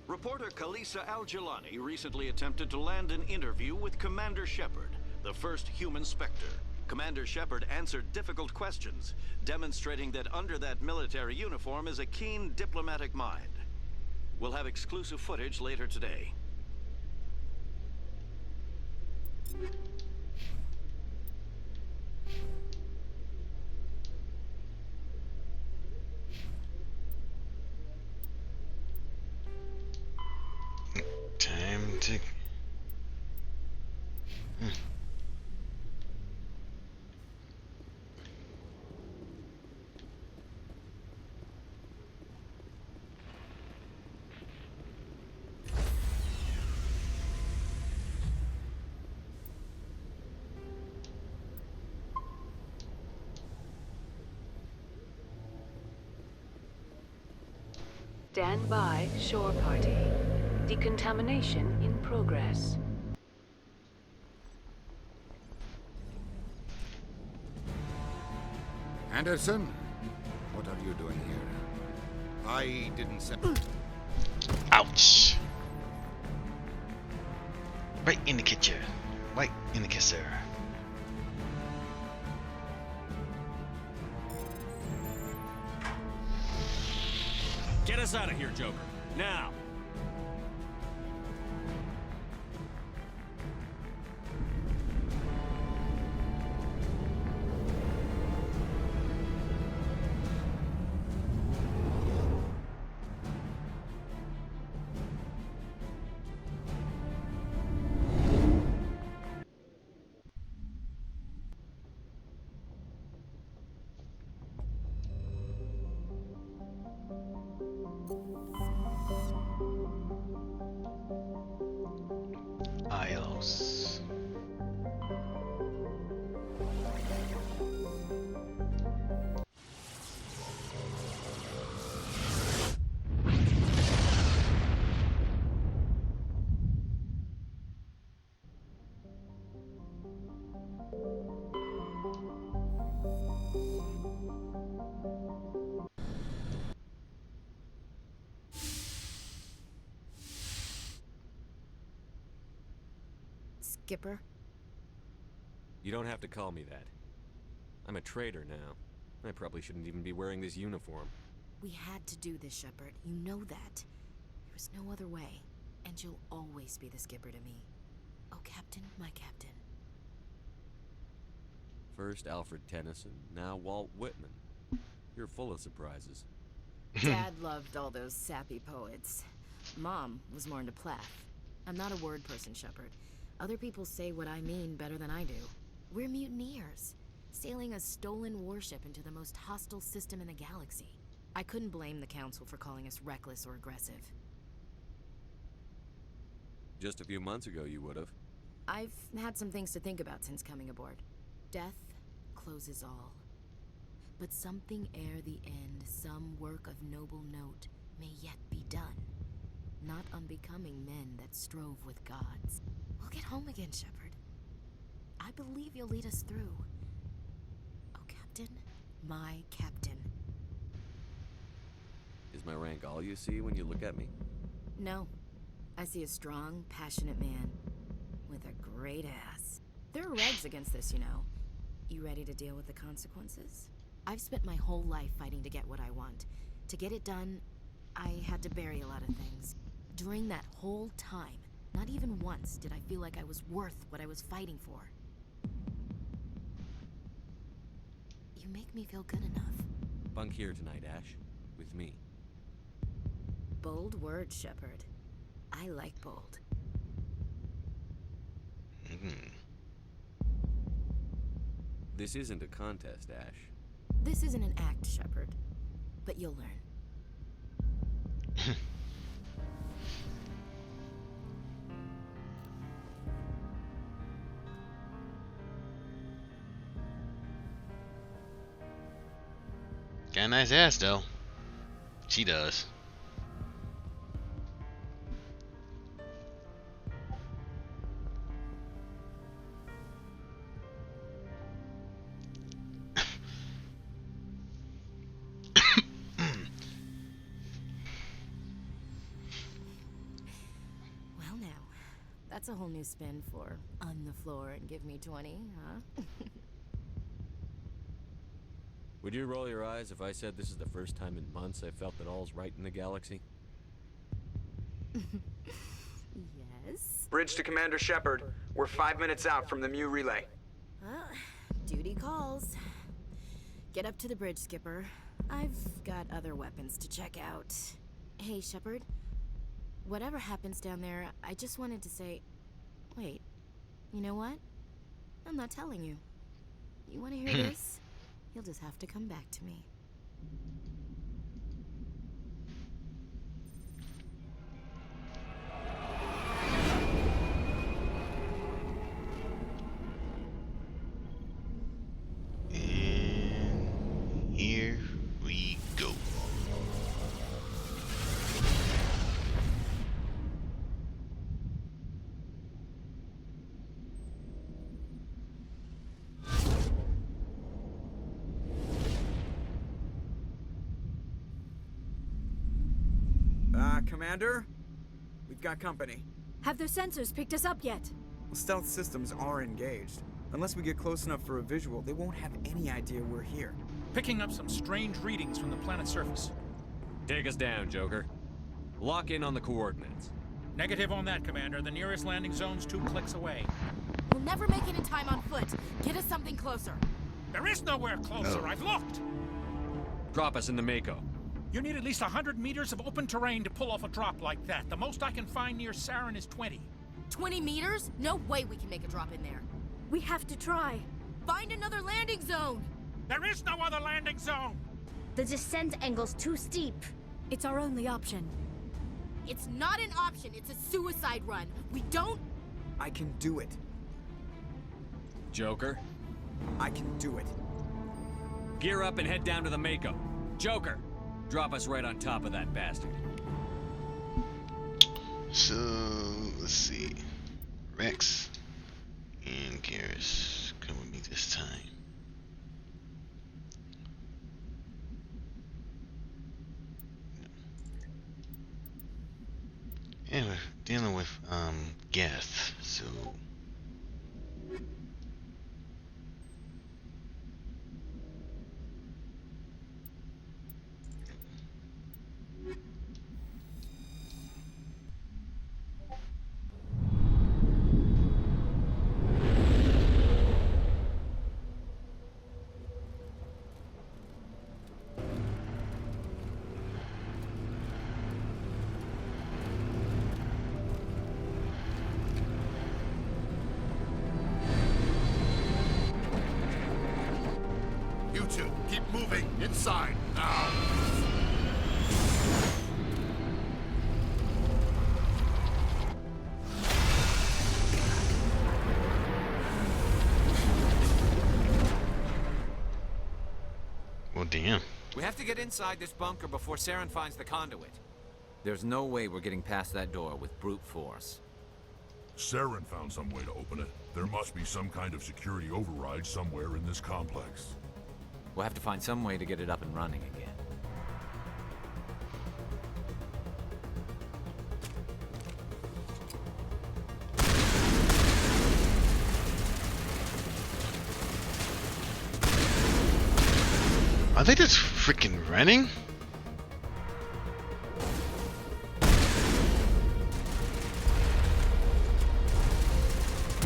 Speaker 25: Reporter Kalisa Al-Jilani recently attempted to land an interview with Commander Shepard, the first human Spectre. Commander Shepard answered difficult questions, demonstrating that under that military uniform is a keen diplomatic mind. We'll have exclusive footage later today.
Speaker 1: Time to...
Speaker 19: Stand by, shore party. Decontamination in progress.
Speaker 15: Anderson, what are you doing here? I didn't say.
Speaker 1: Ouch! Right in the kitchen. Right in the kisser.
Speaker 7: Get us out of here, Joker. Now!
Speaker 1: Isles.
Speaker 5: Skipper?
Speaker 3: You don't have to call me that. I'm a traitor now. I probably shouldn't even be wearing this uniform.
Speaker 5: We had to do this, Shepard. You know that. There was no other way. And you'll always be the Skipper to me. Oh, Captain, my Captain.
Speaker 3: First Alfred Tennyson, now Walt Whitman. You're full of surprises.
Speaker 5: Dad loved all those sappy poets. Mom was more into Plath. I'm not a word person, Shepard. Other people say what I mean better than I do. We're mutineers, sailing a stolen warship into the most hostile system in the galaxy. I couldn't blame the Council for calling us reckless or aggressive.
Speaker 3: Just a few months ago, you would have.
Speaker 5: I've had some things to think about since coming aboard. Death closes all. But something ere the end, some work of noble note, may yet be done. Not unbecoming men that strove with gods. We'll get home again, Shepard. I believe you'll lead us through. Oh, Captain, my Captain.
Speaker 3: Is my rank all you see when you look at me?
Speaker 5: No. I see a strong, passionate man. With a great ass. There are regs against this, you know. You ready to deal with the consequences? I've spent my whole life fighting to get what I want. To get it done, I had to bury a lot of things. During that whole time, not even once did I feel like I was worth what I was fighting for. You make me feel good enough.
Speaker 3: Bunk here tonight, Ash. With me.
Speaker 5: Bold words, Shepard. I like bold.
Speaker 3: This isn't a contest, Ash.
Speaker 5: This isn't an act, Shepard. But you'll learn.
Speaker 1: Got a nice ass, though. She does.
Speaker 5: Well, now, that's a whole new spin for on the floor and give me 20, huh?
Speaker 3: Would you roll your eyes if I said this is the first time in months I felt that all's right in the galaxy?
Speaker 5: Yes?
Speaker 13: Bridge to Commander Shepard. We're 5 minutes out from the Mu relay.
Speaker 5: Duty calls. Get up to the bridge, Skipper. I've got other weapons to check out. Hey, Shepard. Whatever happens down there, I just wanted to say... Wait. You know what? I'm not telling you. You want to hear this? You'll just have to come back to me.
Speaker 1: And here we go.
Speaker 13: Commander? We've got company.
Speaker 16: Have their sensors picked us up yet?
Speaker 13: Well, stealth systems are engaged. Unless we get close enough for a visual, they won't have any idea we're here.
Speaker 8: Picking up some strange readings from the planet's surface.
Speaker 7: Take us down, Joker. Lock in on the coordinates.
Speaker 8: Negative on that, Commander. The nearest landing zone's 2 clicks away.
Speaker 5: We'll never make it in time on foot. Get us something closer.
Speaker 8: There is nowhere closer. I've looked.
Speaker 7: Drop us in the Mako.
Speaker 8: You need at least 100 meters of open terrain to pull off a drop like that. The most I can find near Saren is 20.
Speaker 5: 20 meters? No way we can make a drop in there.
Speaker 16: We have to try.
Speaker 5: Find another landing zone!
Speaker 8: There is no other landing zone!
Speaker 10: The descent angle's too steep.
Speaker 16: It's our only option.
Speaker 5: It's not an option, it's a suicide run. We don't...
Speaker 13: I can do it.
Speaker 7: Joker?
Speaker 13: I can do it.
Speaker 7: Gear up and head down to the Mako. Joker, drop us right on top of that bastard.
Speaker 1: So, let's see. Rex and Garrus come with me this time. And we're dealing with Geth, so
Speaker 15: You two, keep moving inside now.
Speaker 1: well, damn.
Speaker 4: We have to get inside this bunker before Saren finds the conduit. There's no way we're getting past that door with brute force.
Speaker 11: Saren found some way to open it. There must be some kind of security override somewhere in this complex.
Speaker 4: We'll have to find some way to get it up and running again.
Speaker 1: Are they just freaking running?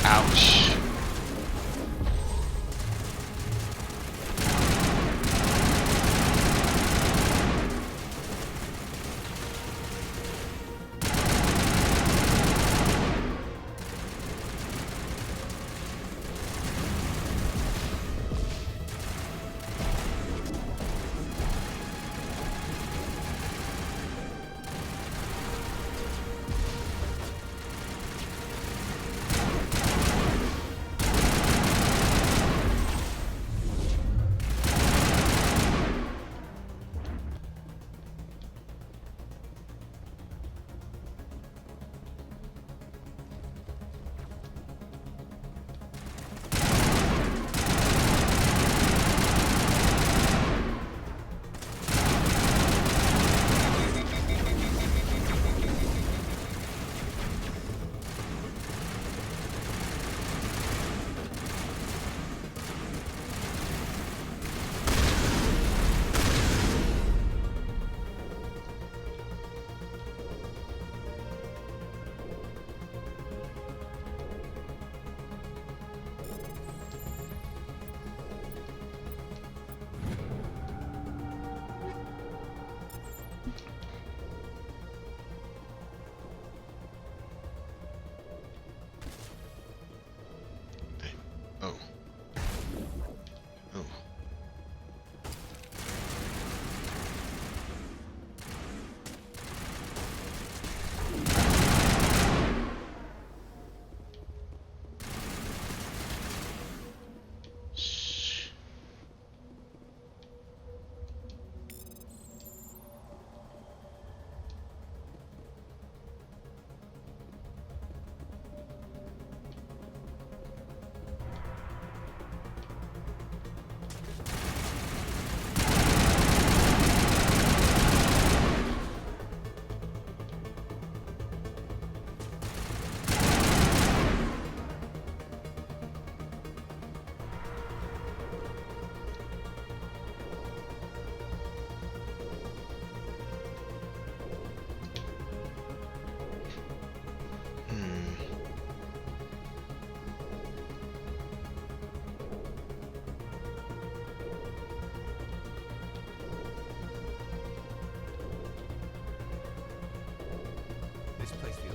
Speaker 1: Ouch.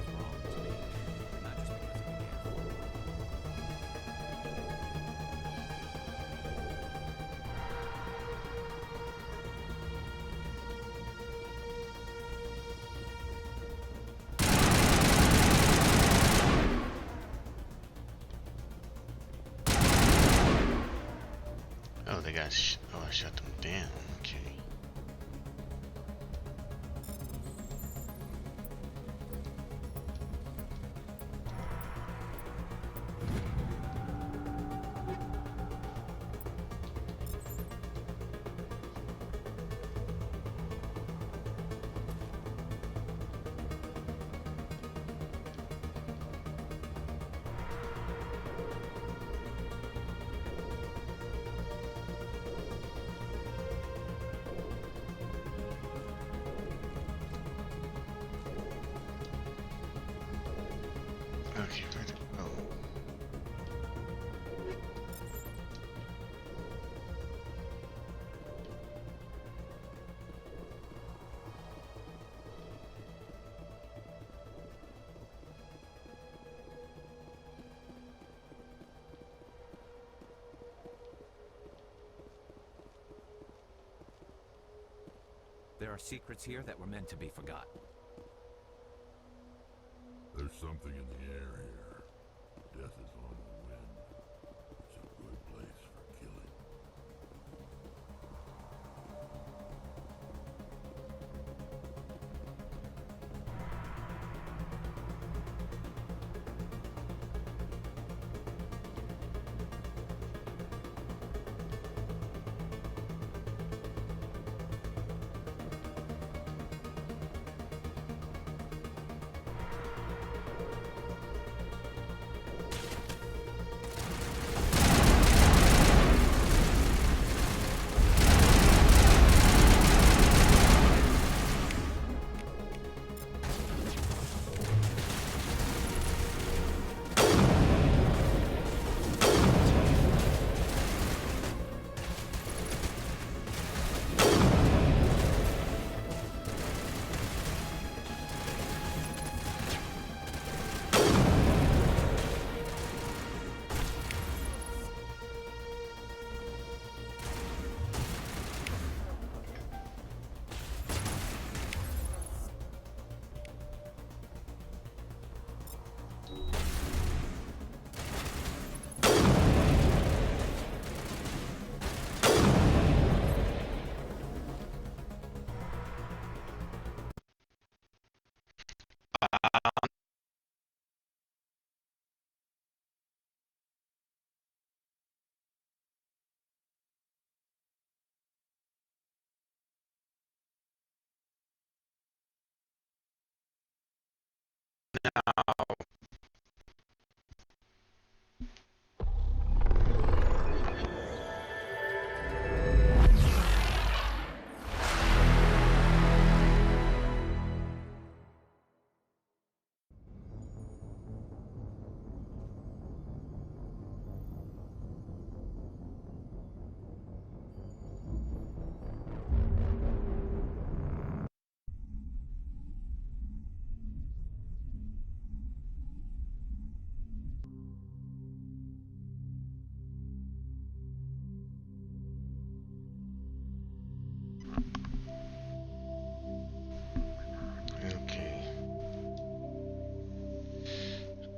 Speaker 4: feels wrong to me. Not just because I began.
Speaker 1: Oh, they got. Oh, I shut them down. Okay. Okay, where to go?
Speaker 4: There are secrets here that were meant to be forgotten.
Speaker 11: There's something in the air here. Death is on the wind. It's a good place for killing.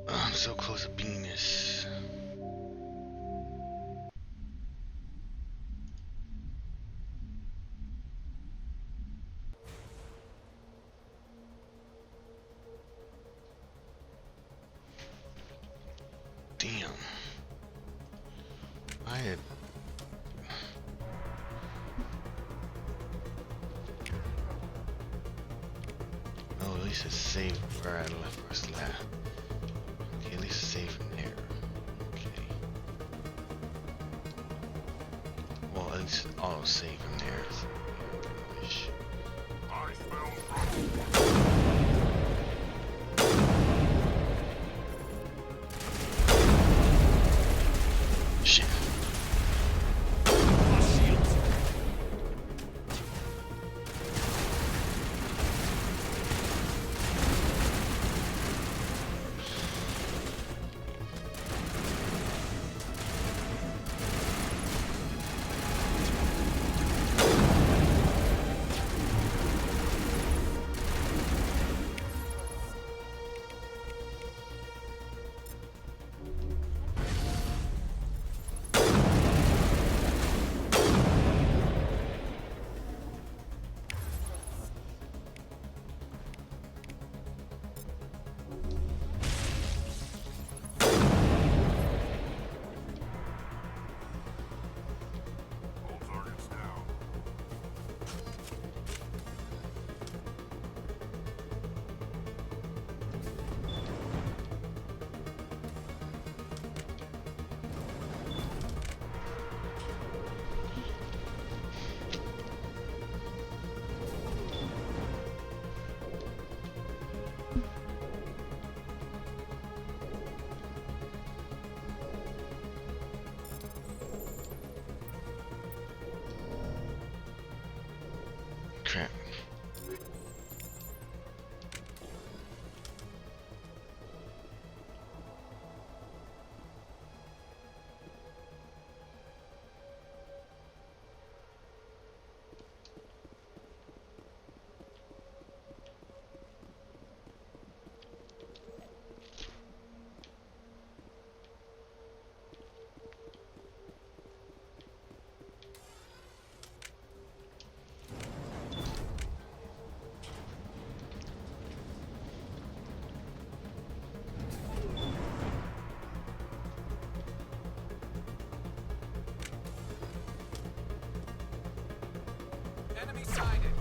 Speaker 11: I'm so close to Venus. Damn. I had... Oh, at least it's safe where I left first left. Okay, at least it's safe in there. Okay. Well, at least auto save in there. So, yeah, wish. I smell
Speaker 1: Shit.
Speaker 4: Enemy sighted.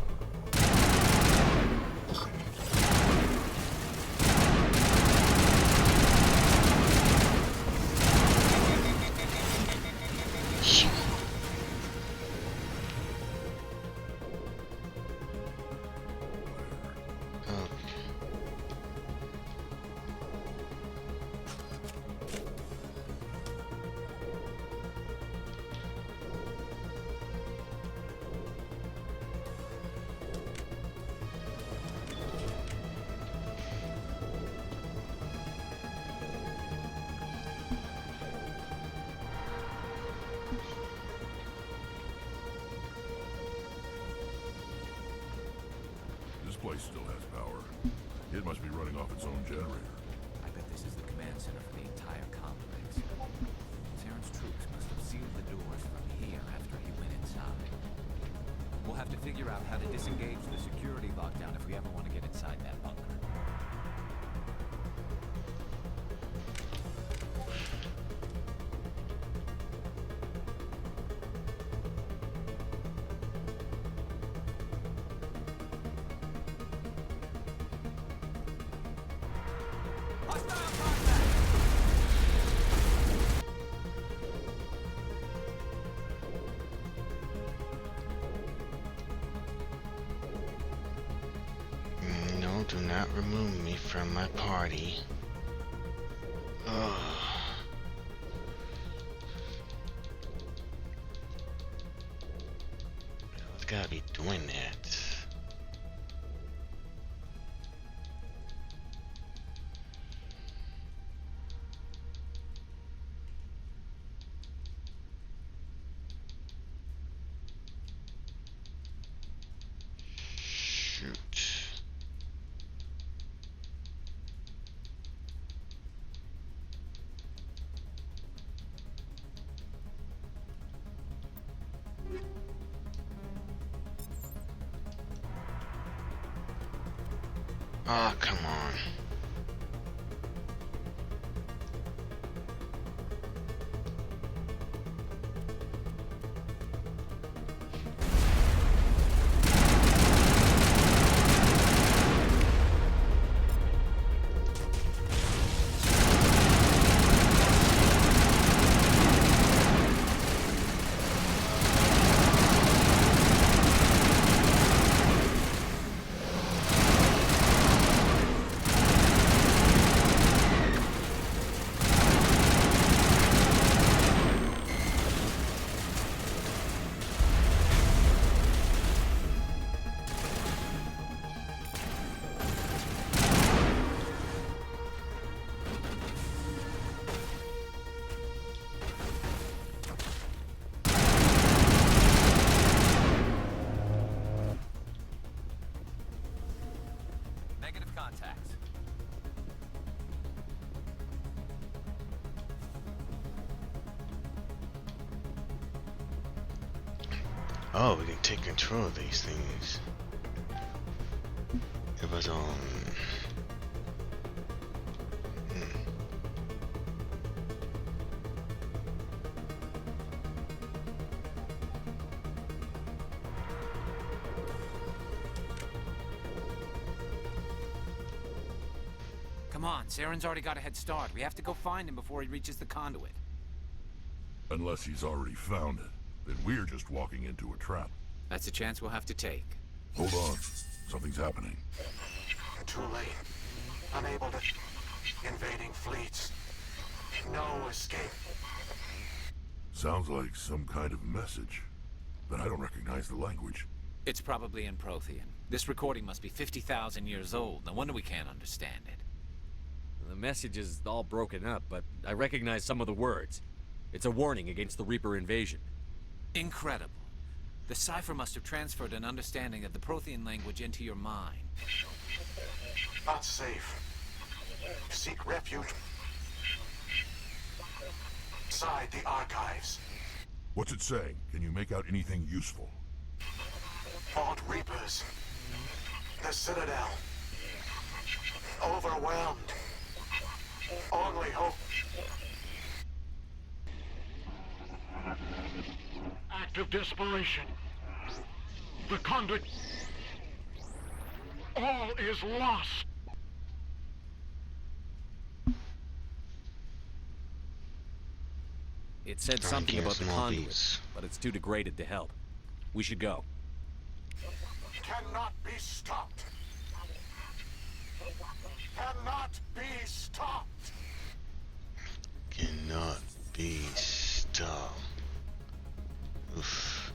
Speaker 14: This place still has power. It must be running off its own generator.
Speaker 4: I bet this is the command center for the entire complex. Saren's troops must have sealed the doors from here after he went inside. We'll have to figure out how to disengage the security lockdown if we ever want to get inside that bunker.
Speaker 11: No, do not remove me from my party. Ugh. It's gotta be doing that. Oh, come on. Oh, we can take control of these things. It was on.
Speaker 4: Come on, Saren's already got a head start. We have to go find him before he reaches the conduit.
Speaker 14: Unless he's already found it, then we're just walking into a trap.
Speaker 4: That's a chance we'll have to take.
Speaker 14: Hold on. Something's happening.
Speaker 17: Too late. Unable to... Invading fleets. No escape.
Speaker 14: Sounds like some kind of message, but I don't recognize the language.
Speaker 4: It's probably in Prothean. This recording must be 50,000 years old. No wonder we can't understand it.
Speaker 7: The message is all broken up, but I recognize some of the words. It's a warning against the Reaper invasion.
Speaker 4: Incredible. The cipher must have transferred an understanding of the Prothean language into your mind.
Speaker 17: Not safe. Seek refuge inside the archives.
Speaker 14: What's it saying? Can you make out anything useful?
Speaker 17: Fought Reapers. The Citadel. Overwhelmed. Only hope. Act of desperation. The conduit... All is lost.
Speaker 7: It said
Speaker 1: Try and
Speaker 7: something
Speaker 1: get
Speaker 7: about the
Speaker 1: some more of
Speaker 7: conduit,
Speaker 1: these.
Speaker 7: but it's too degraded to help. We should go.
Speaker 17: Cannot be stopped. Cannot be stopped.
Speaker 11: Cannot be stopped. Oof.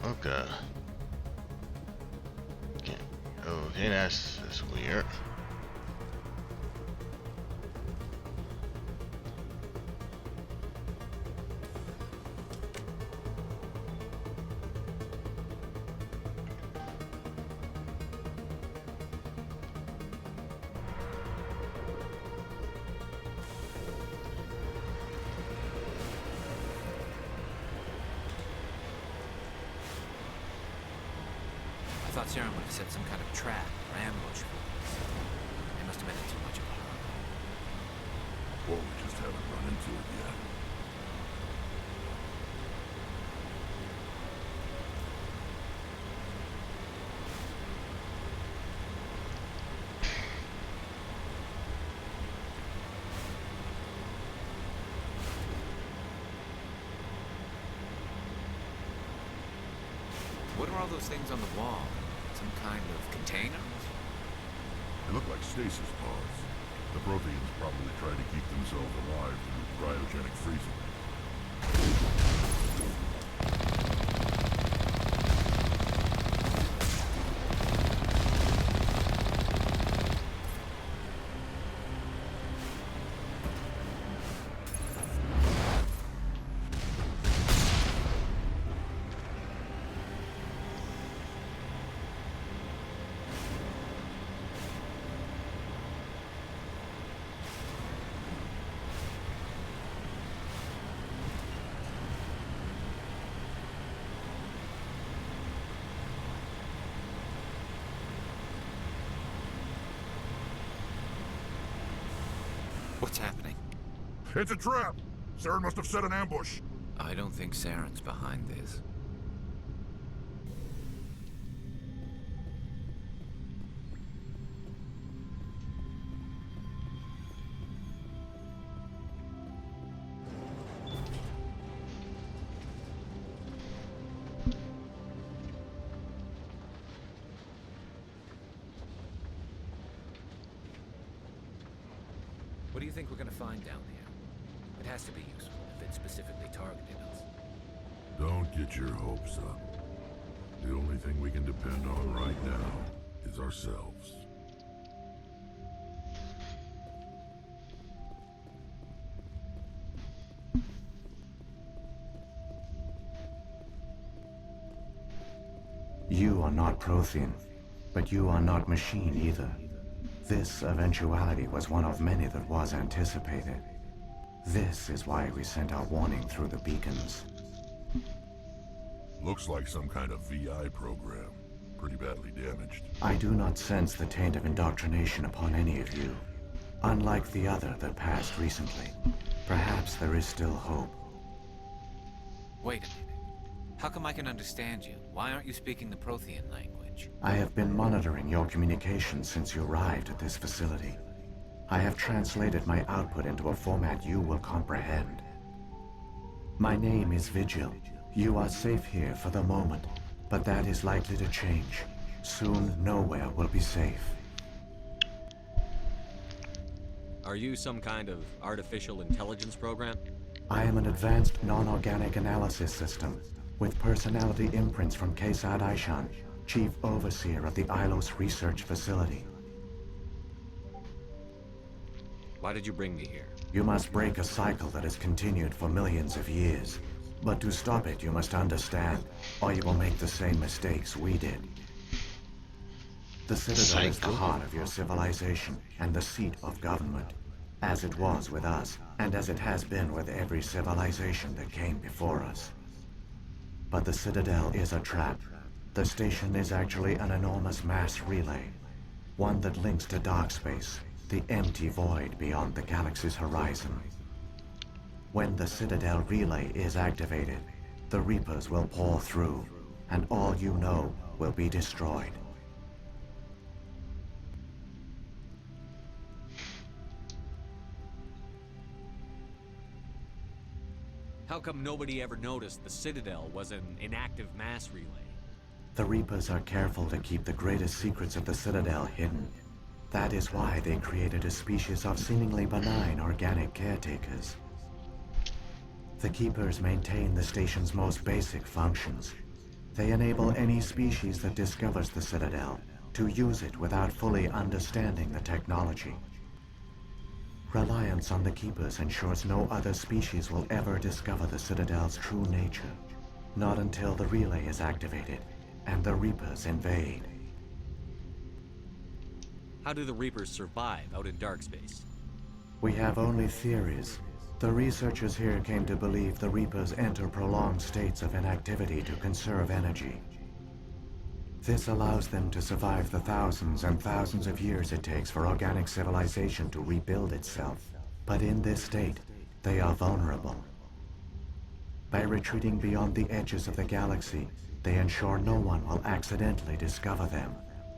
Speaker 11: Okay. Okay, that's weird.
Speaker 4: I thought Saren would have set some kind of trap or ambush for us. They must have been in too much of a hurry.
Speaker 14: Or we just haven't run into it yet.
Speaker 4: What are all those things on the wall? Some kind of container?
Speaker 14: They look like stasis pods. The Protheans probably try to keep themselves alive through cryogenic freezing.
Speaker 4: What's happening?
Speaker 14: It's a trap! Saren must have set an ambush.
Speaker 4: I don't think Saren's behind this. What do you think we're gonna find down here? It has to be useful if it specifically targeted us.
Speaker 14: Don't get your hopes up. The only thing we can depend on right now is ourselves.
Speaker 9: You are not Prothean, but you are not machine either. This eventuality was one of many that was anticipated. This is why we sent our warning through the beacons.
Speaker 14: Looks like some kind of VI program. Pretty badly damaged.
Speaker 9: I do not sense the taint of indoctrination upon any of you. Unlike the other that passed recently, perhaps there is still hope.
Speaker 4: Wait a minute. How come I can understand you? Why aren't you speaking the Prothean language?
Speaker 9: I have been monitoring your communications since you arrived at this facility. I have translated my output into a format you will comprehend. My name is Vigil. You are safe here for the moment, but that is likely to change. Soon, nowhere will be safe.
Speaker 7: Are you some kind of artificial intelligence program?
Speaker 9: I am an advanced non-organic analysis system with personality imprints from Kesad Aishan, Chief Overseer of the Ilos Research Facility.
Speaker 7: Why did you bring me here?
Speaker 9: You must break a cycle that has continued for millions of years. But to stop it, you must understand, or you will make the same mistakes we did. The Citadel is the heart of your civilization and the seat of government, as it was with us, and as it has been with every civilization that came before us. But the Citadel is a trap. The station is actually an enormous mass relay, one that links to dark space, the empty void beyond the galaxy's horizon. When the Citadel relay is activated, the Reapers will pour through, and all you know will be destroyed.
Speaker 7: How come nobody ever noticed the Citadel was an inactive mass relay?
Speaker 9: The Reapers are careful to keep the greatest secrets of the Citadel hidden. That is why they created a species of seemingly benign organic caretakers. The Keepers maintain the station's most basic functions. They enable any species that discovers the Citadel to use it without fully understanding the technology. Reliance on the Keepers ensures no other species will ever discover the Citadel's true nature. Not until the relay is activated and the Reapers invade.
Speaker 7: How do the Reapers survive out in dark space?
Speaker 9: We have only theories. The researchers here came to believe the Reapers enter prolonged states of inactivity to conserve energy. This allows them to survive the thousands and thousands of years it takes for organic civilization to rebuild itself. But in this state, they are vulnerable. By retreating beyond the edges of the galaxy, they ensure no one will accidentally discover them.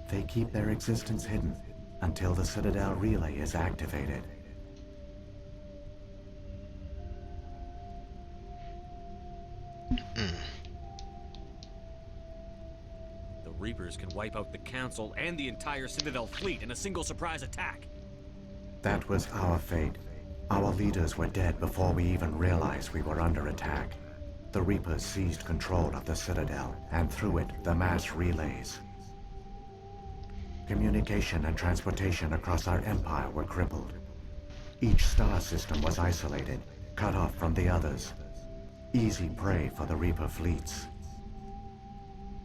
Speaker 9: They keep their existence hidden until the Citadel relay is activated.
Speaker 7: The Reapers can wipe out the Council and the entire Citadel fleet in a single surprise attack.
Speaker 9: That was our fate. Our leaders were dead before we even realized we were under attack. The Reapers seized control of the Citadel, and through it, the mass relays. Communication and transportation across our empire were crippled. Each star system was isolated, cut off from the others. Easy prey for the Reaper fleets.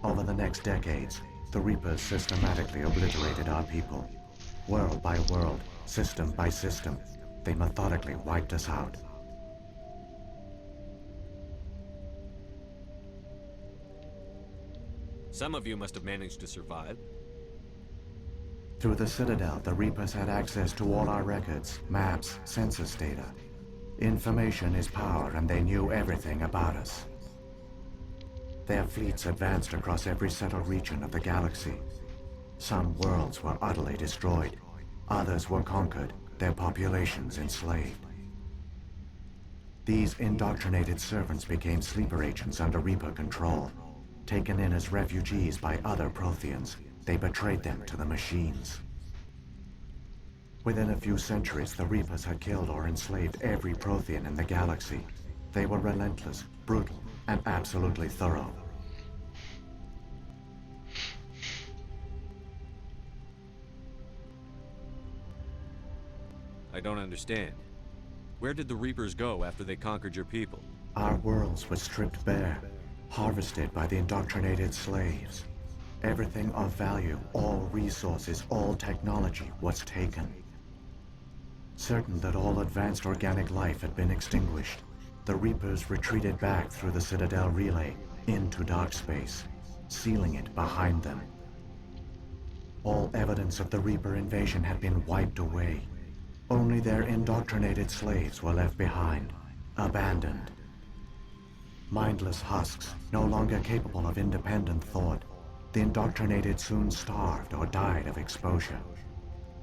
Speaker 9: Over the next decades, the Reapers systematically obliterated our people. World by world, system by system, they methodically wiped us out.
Speaker 7: Some of you must have managed to survive.
Speaker 9: Through the Citadel, the Reapers had access to all our records, maps, census data. Information is power, and they knew everything about us. Their fleets advanced across every settled region of the galaxy. Some worlds were utterly destroyed. Others were conquered, their populations enslaved. These indoctrinated servants became sleeper agents under Reaper control. Taken in as refugees by other Protheans, they betrayed them to the machines. Within a few centuries, the Reapers had killed or enslaved every Prothean in the galaxy. They were relentless, brutal, and absolutely thorough.
Speaker 7: I don't understand. Where did the Reapers go after they conquered your people?
Speaker 9: Our worlds were stripped bare, harvested by the indoctrinated slaves. Everything of value, all resources, all technology was taken. Certain that all advanced organic life had been extinguished, the Reapers retreated back through the Citadel relay into dark space, sealing it behind them. All evidence of the Reaper invasion had been wiped away. Only their indoctrinated slaves were left behind, abandoned. Mindless husks, no longer capable of independent thought, the indoctrinated soon starved or died of exposure.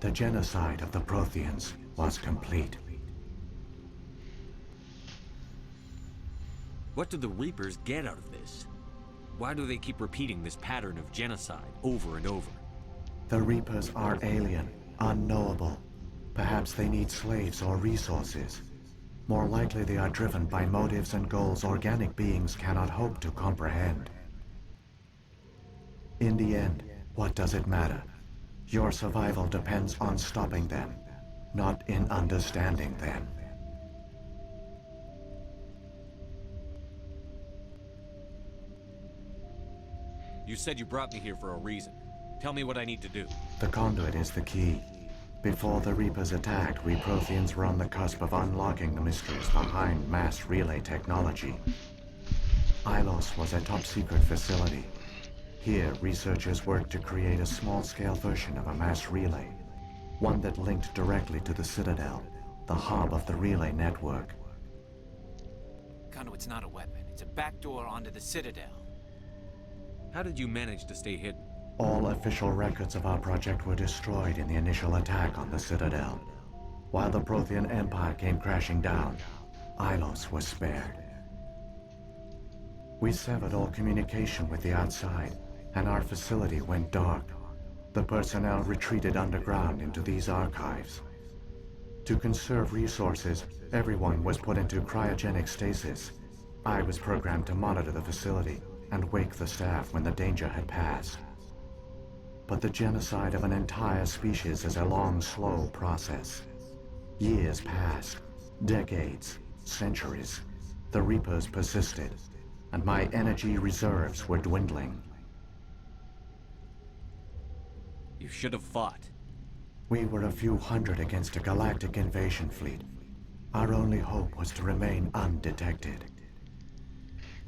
Speaker 9: The genocide of the Protheans was complete.
Speaker 7: What do the Reapers get out of this? Why do they keep repeating this pattern of genocide over and over?
Speaker 9: The Reapers are alien, unknowable. Perhaps they need slaves or resources. More likely they are driven by motives and goals organic beings cannot hope to comprehend. In the end, what does it matter? Your survival depends on stopping them, not in understanding them.
Speaker 7: You said you brought me here for a reason. Tell me what I need to do.
Speaker 9: The conduit is the key. Before the Reapers attacked, we Protheans were on the cusp of unlocking the mysteries behind mass relay technology. Ilos was a top-secret facility. Here, researchers worked to create a small-scale version of a mass relay, one that linked directly to the Citadel, the hub of the relay network.
Speaker 4: Conduit's not a weapon. It's a backdoor onto the Citadel.
Speaker 7: How did you manage to stay hidden?
Speaker 9: All official records of our project were destroyed in the initial attack on the Citadel. While the Prothean Empire came crashing down, Ilos was spared. We severed all communication with the outside, and our facility went dark. The personnel retreated underground into these archives. To conserve resources, everyone was put into cryogenic stasis. I was programmed to monitor the facility and wake the staff when the danger had passed. But the genocide of an entire species is a long, slow process. Years passed, decades, centuries. The Reapers persisted, and my energy reserves were dwindling.
Speaker 7: You should have fought.
Speaker 9: We were a few hundred against a galactic invasion fleet. Our only hope was to remain undetected.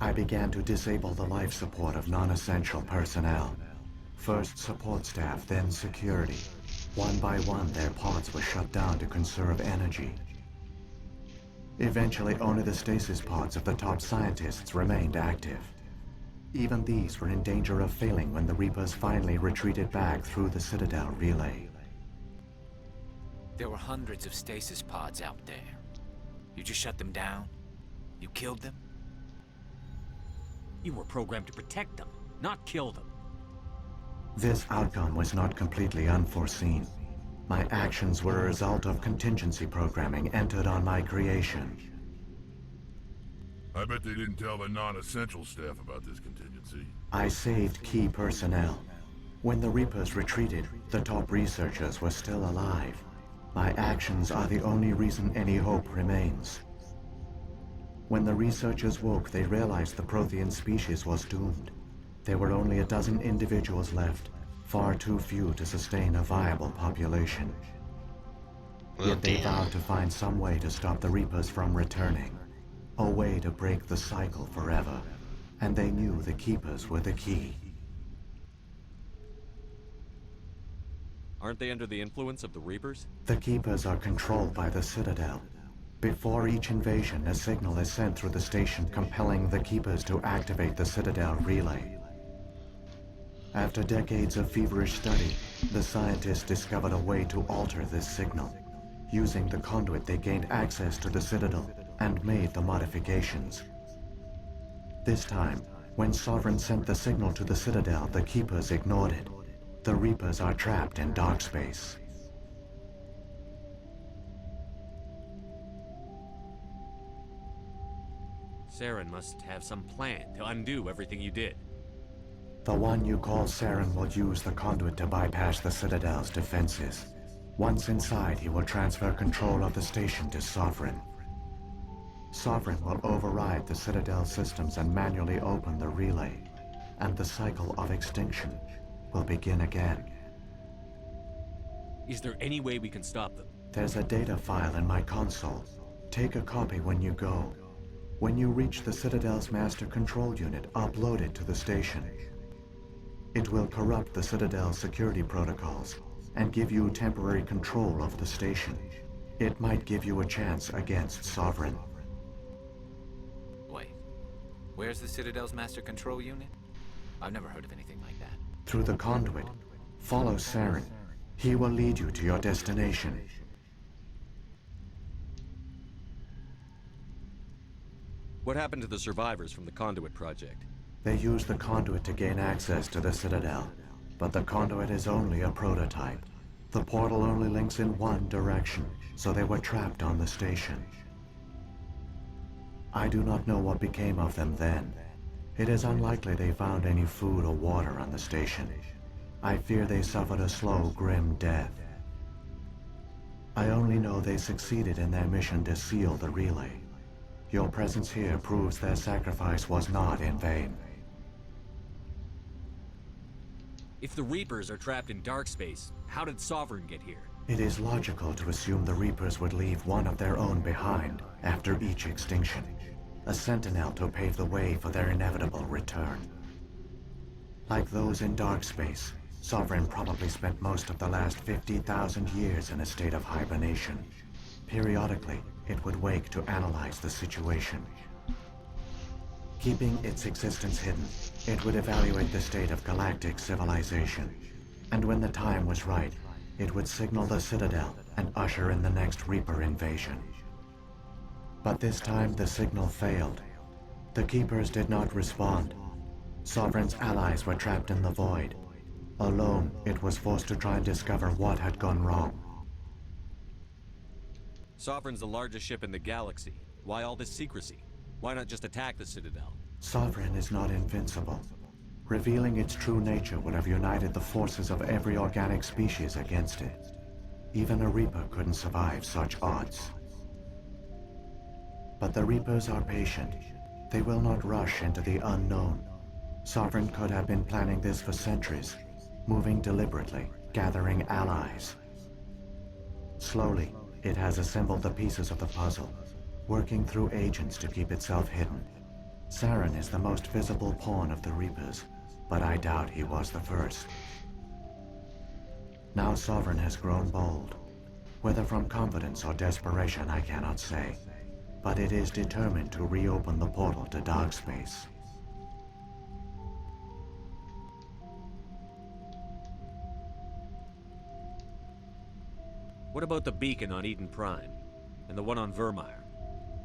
Speaker 9: I began to disable the life support of non-essential personnel. First support staff, then security. One by one, their pods were shut down to conserve energy. Eventually, only the stasis pods of the top scientists remained active. Even these were in danger of failing when the Reapers finally retreated back through the Citadel relay.
Speaker 4: There were hundreds of stasis pods out there. You just shut them down? You killed them?
Speaker 7: You were programmed to protect them, not kill them.
Speaker 9: This outcome was not completely unforeseen. My actions were a result of contingency programming entered on my creation.
Speaker 14: I bet they didn't tell the non-essential staff about this contingency.
Speaker 9: I saved key personnel. When the Reapers retreated, the top researchers were still alive. My actions are the only reason any hope remains. When the researchers woke, they realized the Prothean species was doomed. There were only a dozen individuals left, far too few to sustain a viable population. Yet they vowed to find some way to stop the Reapers from returning. A way to break the cycle forever. And they knew the Keepers were the key.
Speaker 7: Aren't they under the influence of the Reapers?
Speaker 9: The Keepers are controlled by the Citadel. Before each invasion, a signal is sent through the station compelling the Keepers to activate the Citadel relay. After decades of feverish study, the scientists discovered a way to alter this signal. Using the conduit, they gained access to the Citadel and made the modifications. This time, when Sovereign sent the signal to the Citadel, the Keepers ignored it. The Reapers are trapped in dark space.
Speaker 7: Saren must have some plan to undo everything you did.
Speaker 9: The one you call Saren will use the conduit to bypass the Citadel's defenses. Once inside, he will transfer control of the station to Sovereign. Sovereign will override the Citadel systems and manually open the relay, and the cycle of extinction will begin again.
Speaker 7: Is there any way we can stop them?
Speaker 9: There's a data file in my console. Take a copy when you go. When you reach the Citadel's master control unit, upload it to the station. It will corrupt the Citadel's security protocols and give you temporary control of the station. It might give you a chance against Sovereign.
Speaker 4: Wait, where's the Citadel's master control unit? I've never heard of anything like that.
Speaker 9: Through the conduit, follow Saren. He will lead you to your destination.
Speaker 3: What happened to the survivors from the Conduit project?
Speaker 9: They used the conduit to gain access to the Citadel, but the conduit is only a prototype. The portal only links in one direction, so they were trapped on the station. I do not know what became of them then. It is unlikely they found any food or water on the station. I fear they suffered a slow, grim death. I only know they succeeded in their mission to seal the relay. Your presence here proves their sacrifice was not in vain.
Speaker 7: If the Reapers are trapped in dark space, how did Sovereign get here?
Speaker 9: It is logical to assume the Reapers would leave one of their own behind after each extinction. A sentinel to pave the way for their inevitable return. Like those in dark space, Sovereign probably spent most of the last 50,000 years in a state of hibernation. Periodically, it would wake to analyze the situation. Keeping its existence hidden, it would evaluate the state of galactic civilization. And when the time was right, it would signal the Citadel and usher in the next Reaper invasion. But this time the signal failed. The Keepers did not respond. Sovereign's allies were trapped in the void. Alone, it was forced to try and discover what had gone wrong.
Speaker 3: Sovereign's the largest ship in the galaxy. Why all this secrecy? Why not just attack the Citadel?
Speaker 9: Sovereign is not invincible. Revealing its true nature would have united the forces of every organic species against it. Even a Reaper couldn't survive such odds. But the Reapers are patient. They will not rush into the unknown. Sovereign could have been planning this for centuries, moving deliberately, gathering allies. Slowly, it has assembled the pieces of the puzzle, working through agents to keep itself hidden. Saren is the most visible pawn of the Reapers, but I doubt he was the first. Now Sovereign has grown bold. Whether from confidence or desperation, I cannot say. But it is determined to reopen the portal to dark space.
Speaker 7: What about the beacon on Eden Prime? And the one on Vermeer?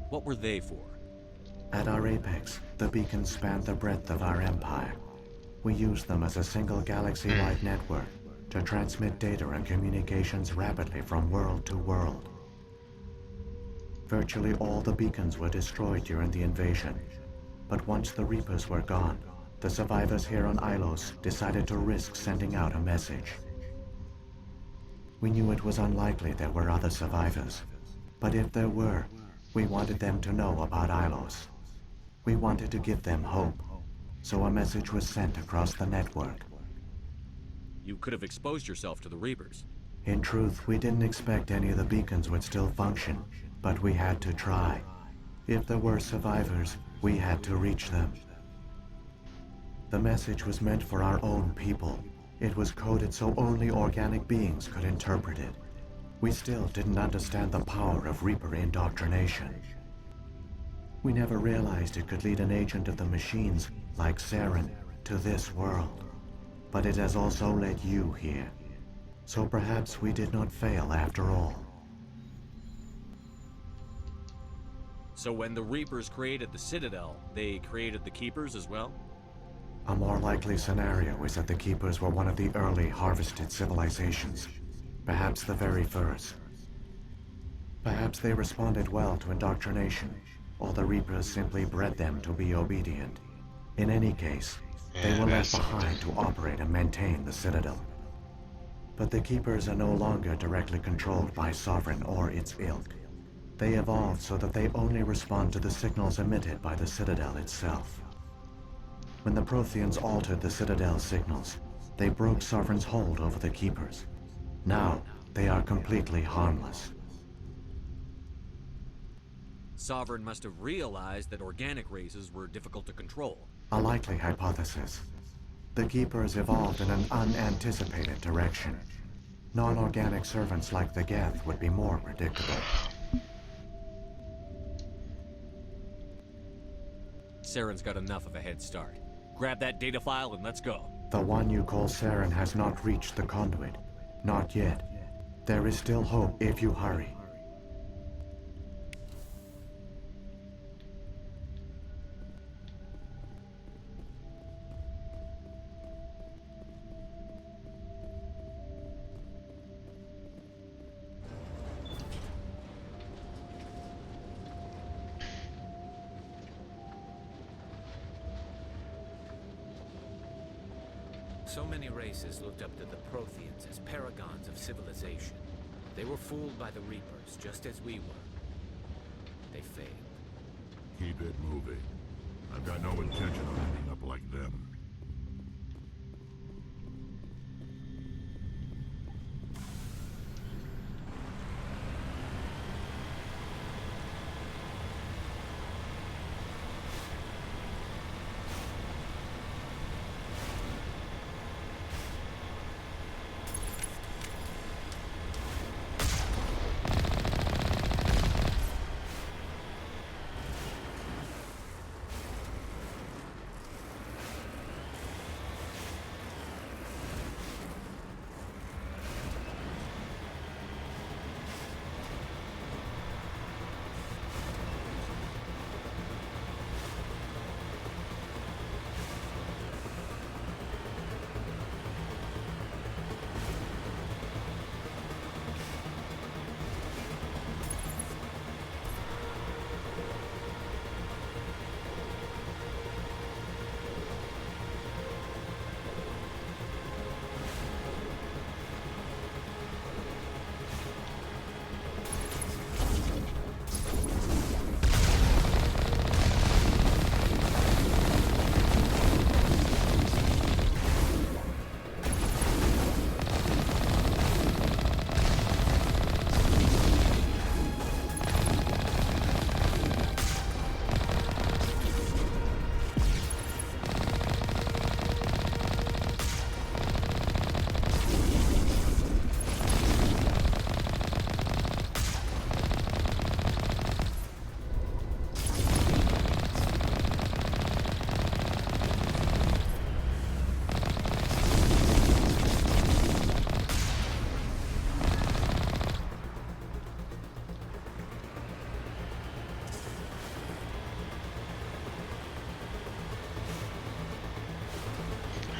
Speaker 7: What were they for?
Speaker 9: At our apex, the beacons spanned the breadth of our empire. We used them as a single galaxy-wide network to transmit data and communications rapidly from world to world. Virtually all the beacons were destroyed during the invasion, but once the Reapers were gone, the survivors here on Ilos decided to risk sending out a message. We knew it was unlikely there were other survivors, but if there were, we wanted them to know about Ilos. We wanted to give them hope, so a message was sent across the network.
Speaker 7: You could have exposed yourself to the Reapers.
Speaker 9: In truth, we didn't expect any of the beacons would still function, but we had to try. If there were survivors, we had to reach them. The message was meant for our own people. It was coded so only organic beings could interpret it. We still didn't understand the power of Reaper indoctrination. We never realized it could lead an agent of the machines, like Saren, to this world. But it has also led you here. So perhaps we did not fail after all.
Speaker 7: So when the Reapers created the Citadel, they created the Keepers as well?
Speaker 9: A more likely scenario is that the Keepers were one of the early harvested civilizations. Perhaps the very first. Perhaps they responded well to indoctrination, or the Reapers simply bred them to be obedient. In any case, they were left behind to operate and maintain the Citadel. But the Keepers are no longer directly controlled by Sovereign or its ilk. They evolved so that they only respond to the signals emitted by the Citadel itself. When the Protheans altered the Citadel's signals, they broke Sovereign's hold over the Keepers. Now, they are completely harmless.
Speaker 7: Sovereign must have realized that organic races were difficult to control.
Speaker 9: A likely hypothesis. The Keepers evolved in an unanticipated direction. Non-organic servants like the Geth would be more predictable.
Speaker 7: Saren's got enough of a head start. Grab that data file and let's go.
Speaker 9: The one you call Saren has not reached the conduit. Not yet. There is still hope if you hurry.
Speaker 4: So many races looked up to the Protheans as paragons of civilization. They were fooled by the Reapers, just as we were. They failed.
Speaker 14: Keep it moving. I've got no intention of ending up like them.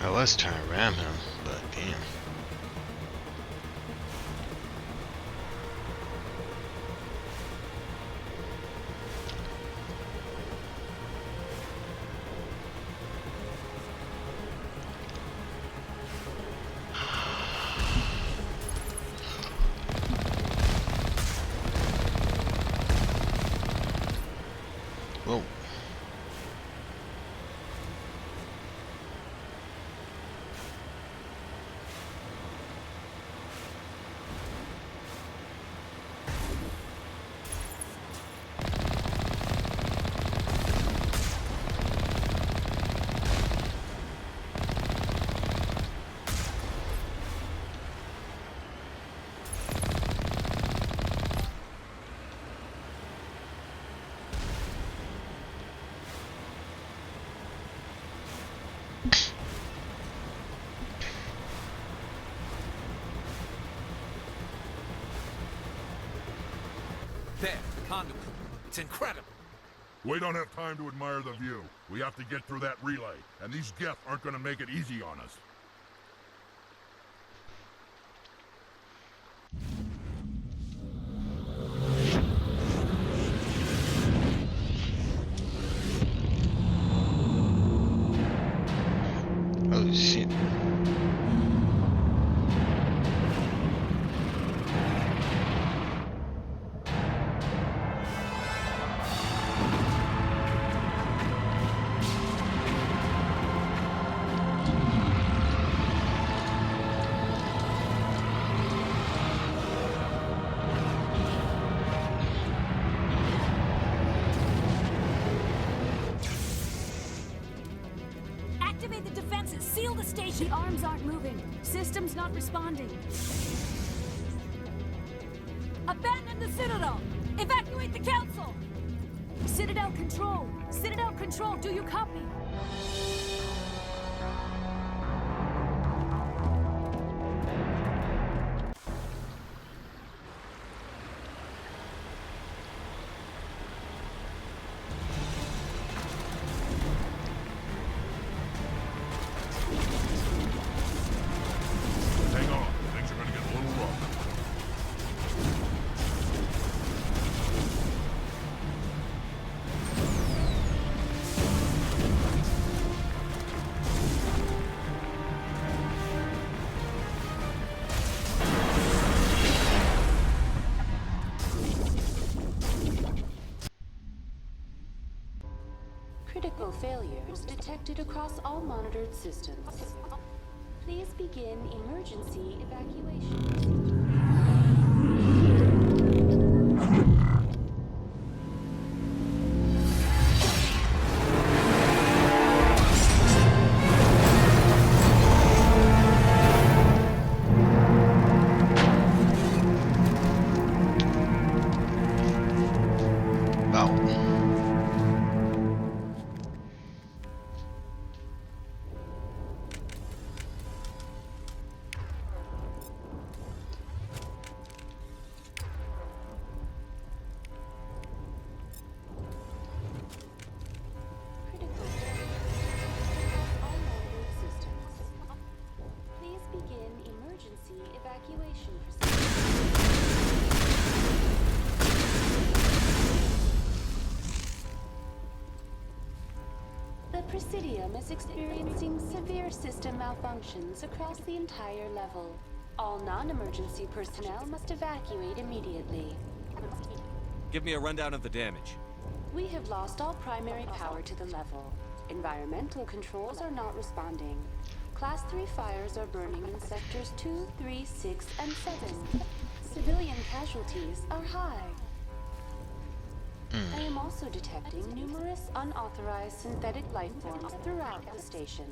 Speaker 11: I was trying to ram him, but damn. Whoa.
Speaker 8: There, the conduit. It's incredible.
Speaker 14: We don't have time to admire the view. We have to get through that relay, and these Geth aren't gonna make it easy on us.
Speaker 11: Oh shit.
Speaker 16: Activate the defenses! Seal the station! The arms aren't moving. System's not responding. Abandon the Citadel! Evacuate the Council! Citadel Control! Citadel Control, do you copy?
Speaker 19: failures detected across all monitored systems. Please begin emergency evacuation. The Presidium is experiencing severe system malfunctions across the entire level. All non-emergency personnel must evacuate immediately.
Speaker 7: Give me a rundown of the damage.
Speaker 19: We have lost all primary power to the level. Environmental controls are not responding. Class 3 fires are burning in sectors 2, 3, 6, and 7. Civilian casualties are high. I am also detecting numerous unauthorized synthetic life forms throughout the station.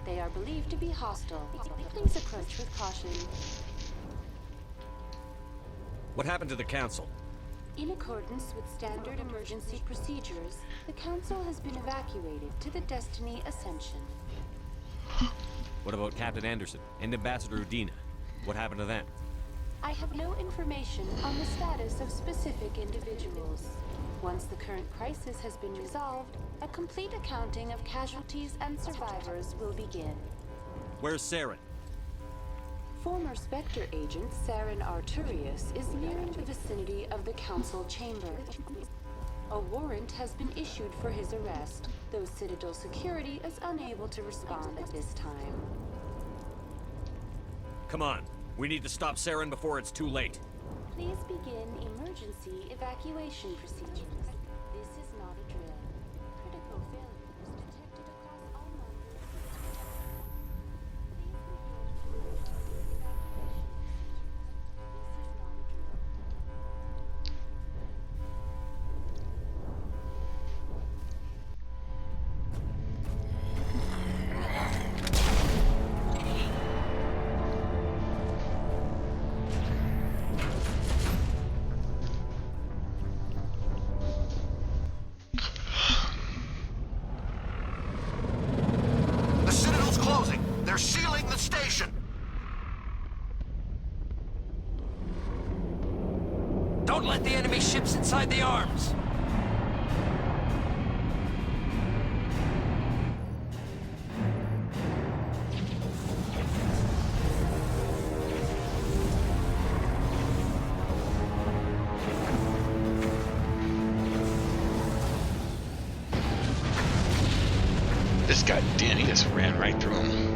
Speaker 19: They are believed to be hostile. Please approach with caution.
Speaker 7: What happened to the Council?
Speaker 19: In accordance with standard emergency procedures, the Council has been evacuated to the Destiny Ascension.
Speaker 7: What about Captain Anderson and Ambassador Udina? What happened to them?
Speaker 19: I have no information on the status of specific individuals. Once the current crisis has been resolved, a complete accounting of casualties and survivors will begin.
Speaker 7: Where's Saren?
Speaker 19: Former Spectre agent Saren Arturius is nearing the vicinity of the Council chamber. A warrant has been issued for his arrest, though Citadel security is unable to respond at this time.
Speaker 7: Come on, we need to stop Saren before it's too late.
Speaker 19: Please begin emergency evacuation procedures. This is not a drill. Critical failures detected across all monitors. Please begin emergency
Speaker 17: The Citadel's closing. They're sealing the station.
Speaker 2: Don't let the enemy ships inside the arms!
Speaker 11: This guy, damn, he just ran right through him.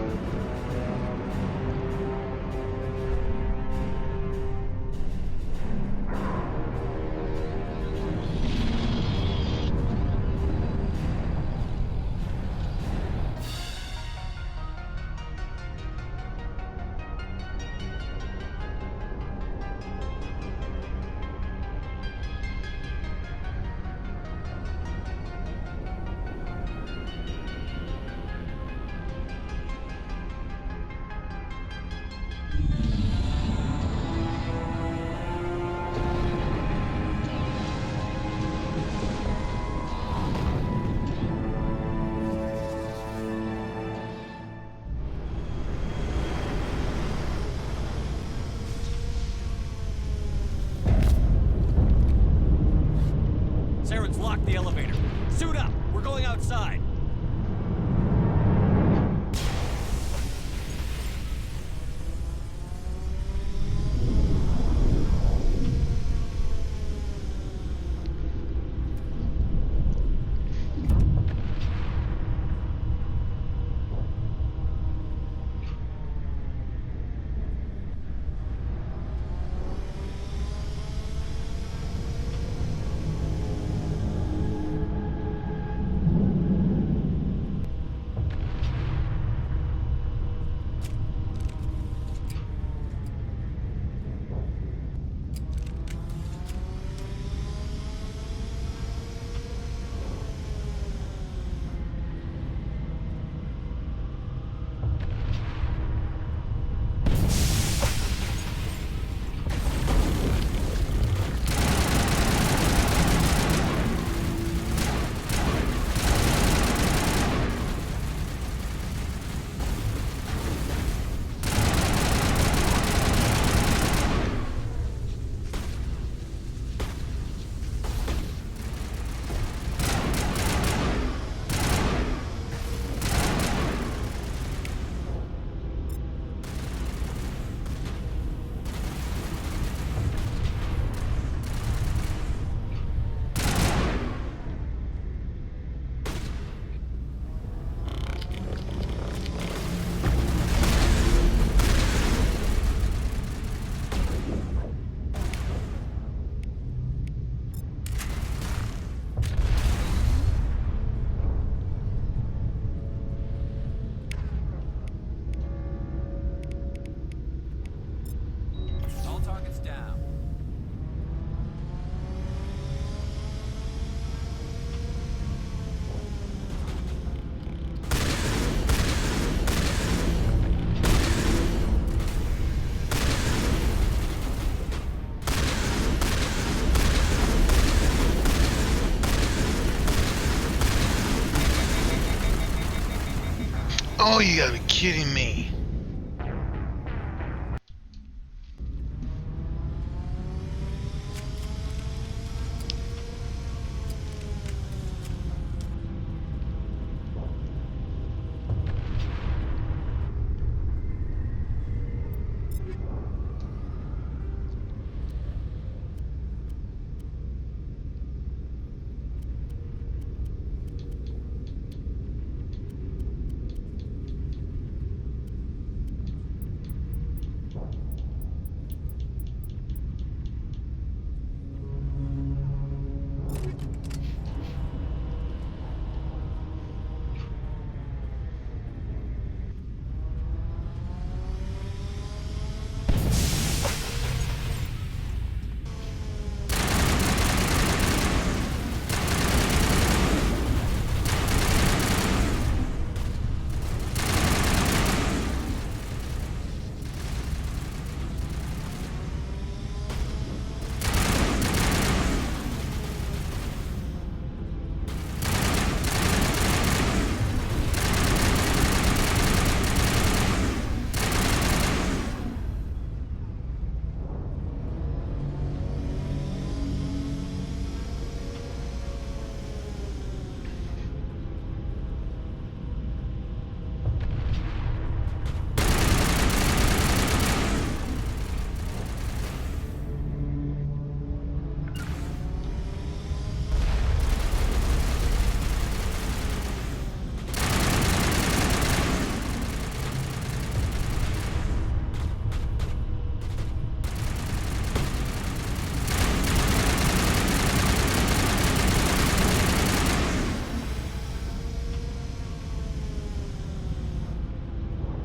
Speaker 11: Oh, you gotta be kidding me.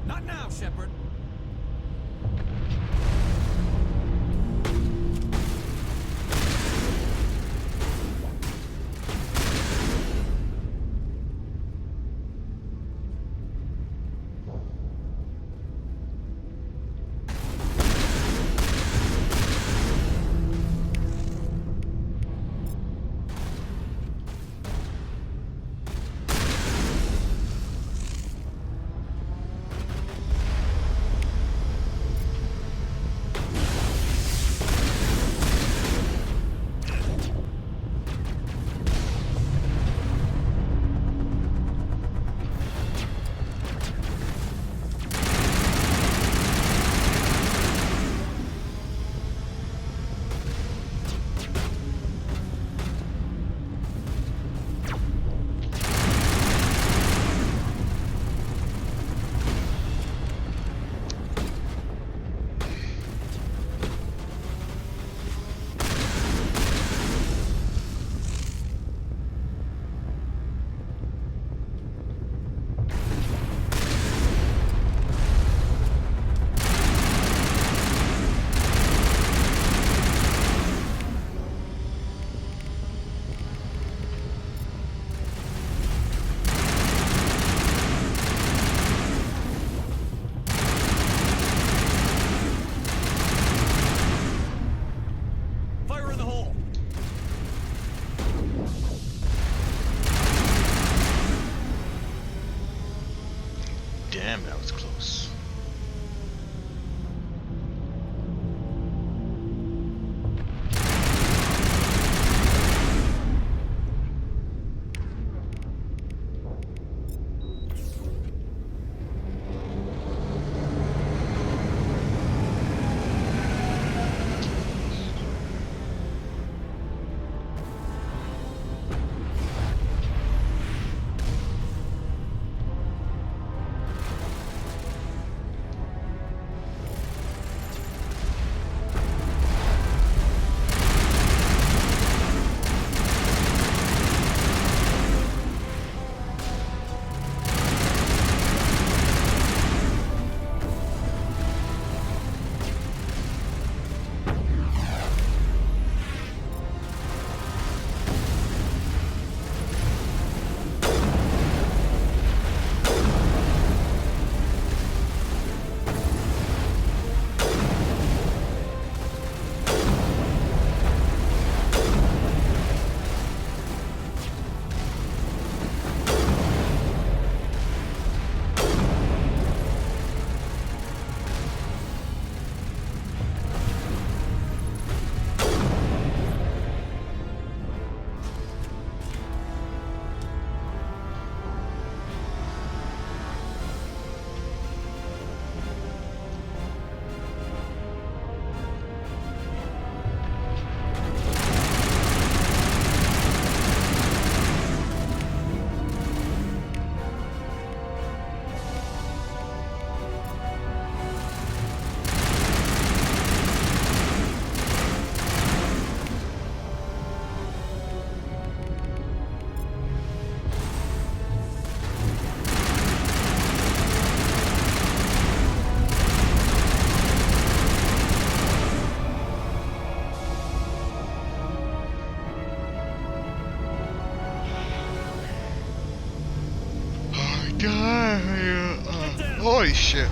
Speaker 4: Not now, Shepard.
Speaker 11: Damn, that was close. Holy shit.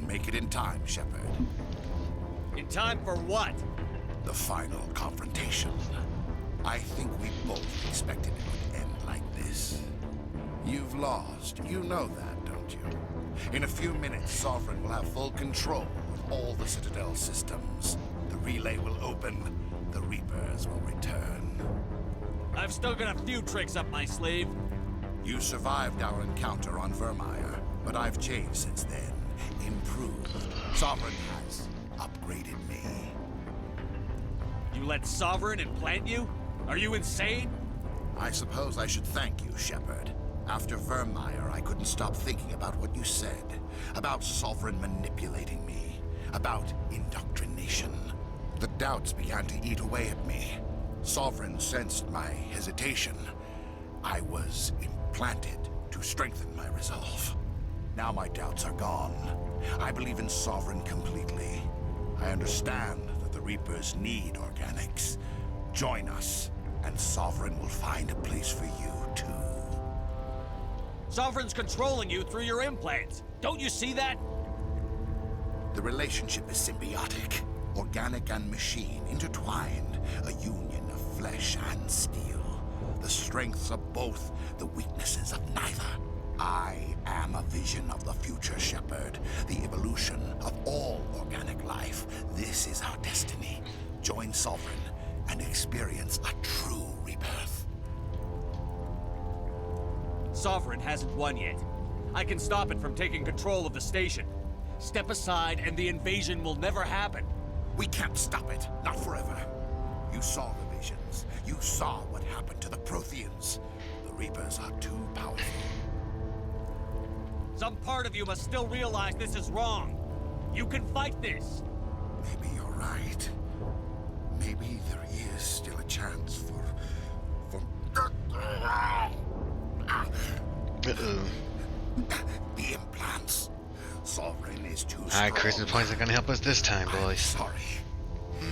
Speaker 17: didn't make it in time, Shepard.
Speaker 7: In time for what?
Speaker 17: The final confrontation. I think we both expected it would end like this. You've lost. You know that, don't you? In a few minutes, Sovereign will have full control of all the Citadel systems. The relay will open. The Reapers will return.
Speaker 7: I've still got a few tricks up my sleeve.
Speaker 17: You survived our encounter on Vermeer, but I've changed since then. Improved. Sovereign has upgraded me.
Speaker 7: You let Sovereign implant you? Are you insane?
Speaker 17: I suppose I should thank you, Shepard. After Vermeer, I couldn't stop thinking about what you said. About Sovereign manipulating me. About indoctrination. The doubts began to eat away at me. Sovereign sensed my hesitation. I was implanted to strengthen my resolve. Now my doubts are gone. I believe in Sovereign completely. I understand that the Reapers need organics. Join us, and Sovereign will find a place for you, too.
Speaker 7: Sovereign's controlling you through your implants. Don't you see that?
Speaker 17: The relationship is symbiotic. Organic and machine intertwined. A union of flesh and steel. The strengths of both, the weaknesses of neither. I am a vision of the future, Shepard. The evolution of all organic life. This is our destiny. Join Sovereign and experience a true rebirth.
Speaker 7: Sovereign hasn't won yet. I can stop it from taking control of the station. Step aside and the invasion will never happen.
Speaker 17: We can't stop it. Not forever. You saw the visions. You saw what happened to the Protheans. The Reapers are too powerful.
Speaker 7: Some part of you must still realize this is wrong. You can fight this.
Speaker 17: Maybe you're right. Maybe there is still a chance for... The implants. Sovereign is too strong.
Speaker 11: Alright, charisma points are gonna help us this time, boys.
Speaker 17: Sorry.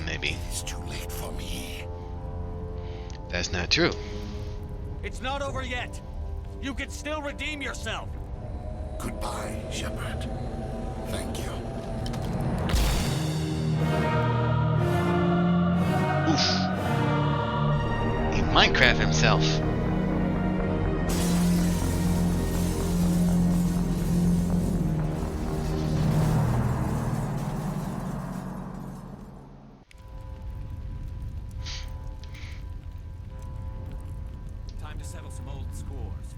Speaker 11: Maybe.
Speaker 17: It's too late for me.
Speaker 11: That's not true.
Speaker 7: It's not over yet. You can still redeem yourself.
Speaker 17: Goodbye, Shepard. Thank you.
Speaker 11: Oof. He Minecraft himself.
Speaker 4: Time to settle some old scores.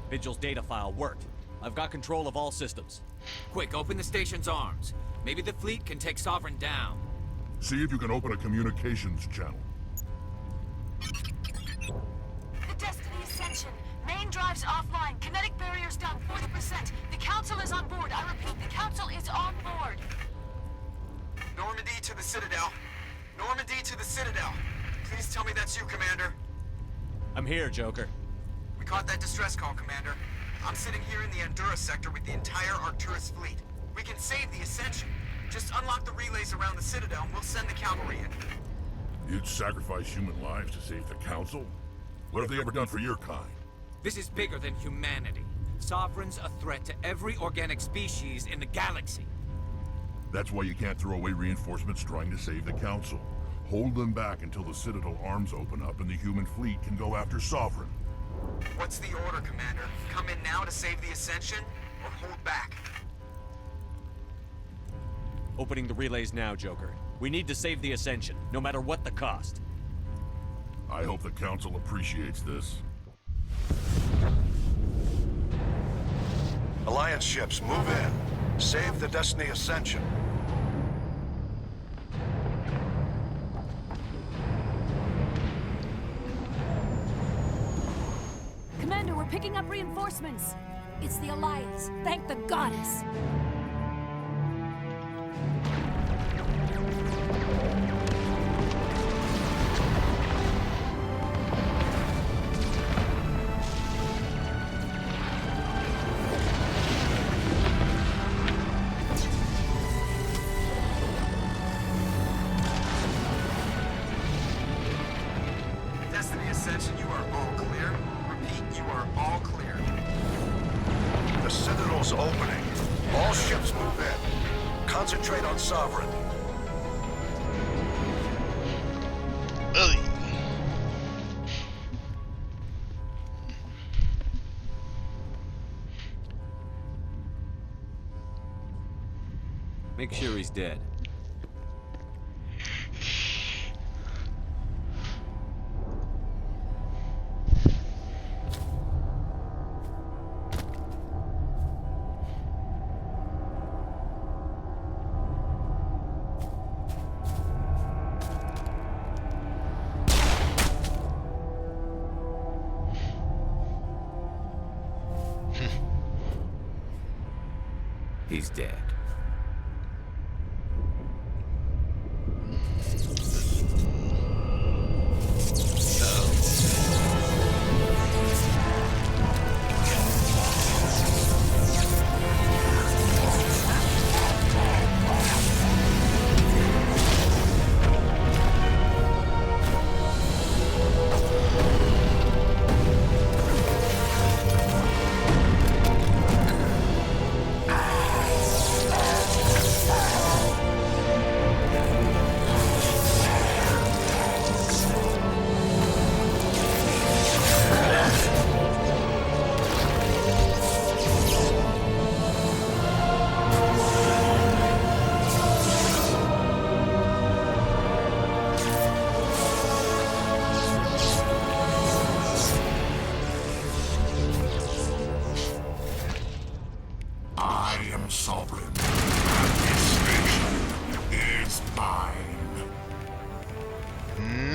Speaker 7: Vigil's data file worked. I've got control of all systems.
Speaker 4: Quick, open the station's arms. Maybe the fleet can take Sovereign down.
Speaker 14: See if you can open a communications channel.
Speaker 18: The Destiny Ascension. Main drives offline. Kinetic barriers down 40%. The Council is on board. I repeat, the Council is on board.
Speaker 13: Normandy to the Citadel. Normandy to the Citadel. Please tell me that's you, Commander.
Speaker 7: I'm here, Joker.
Speaker 13: We caught that distress call, Commander. I'm sitting here in the Andurra sector with the entire Arcturus fleet. We can save the Ascension. Just unlock the relays around the Citadel and we'll send the cavalry in.
Speaker 14: You'd sacrifice human lives to save the Council? What have they ever done for your kind?
Speaker 4: This is bigger than humanity. Sovereign's a threat to every organic species in the galaxy.
Speaker 14: That's why you can't throw away reinforcements trying to save the Council. Hold them back until the Citadel arms open up and the human fleet can go after Sovereign.
Speaker 13: What's the order, Commander? Come in now to save the Ascension, or hold back?
Speaker 7: Opening the relays now, Joker. We need to save the Ascension, no matter what the cost.
Speaker 14: I hope the Council appreciates this.
Speaker 17: Alliance ships, move in. Save the Destiny Ascension.
Speaker 16: Commander, we're picking up reinforcements. It's the Alliance. Thank the goddess.
Speaker 17: is opening. All ships move in. Concentrate on Sovereign.
Speaker 3: Make sure he's dead. He's dead.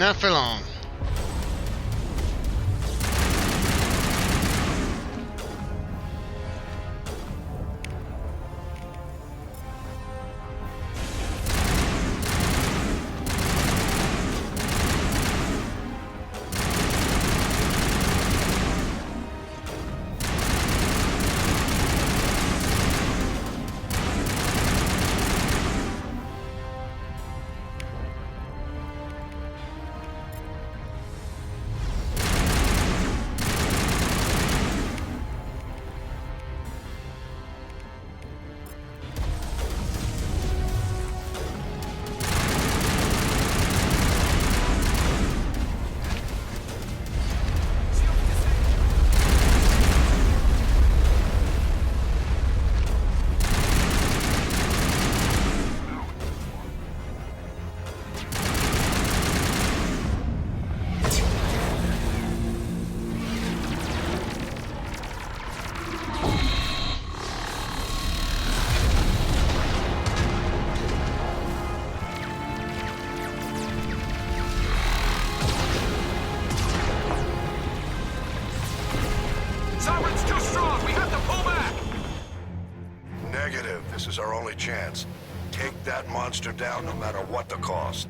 Speaker 1: Not for long.
Speaker 17: This is our only chance. Take that monster down no matter what the cost.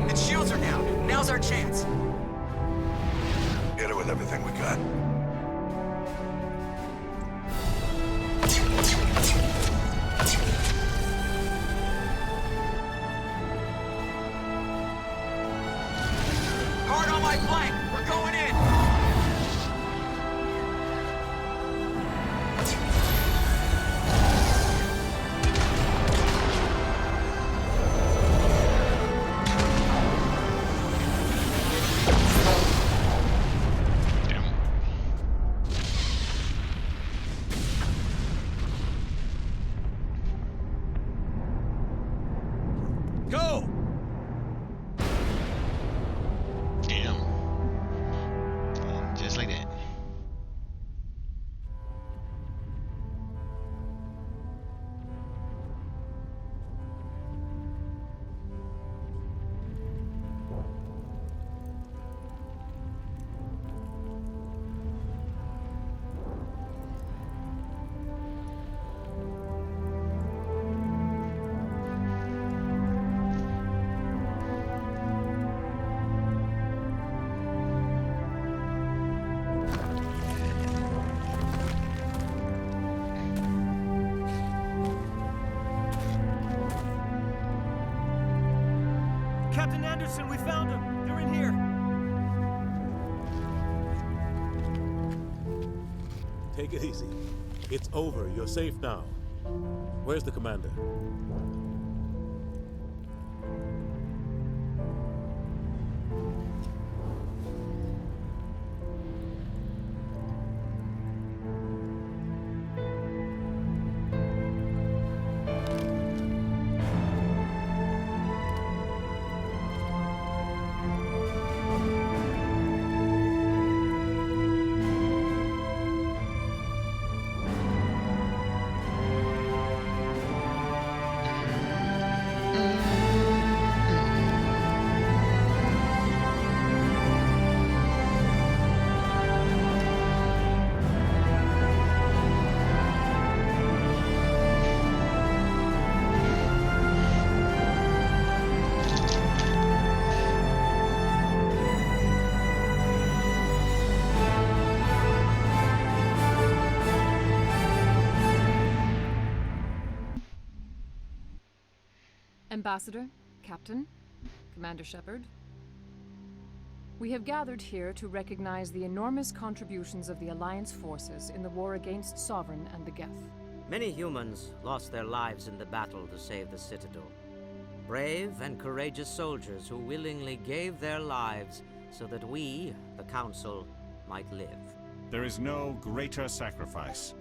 Speaker 13: Its shields are down. Now's our chance.
Speaker 17: Hit it with everything we got.
Speaker 13: Hard on my flank. We're going in.
Speaker 7: Go!
Speaker 11: Damn. And just like that.
Speaker 12: Captain Anderson, we found them. They're in here.
Speaker 22: Take it easy. It's over. You're safe now. Where's the commander?
Speaker 20: Ambassador, Captain, Commander Shepard. We have gathered here to recognize the enormous contributions of the Alliance forces in the war against Sovereign and the Geth.
Speaker 2: Many humans lost their lives in the battle to save the Citadel. Brave and courageous soldiers who willingly gave their lives so that we, the Council, might live.
Speaker 21: There is no greater sacrifice,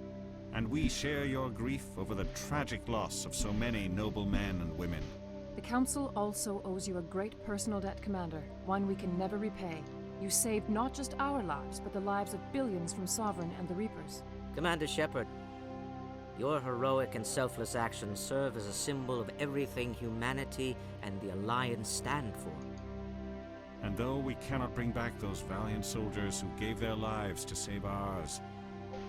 Speaker 21: and we share your grief over the tragic loss of so many noble men and women.
Speaker 20: The Council also owes you a great personal debt, Commander, one we can never repay. You saved not just our lives, but the lives of billions from Sovereign and the Reapers.
Speaker 2: Commander Shepard, your heroic and selfless actions serve as a symbol of everything humanity and the Alliance stand for.
Speaker 21: And though we cannot bring back those valiant soldiers who gave their lives to save ours,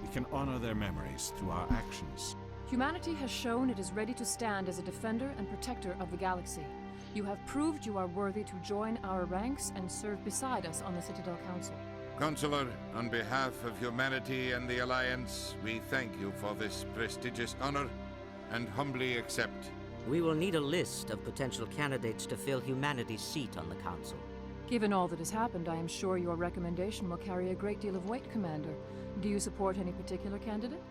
Speaker 21: we can honor their memories through our actions.
Speaker 20: Humanity has shown it is ready to stand as a defender and protector of the galaxy. You have proved you are worthy to join our ranks and serve beside us on the Citadel Council.
Speaker 15: Counselor, on behalf of humanity and the Alliance, we thank you for this prestigious honor and humbly accept.
Speaker 2: We will need a list of potential candidates to fill humanity's seat on the Council.
Speaker 20: Given all that has happened, I am sure your recommendation will carry a great deal of weight, Commander. Do you support any particular candidate?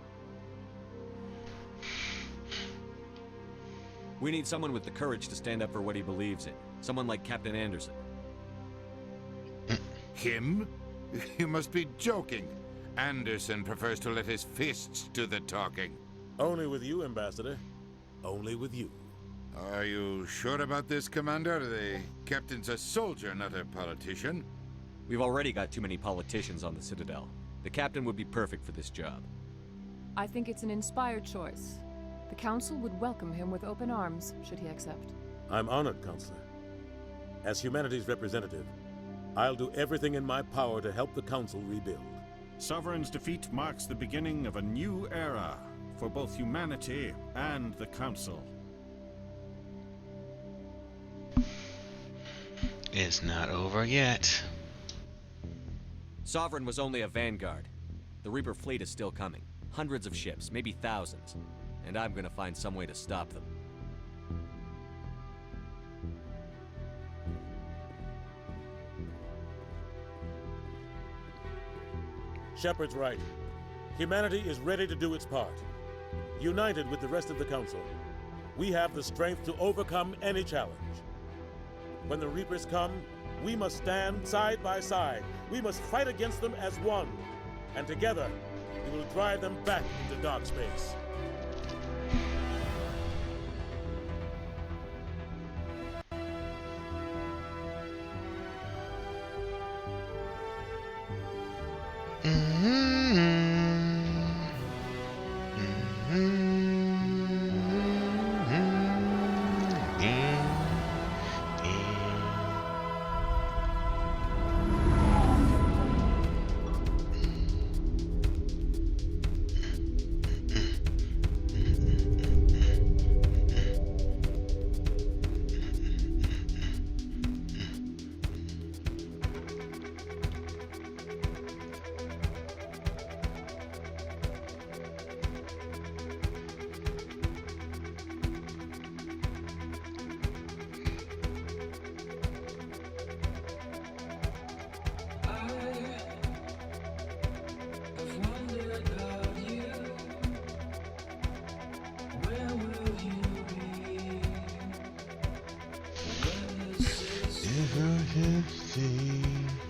Speaker 7: We need someone with the courage to stand up for what he believes in. Someone like Captain Anderson.
Speaker 15: Him? You must be joking. Anderson prefers to let his fists do the talking.
Speaker 22: Only with you, Ambassador. Only with you.
Speaker 15: Are you sure about this, Commander? The captain's a soldier, not a politician.
Speaker 7: We've already got too many politicians on the Citadel. The captain would be perfect for this job.
Speaker 20: I think it's an inspired choice. The Council would welcome him with open arms, should he accept.
Speaker 22: I'm honored, Counselor. As humanity's representative, I'll do everything in my power to help the Council rebuild.
Speaker 21: Sovereign's defeat marks the beginning of a new era for both humanity and the Council.
Speaker 11: It's not over yet.
Speaker 7: Sovereign was only a vanguard. The Reaper fleet is still coming. Hundreds of ships, maybe thousands. And I'm gonna find some way to stop them.
Speaker 22: Shepard's right. Humanity is ready to do its part. United with the rest of the Council, we have the strength to overcome any challenge. When the Reapers come, we must stand side by side. We must fight against them as one. And together, we will drive them back into dark space.
Speaker 11: If I can see